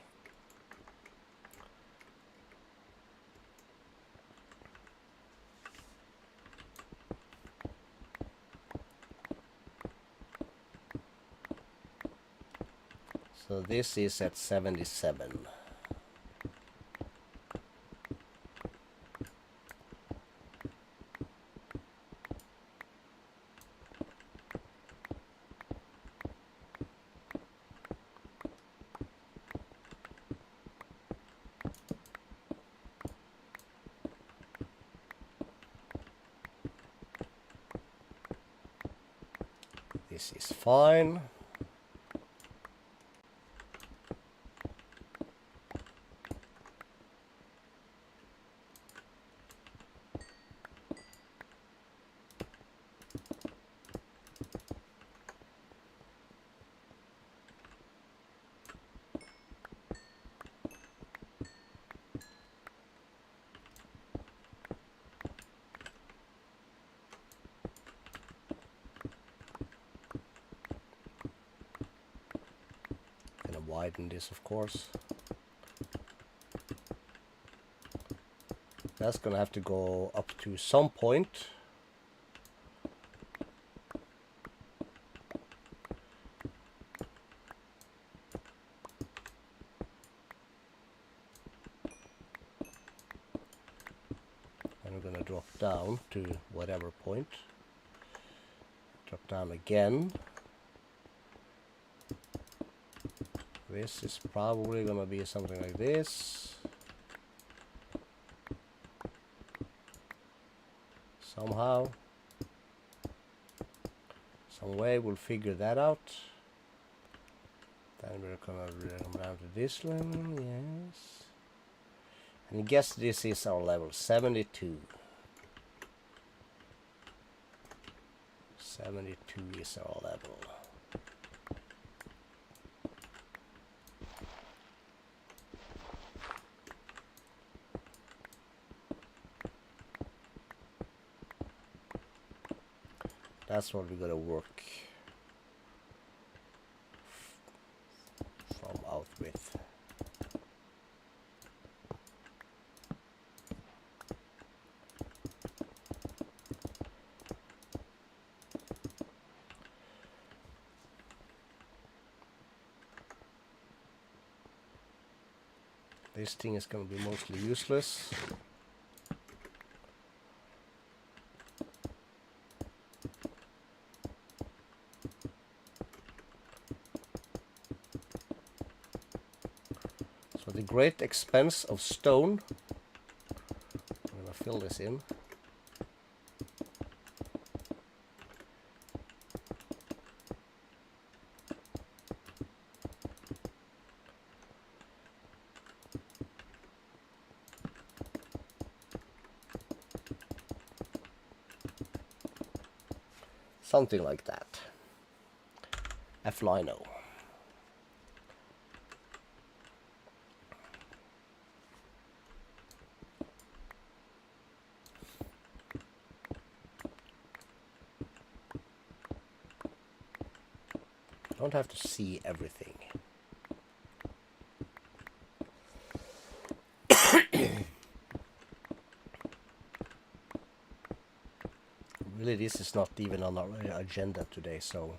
So this is at 77. This is fine. widen this, of course. That's gonna have to go up to some point. And we're gonna drop down to whatever point. Drop down again. This is probably gonna be something like this. Somehow. Some way we'll figure that out. Then we're gonna come down to this level, yes. And I guess this is our level, 72. 72 is our level. That's what we're gonna work from out with. This thing is gonna be mostly useless. So the great expense of stone, I'm gonna fill this in. Something like that. F-lino. Don't have to see everything. Really, this is not even on our agenda today, so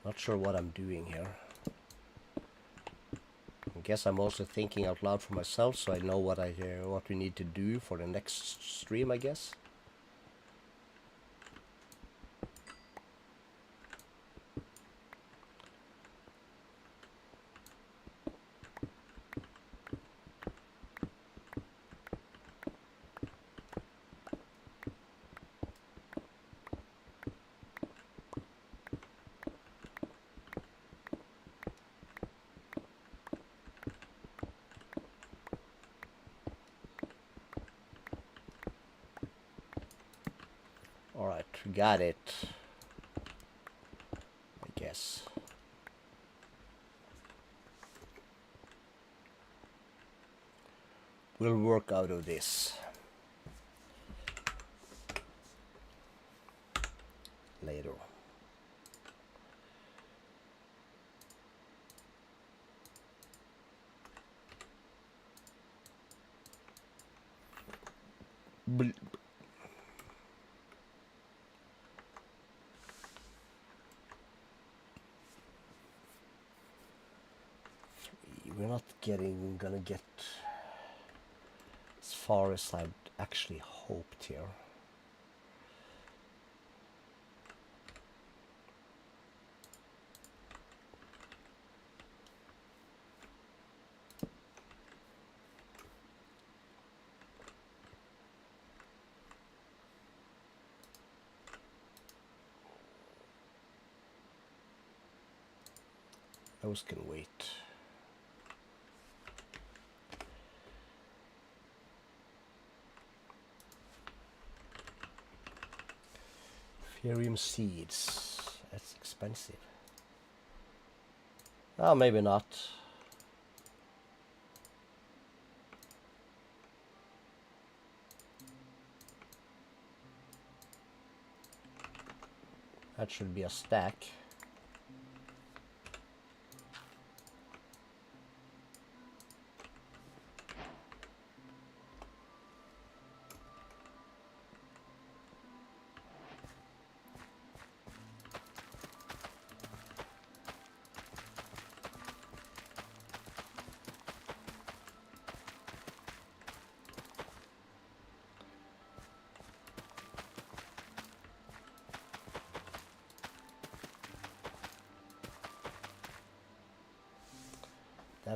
not sure what I'm doing here. I guess I'm also thinking out loud for myself, so I know what we need to do for the next stream, I guess. Alright, we got it. I guess. We'll work out of this later. We're not gonna get as far as I'd actually hoped here. Those can wait. Ethereum seeds. That's expensive. Oh, maybe not. That should be a stack.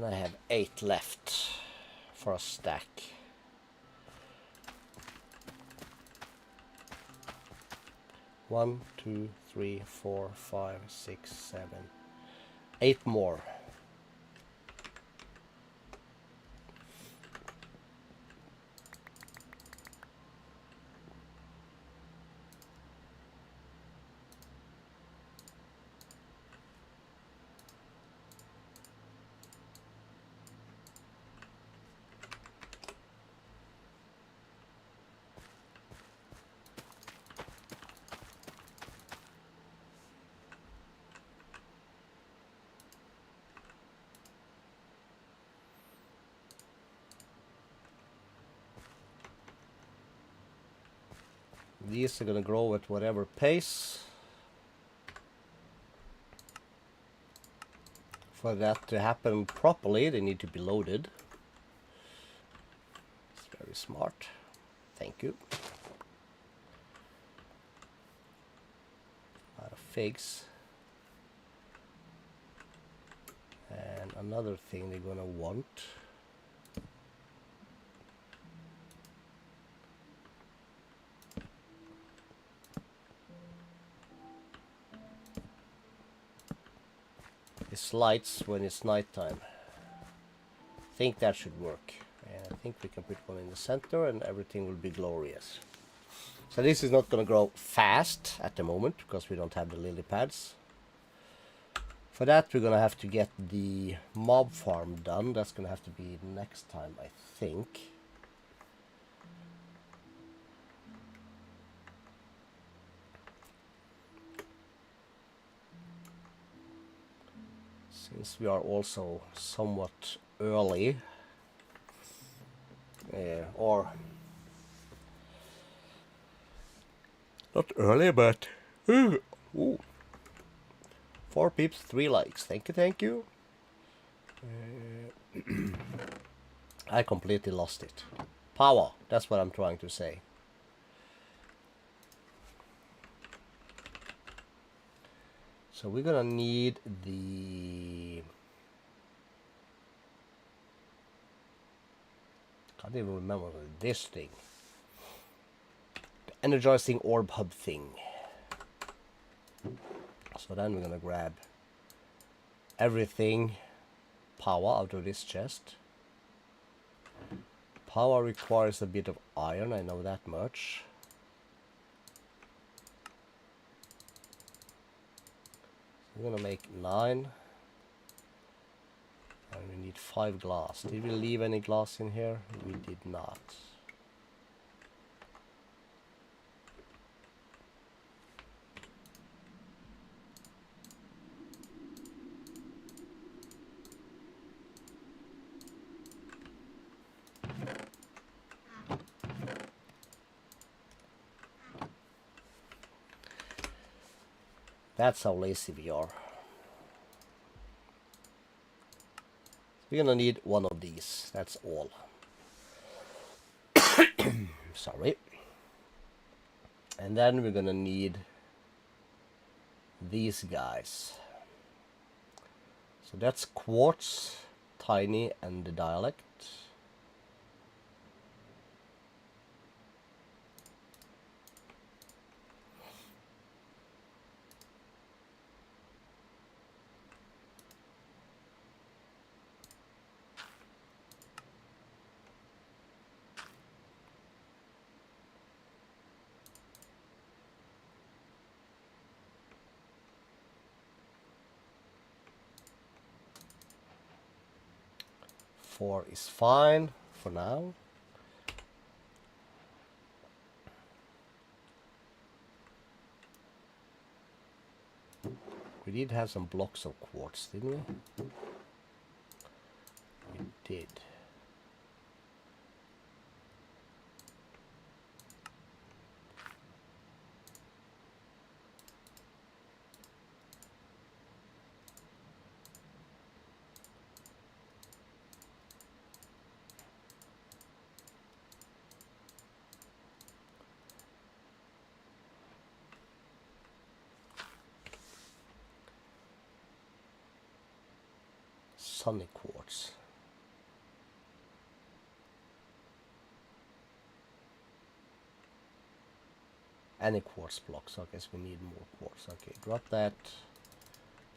And I have 8 left for a stack. One, two, three, 4, 5, 6, 7, 8 more. These are gonna grow at whatever pace. For that to happen properly, they need to be loaded. It's very smart. Thank you. A lot of figs. And another thing they're gonna want. Is lights when it's nighttime. I think that should work. And I think we can put one in the center and everything will be glorious. So this is not gonna grow fast at the moment because we don't have the lily pads. For that we're gonna have to get the mob farm done. That's gonna have to be next time, I think. Since we are also somewhat early, or not early, but ooh. 4 peeps, 3 likes. Thank you, thank you. I completely lost it. Powah, that's what I'm trying to say. So we're gonna need the... Can't even remember this thing. The energizing orb hub thing. So then we're gonna grab everything Powah out of this chest. Powah requires a bit of iron, I know that much. We're gonna make 9. And we need 5 glass. Did we leave any glass in here? We did not. That's how lazy we are. We're gonna need one of these, that's all. Sorry. And then we're gonna need these guys. So that's quartz, tiny, and the dialect. Four is fine for now. We did have some blocks of quartz, didn't we? We did. sunny quartz. Any quartz blocks. I guess we need more quartz. Okay, drop that.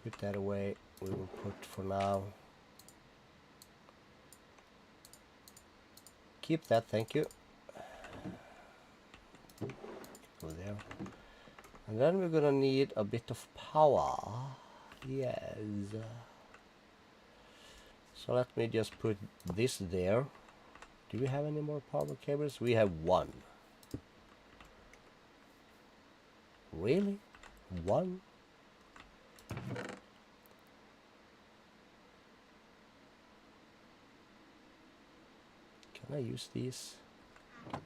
Put that away. We will put for now. Keep that, thank you. Go there. And then we're gonna need a bit of power. Yes. So let me just put this there. Do we have any more power cables? We have one. Really? One? Can I use these?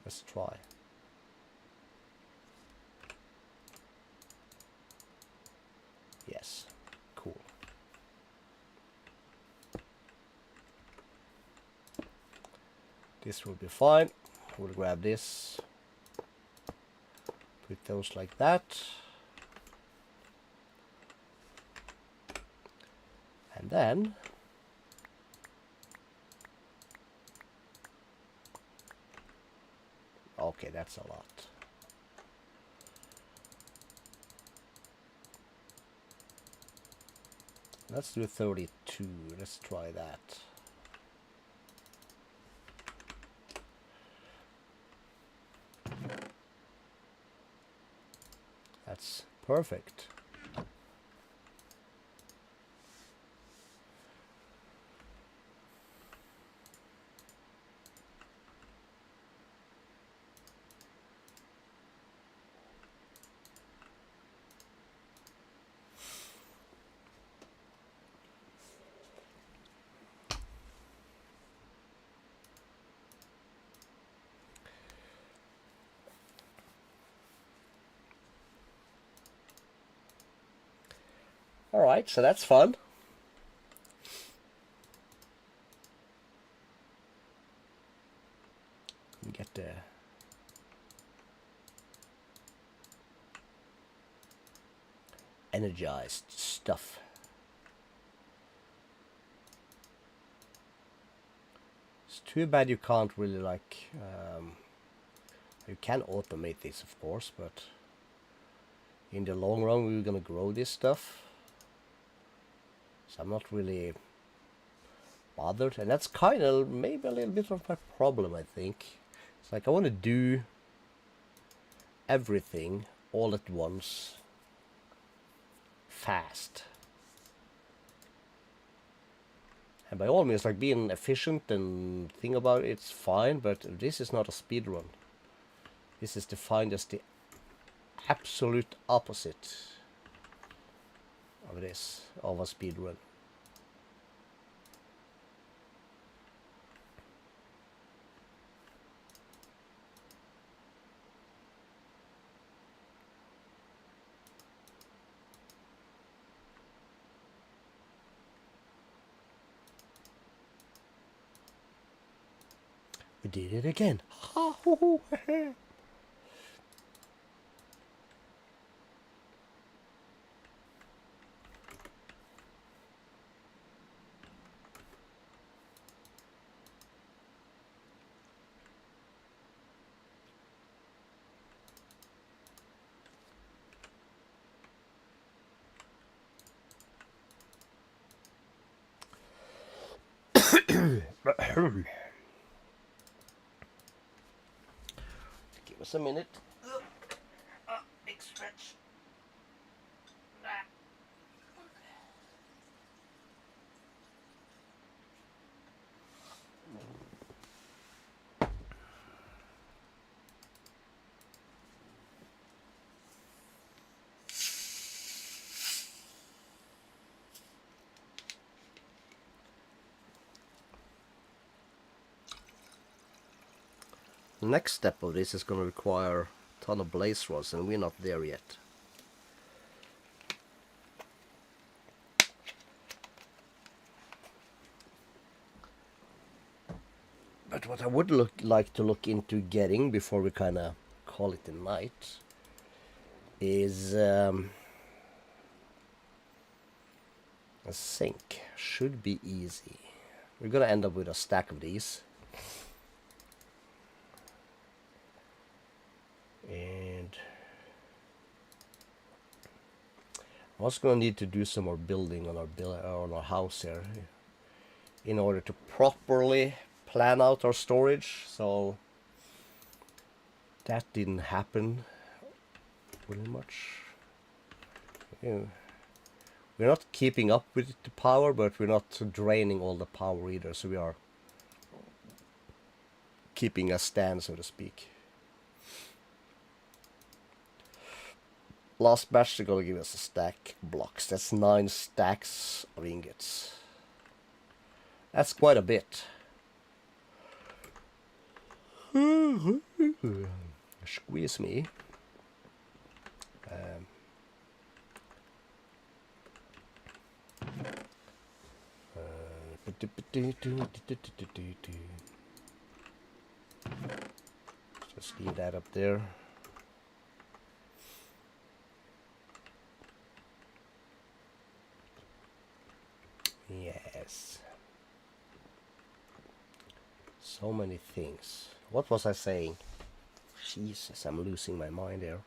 Let's try. Yes. Cool. This will be fine. We'll grab this. Put those like that. And then okay, that's a lot. Let's do 32. Let's try that. That's perfect. Alright, so that's fun. We get the energized stuff. It's too bad you can't really like you can automate this of course, but in the long run we're gonna grow this stuff. So I'm not really bothered, and that's kind of maybe a little bit of my problem, I think. It's like I want to do everything all at once, fast. And by all means, like being efficient and think about it, it's fine, but this is not a speed run. This is defined as the absolute opposite of this, of a speed run. We did it again. Give us a minute. Big stretch. The next step of this is going to require a ton of blaze rods, and we're not there yet. But what I would like to look into getting before we kind of call it a night is A sink should be easy. We're gonna end up with a stack of these. And I'm also gonna need to do some more building on our house here in order to properly plan out our storage. So that didn't happen really much. Yeah. We're not keeping up with the power, but we're not draining all the power either. So we are keeping a stand, so to speak. Last batch, they're gonna give us a stack blocks. That's 9 stacks of ingots. That's quite a bit. Squeeze me. Just leave that up there. Yes. So many things. What was I saying? Jesus, I'm losing my mind here.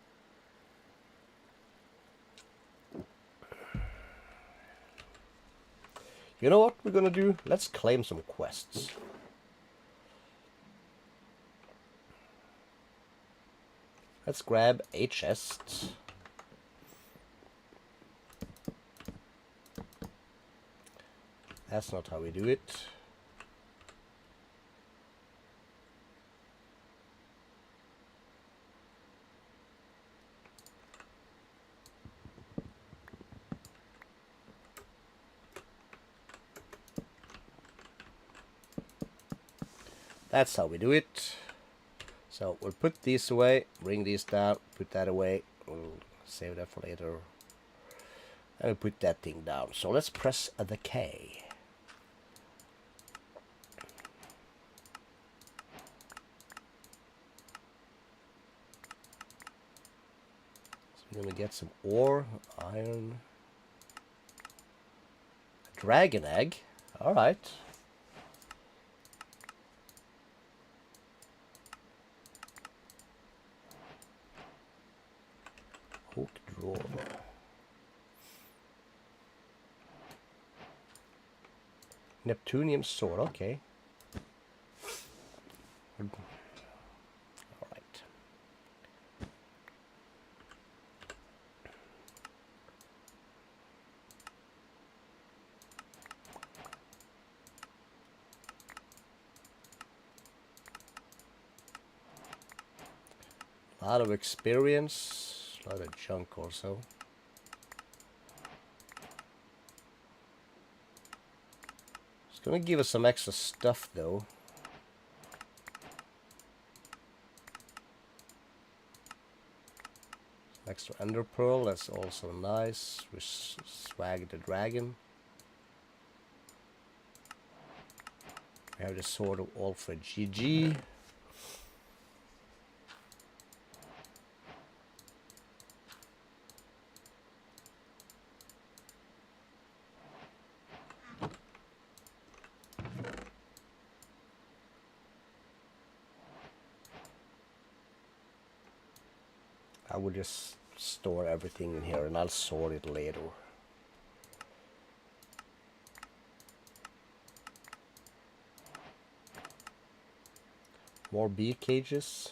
You know what we're gonna do? Let's claim some quests. Let's grab a chest. That's not how we do it. That's how we do it. So we'll put these away, bring these down, put that away. We'll save that for later. And we'll put that thing down. So let's press the K. So we're gonna get some ore, iron, dragon egg. All right. Oak drawer. Neptunium sword, okay. Alright. A lot of experience, a lot of junk also. It's gonna give us some extra stuff though. Extra ender pearl, that's also nice. We swag the dragon. We have the sword of Alfred GG. I will just store everything in here and I'll sort it later. More bee cages.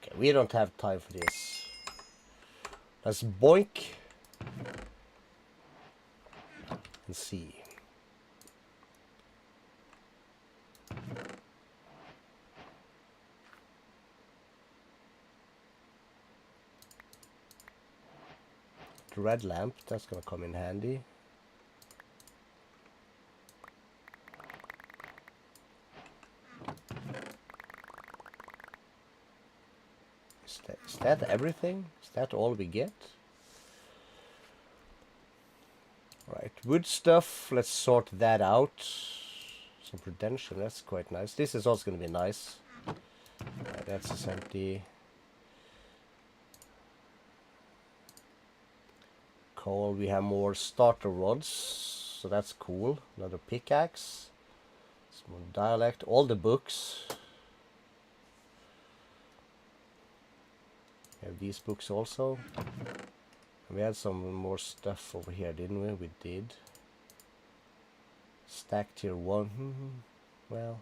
Okay, we don't have time for this. Let's boink and see. The red lamp, that's gonna come in handy. Is that everything? Is that all we get? Right, wood stuff, let's sort that out. Some redemption, that's quite nice. This is also gonna be nice. That's just empty. coal. We have more starter rods, so that's cool. Another pickaxe. Some dialect. All the books. We have these books also. We had some more stuff over here, didn't we? We did. Stack tier 1. Well.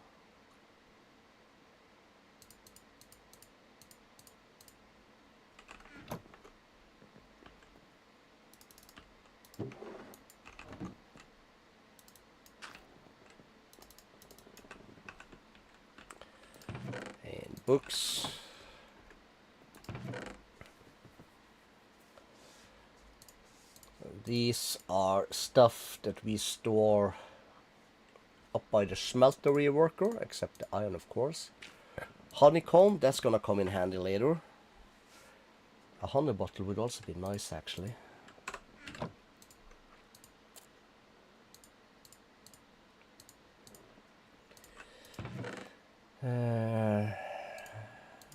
And books. These are stuff that we store up by the smelter reworker, except the iron, of course. Honeycomb, that's gonna come in handy later. A honey bottle would also be nice, actually.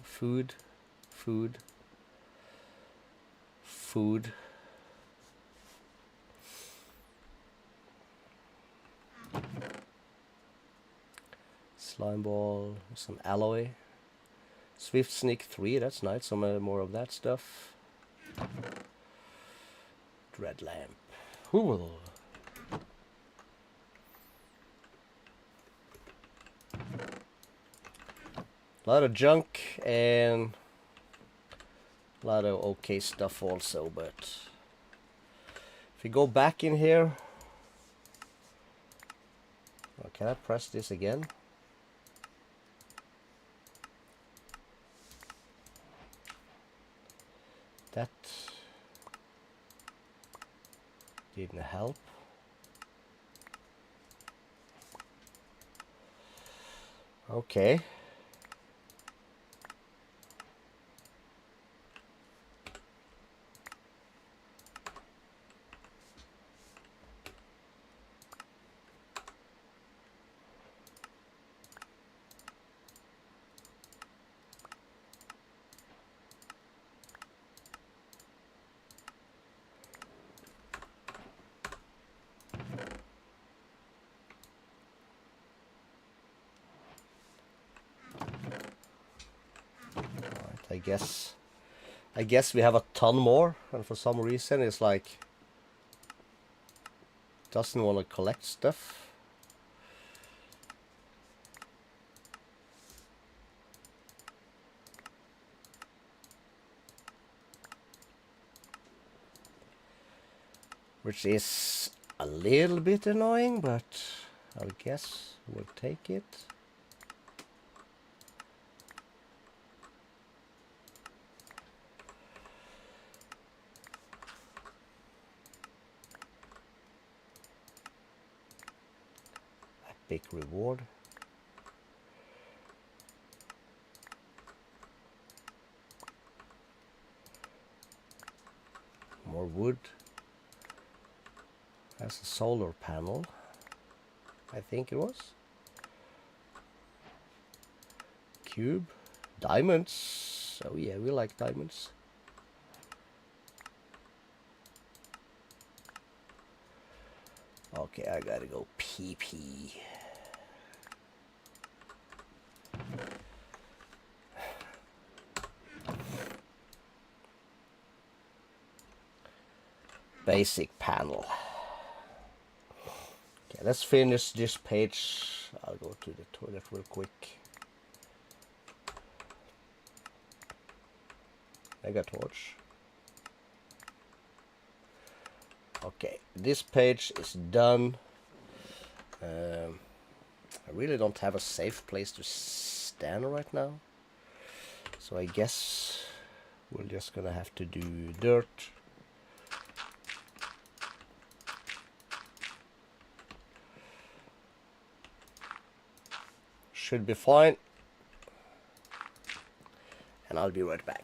Food, food, food. Slime ball, some alloy. Swift Sneak 3, that's nice. Some more of that stuff. Dread lamp. Cool. A lot of junk and a lot of okay stuff also, but if we go back in here, oh, can I press this again? That didn't help. Okay. I guess we have a ton more, and for some reason it's like doesn't want to collect stuff. Which is a little bit annoying, but I guess we'll take it. Big reward. More wood. That's a solar panel. I think it was. Cube. Diamonds. Oh yeah, we like diamonds. Okay, I gotta go pee. Basic panel. Okay, let's finish this page. I'll go to the toilet real quick. Mega torch. Okay, this page is done. I really don't have a safe place to stand right now, so I guess we're just gonna have to do dirt. Should be fine, and I'll be right back.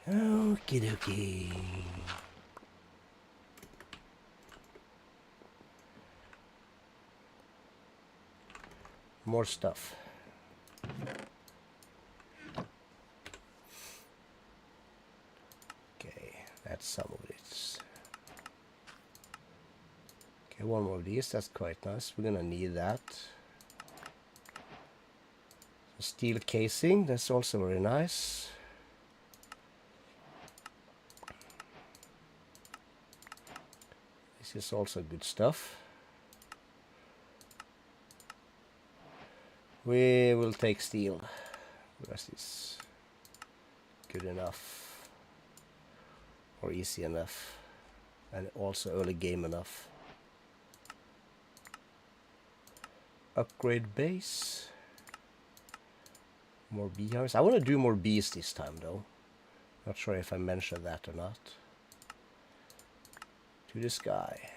Okie dokie. More stuff. Okay, that's some of it. Okay, one more of these. That's quite nice. We're gonna need that. Steel casing. That's also very nice. This is also good stuff. We will take steel. The rest is good enough. Or easy enough. And also early game enough. Upgrade base. More beehives. I want to do more bees this time though. Not sure if I mentioned that or not. To the sky.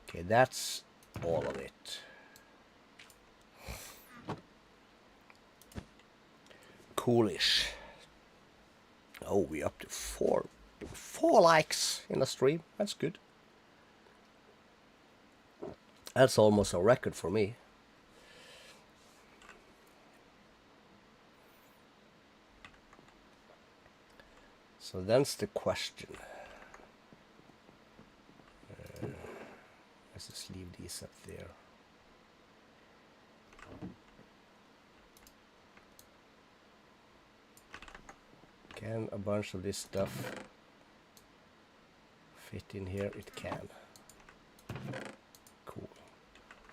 Okay, that's all of it. Coolish. Oh, we're up to four likes in the stream. That's good. That's almost a record for me. So that's the question. Let's just leave these up there. Can a bunch of this stuff fit in here? It can. Cool.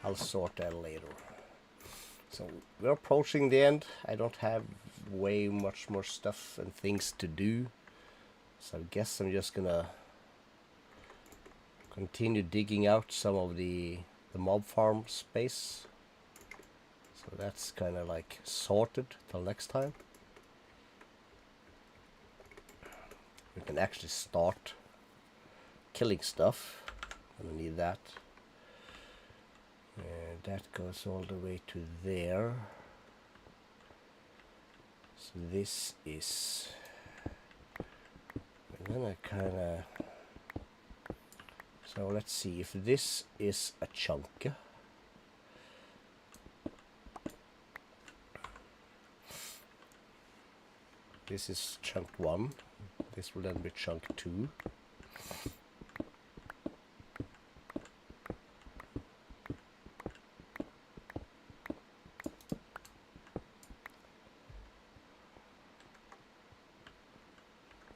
I'll sort that later. So we're approaching the end. I don't have way much more stuff and things to do. So I guess I'm just gonna continue digging out some of the mob farm space. So that's kind of like sorted till next time. We can actually start killing stuff. I don't need that. And that goes all the way to there. So this is... I'm gonna kinda... So let's see if this is a chunk. This is chunk 1. This will then be chunk 2.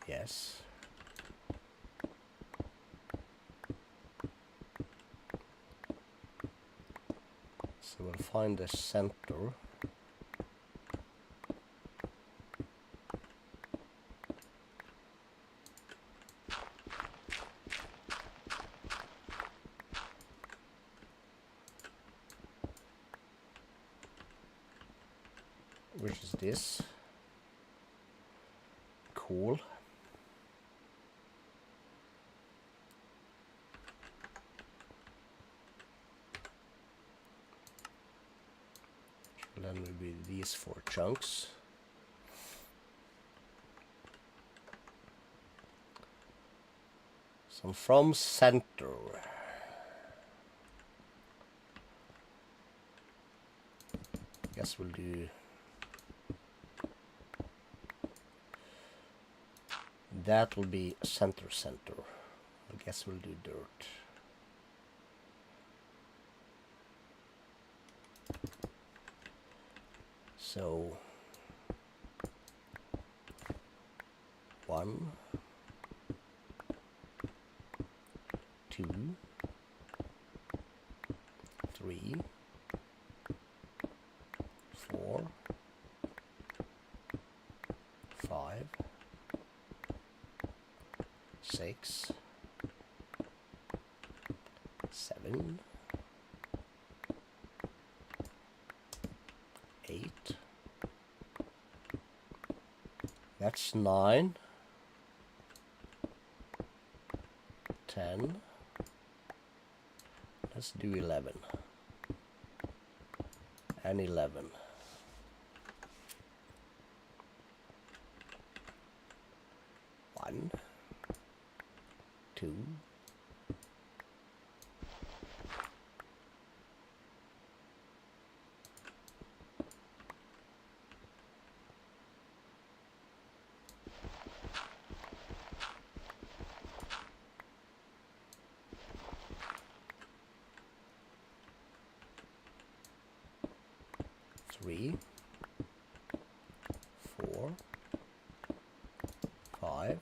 Yes. So we'll find the center. Which is this. Cool. Then will be these 4 chunks. So from center. Guess we'll do that. Will be center. I guess we'll do dirt. So 1, 2, 3, 4, 5, 6, 7, 8. That's 9, 10. Let's do 11 and 11. 2. Three, 4, 5.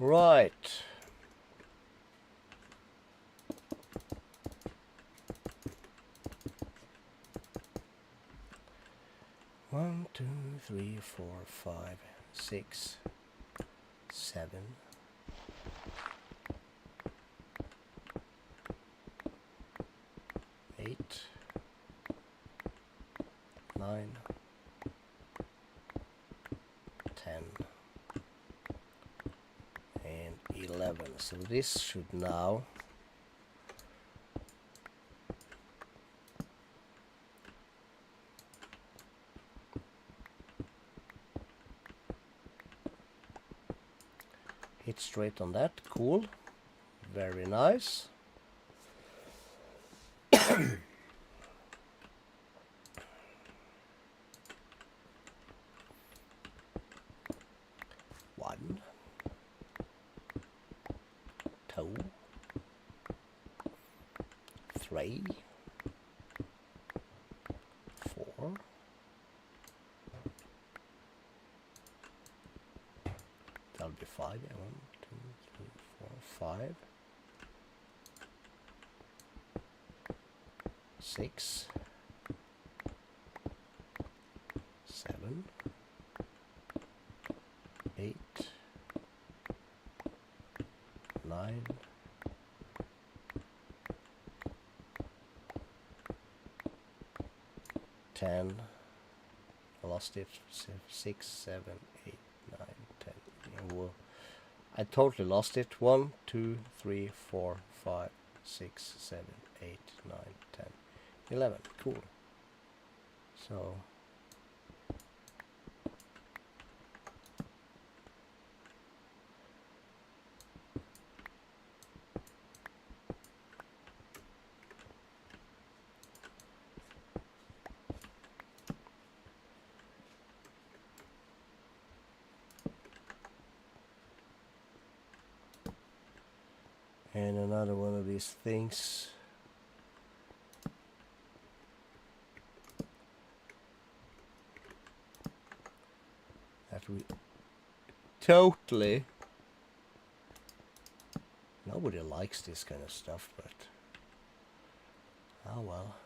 Right. One, 2, 3, 4, 5, 6, 7. 8, 9, 10, and 11. So this should now hit straight on that. Cool. Very nice. One, 2, 3, 4. That'll be 5. Yeah, 1, 2, 3, 4, 5. 6, 7, 8, 9, 10. I lost it. 6, 7, 8, 9, 10. Yeah, well, I totally lost it. 1, 2, 3, 4, 5, 6, 7, 8, 9, 10, 11. Cool. So and another one of these things. That we totally, nobody likes this kind of stuff, but oh well.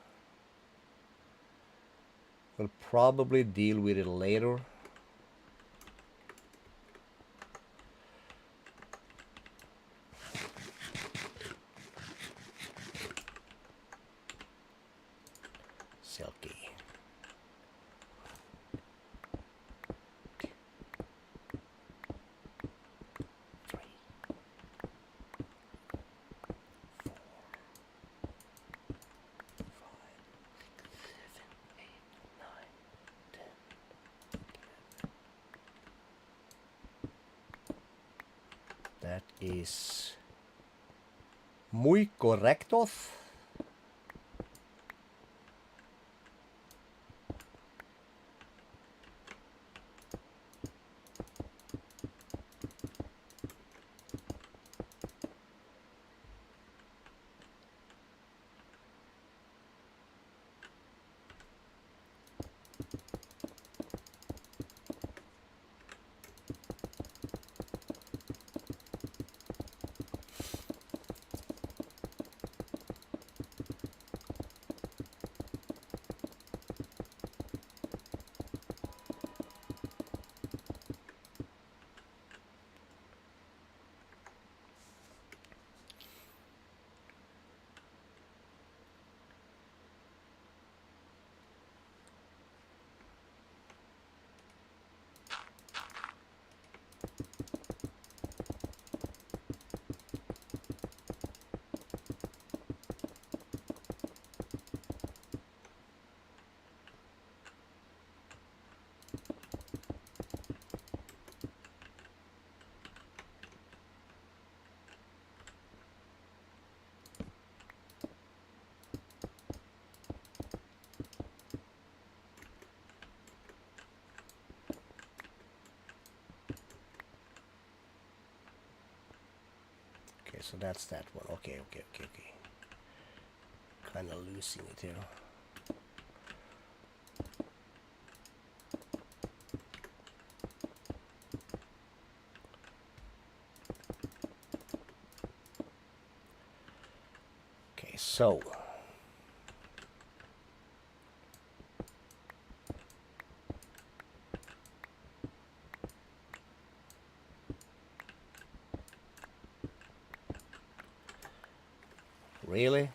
We'll probably deal with it later. Silky. That is muy correctos. so that's that one. Okay. Kind of losing it here. Okay, so really?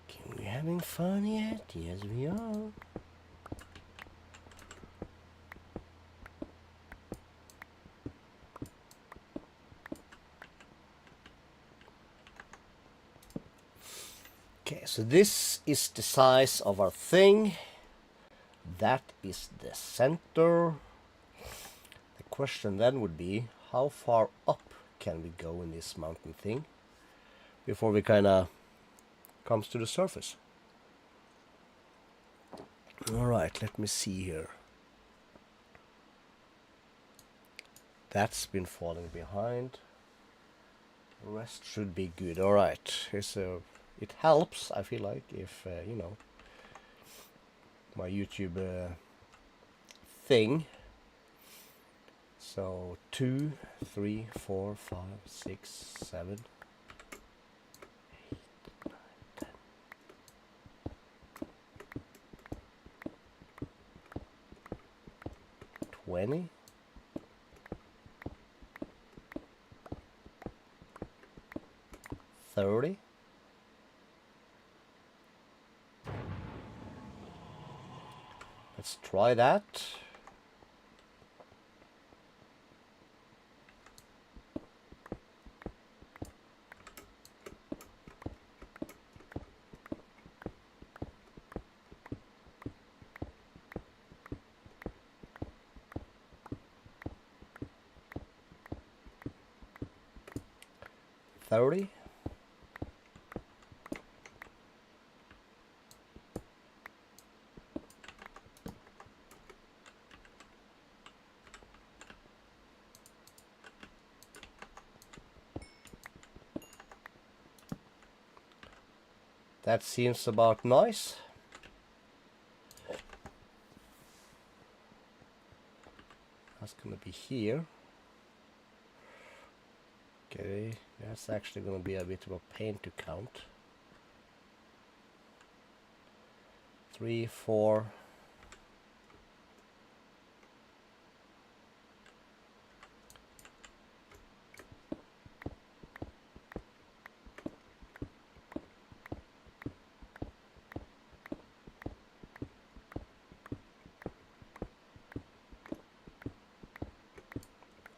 Can we having fun yet? Yes, we are. Okay, so this is the size of our thing. That is the center. The question then would be, how far up can we go in this mountain thing before we kind of comes to the surface? All right, let me see here. That's been falling behind. The rest should be good. All right, here's a. It helps, I feel like, if you know, my YouTube thing. So 2, 3, 4, 5, 6, 7, 8, 9, 10. 20. 30. Let's try that. $30. That seems about nice. That's gonna be here. Okay, that's actually gonna be a bit of a pain to count. 3, 4.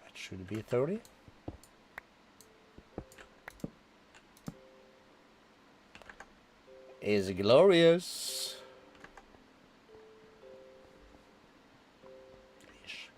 That should be 30. Is glorious. Ish.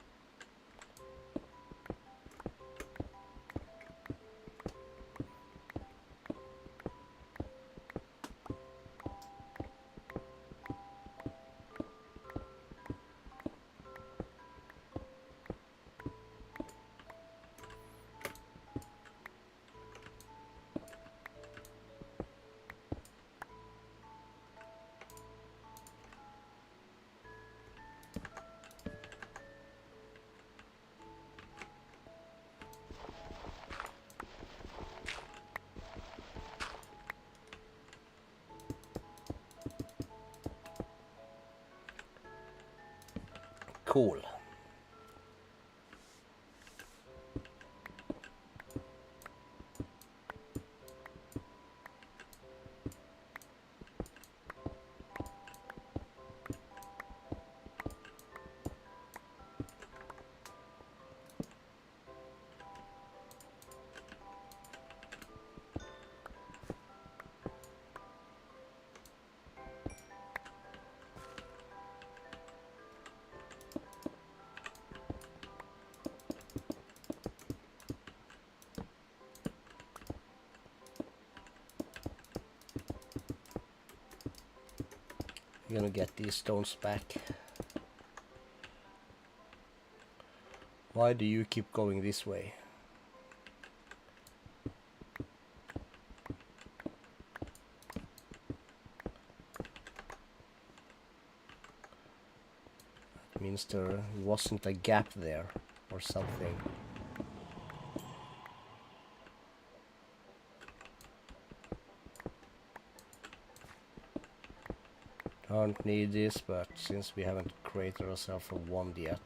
Cool. We're gonna get these stones back. Why do you keep going this way? That means there wasn't a gap there or something. Don't need this, but since we haven't created ourselves a wand yet.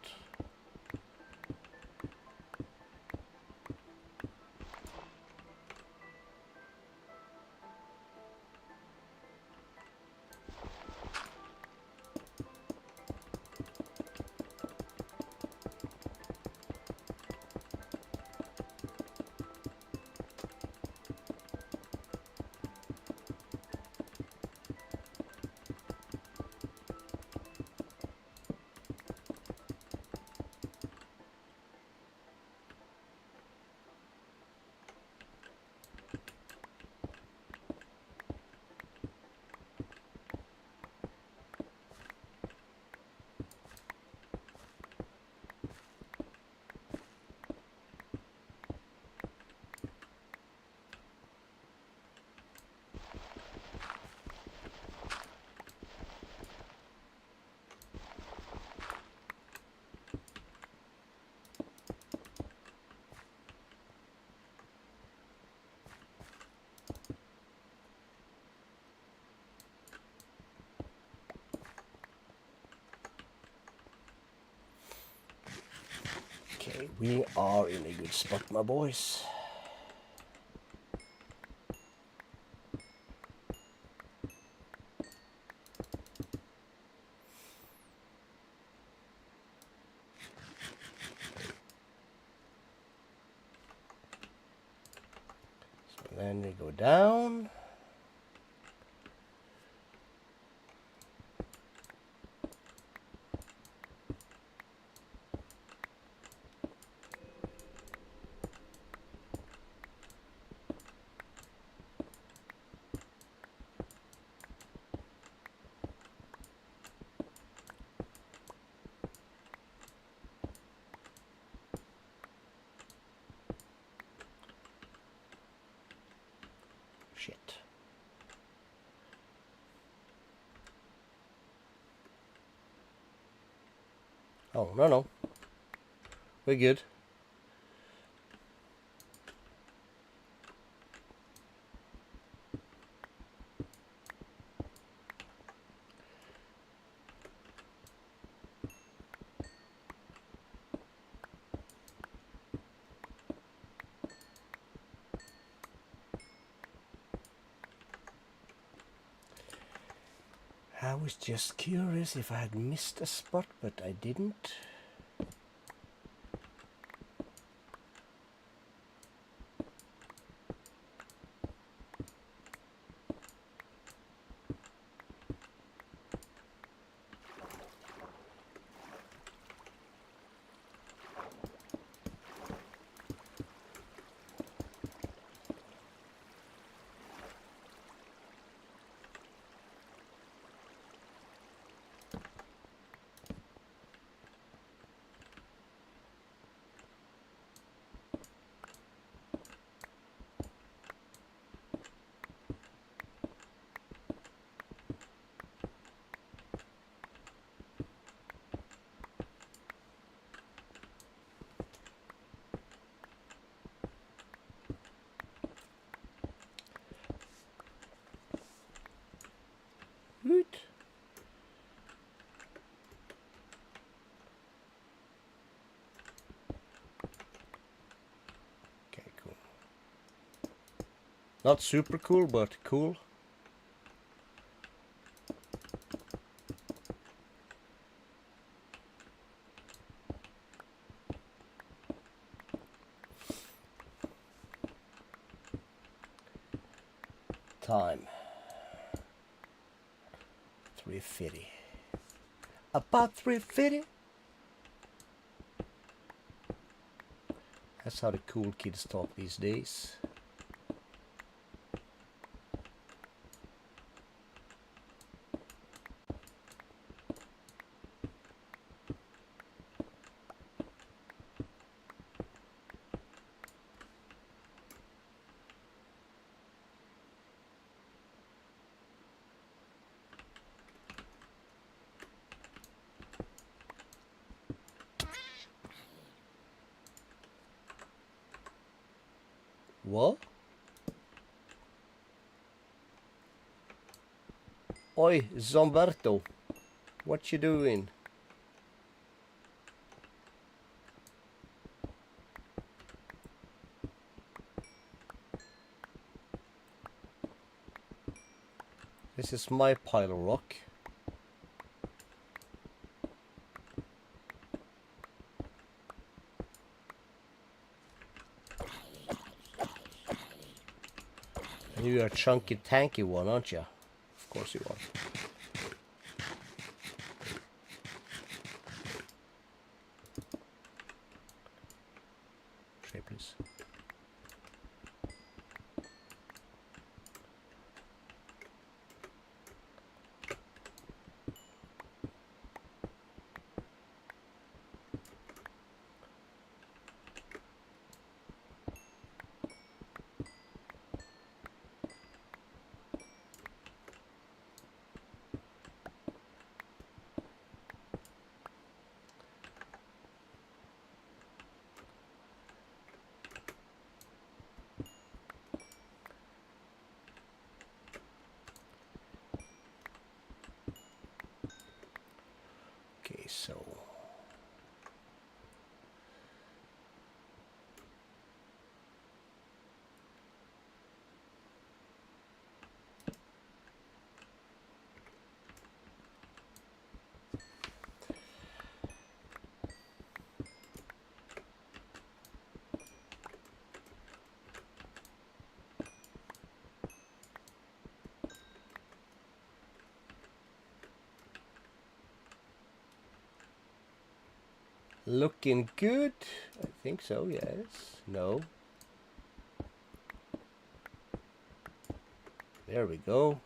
Okay, we are in a good spot, my boys. So then we go down. Shit. Oh, no. We're good. I was just curious if I had missed a spot, but I didn't. Not super cool, but cool. Time 350. About 350. That's how the cool kids talk these days. What? Oi, Zomberto, what you doing? This is my pile of rock. And you're a chunky tanky one, aren't you? Of course you are. Trade, please. Okay, so looking good. I think so, yes. No. There we go.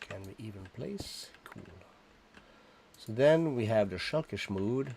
Can we even place? Cool. So then we have the Shulkish mood.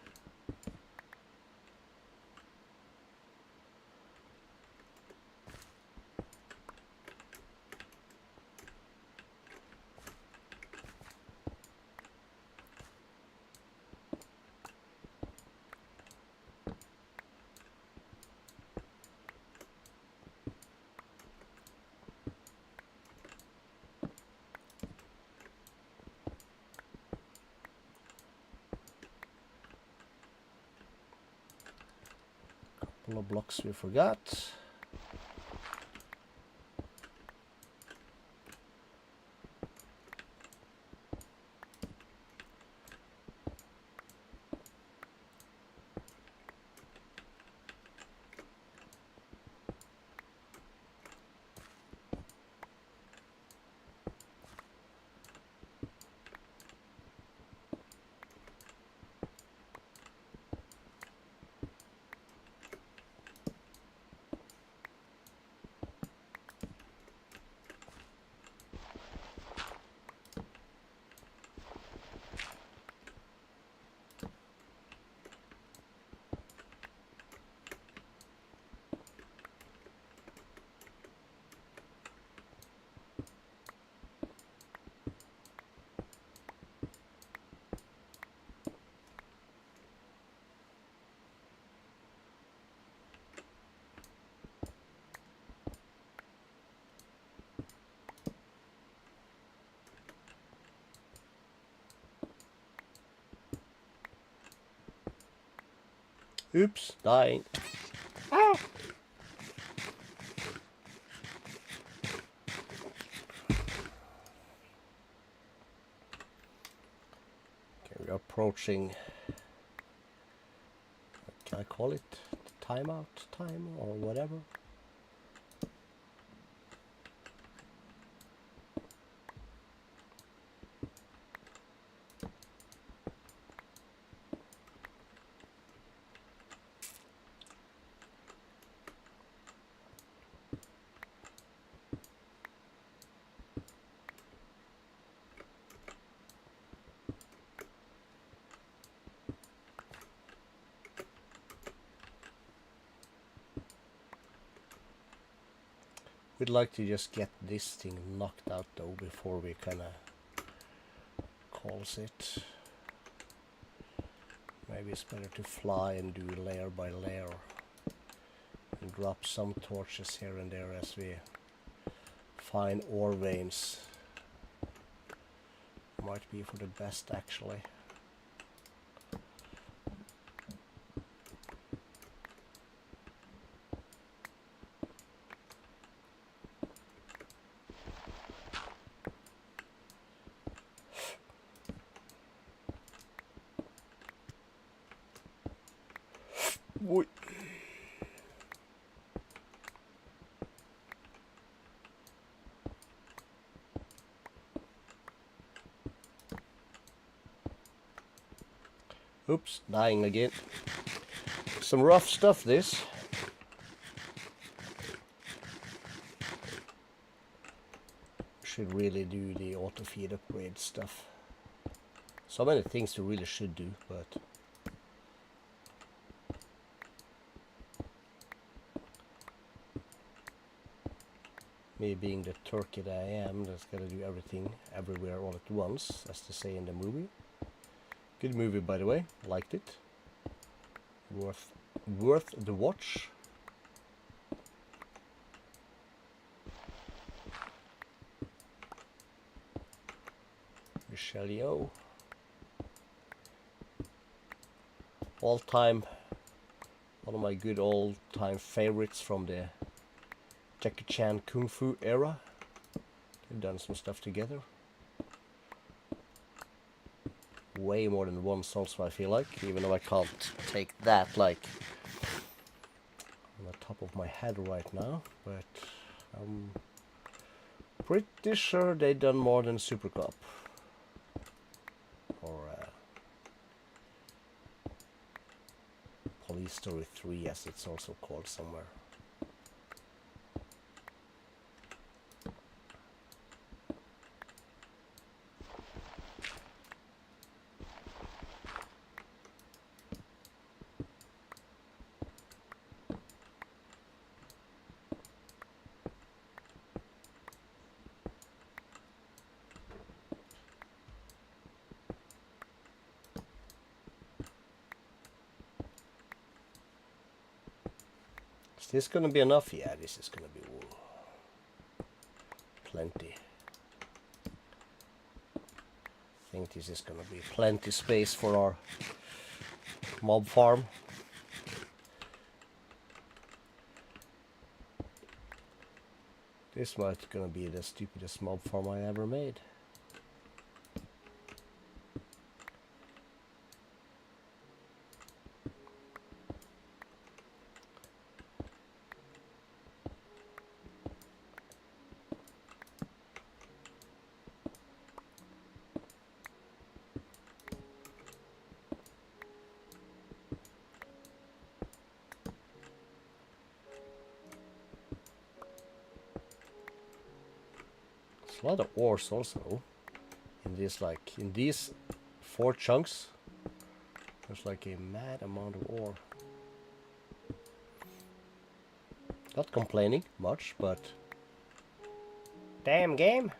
Couple of blocks we forgot. Oops, dying. Ah. Okay, we're approaching. What can I call it? The timeout time or whatever. We'd like to just get this thing knocked out though before we kinda calls it. Maybe it's better to fly and do layer by layer and drop some torches here and there as we find ore veins. Might be for the best actually. Oi. Oops, dying again. Some rough stuff this. Should really do the auto feed upgrade stuff. So many things you really should do, but me being the turkey that I am, that's gotta do everything everywhere all at once, as they say in the movie. Good movie, by the way. Liked it. Worth the watch. Michelle Yeoh. All time, one of my good old time favorites from the Jackie Chan Kung Fu era. They've done some stuff together. Way more than once also, I feel like, even though I can't take that like on the top of my head right now, but I'm pretty sure they done more than Super Cup or Police Story 3 as it's also called somewhere. Is this gonna be enough? Yeah, this is gonna be plenty. I think this is gonna be plenty space for our mob farm. This might gonna be the stupidest mob farm I ever made. A lot of ores also in this, like in these 4 chunks there's like a mad amount of ore. Not complaining much, but Damn game.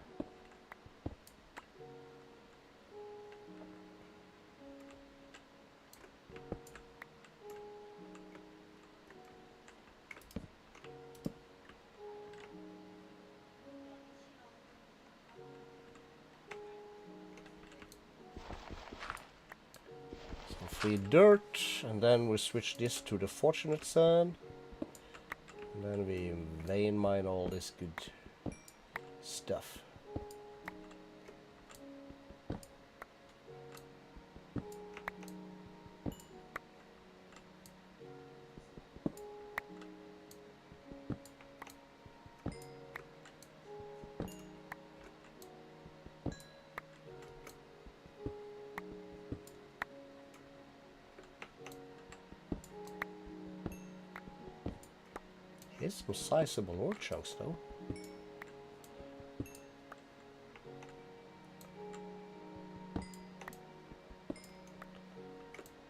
3 dirt, and then we switch this to the fortunate sand. And then we vein mine all this good stuff. Here's some sizable ore chunks though.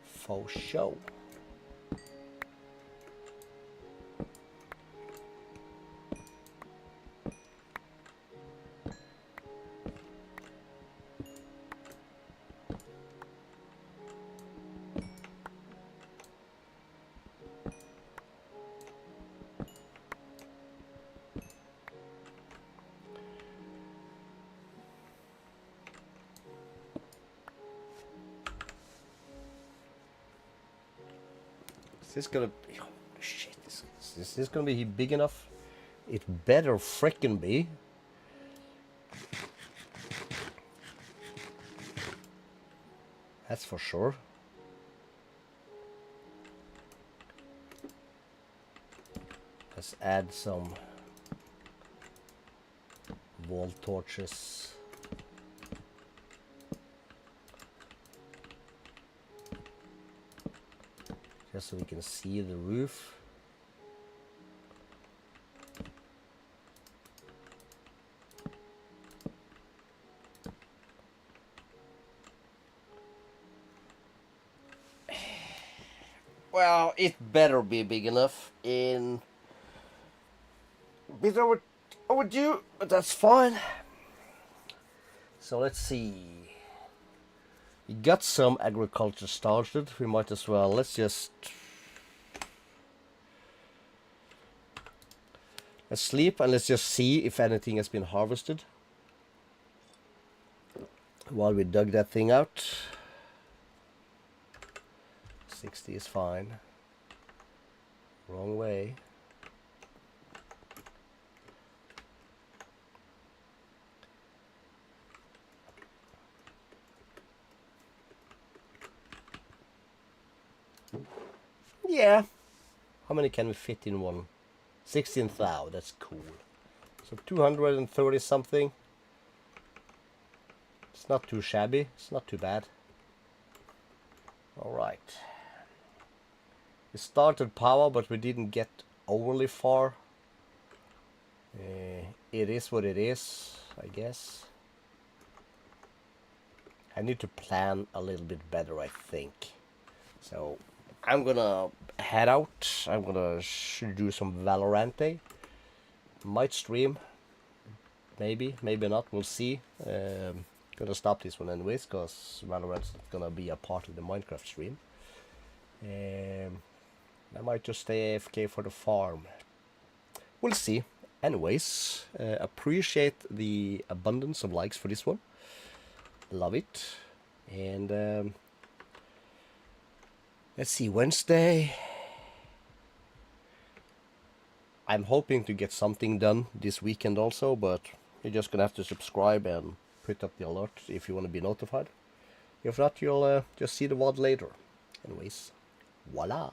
For show. Is this gonna be... Oh, shit, is this gonna be big enough? It better frickin' be. That's for sure. Let's add some wall torches. Just so we can see the roof. Well, it better be big enough in bit overdue, but that's fine. So let's see. We got some agriculture started. We might as well. Let's sleep and let's just see if anything has been harvested while we dug that thing out. 60 is fine. Wrong way. Yeah. How many can we fit in one? 16,000. That's cool. So 230 something. It's not too shabby. It's not too bad. All right. We started Powah, but we didn't get overly far. It is what it is, I guess. I need to plan a little bit better, I think. So I'm gonna head out. I'm gonna do some Valorante. Might stream. Maybe, maybe not. We'll see. Gonna stop this one anyways, because Valorant's not gonna be a part of the Minecraft stream. I might just stay AFK for the farm. We'll see. Anyways, appreciate the abundance of likes for this one. Love it. And let's see, Wednesday. I'm hoping to get something done this weekend also, but you're just gonna have to subscribe and put up the alert if you want to be notified. If not, you'll just see the VOD later. Anyways, voila.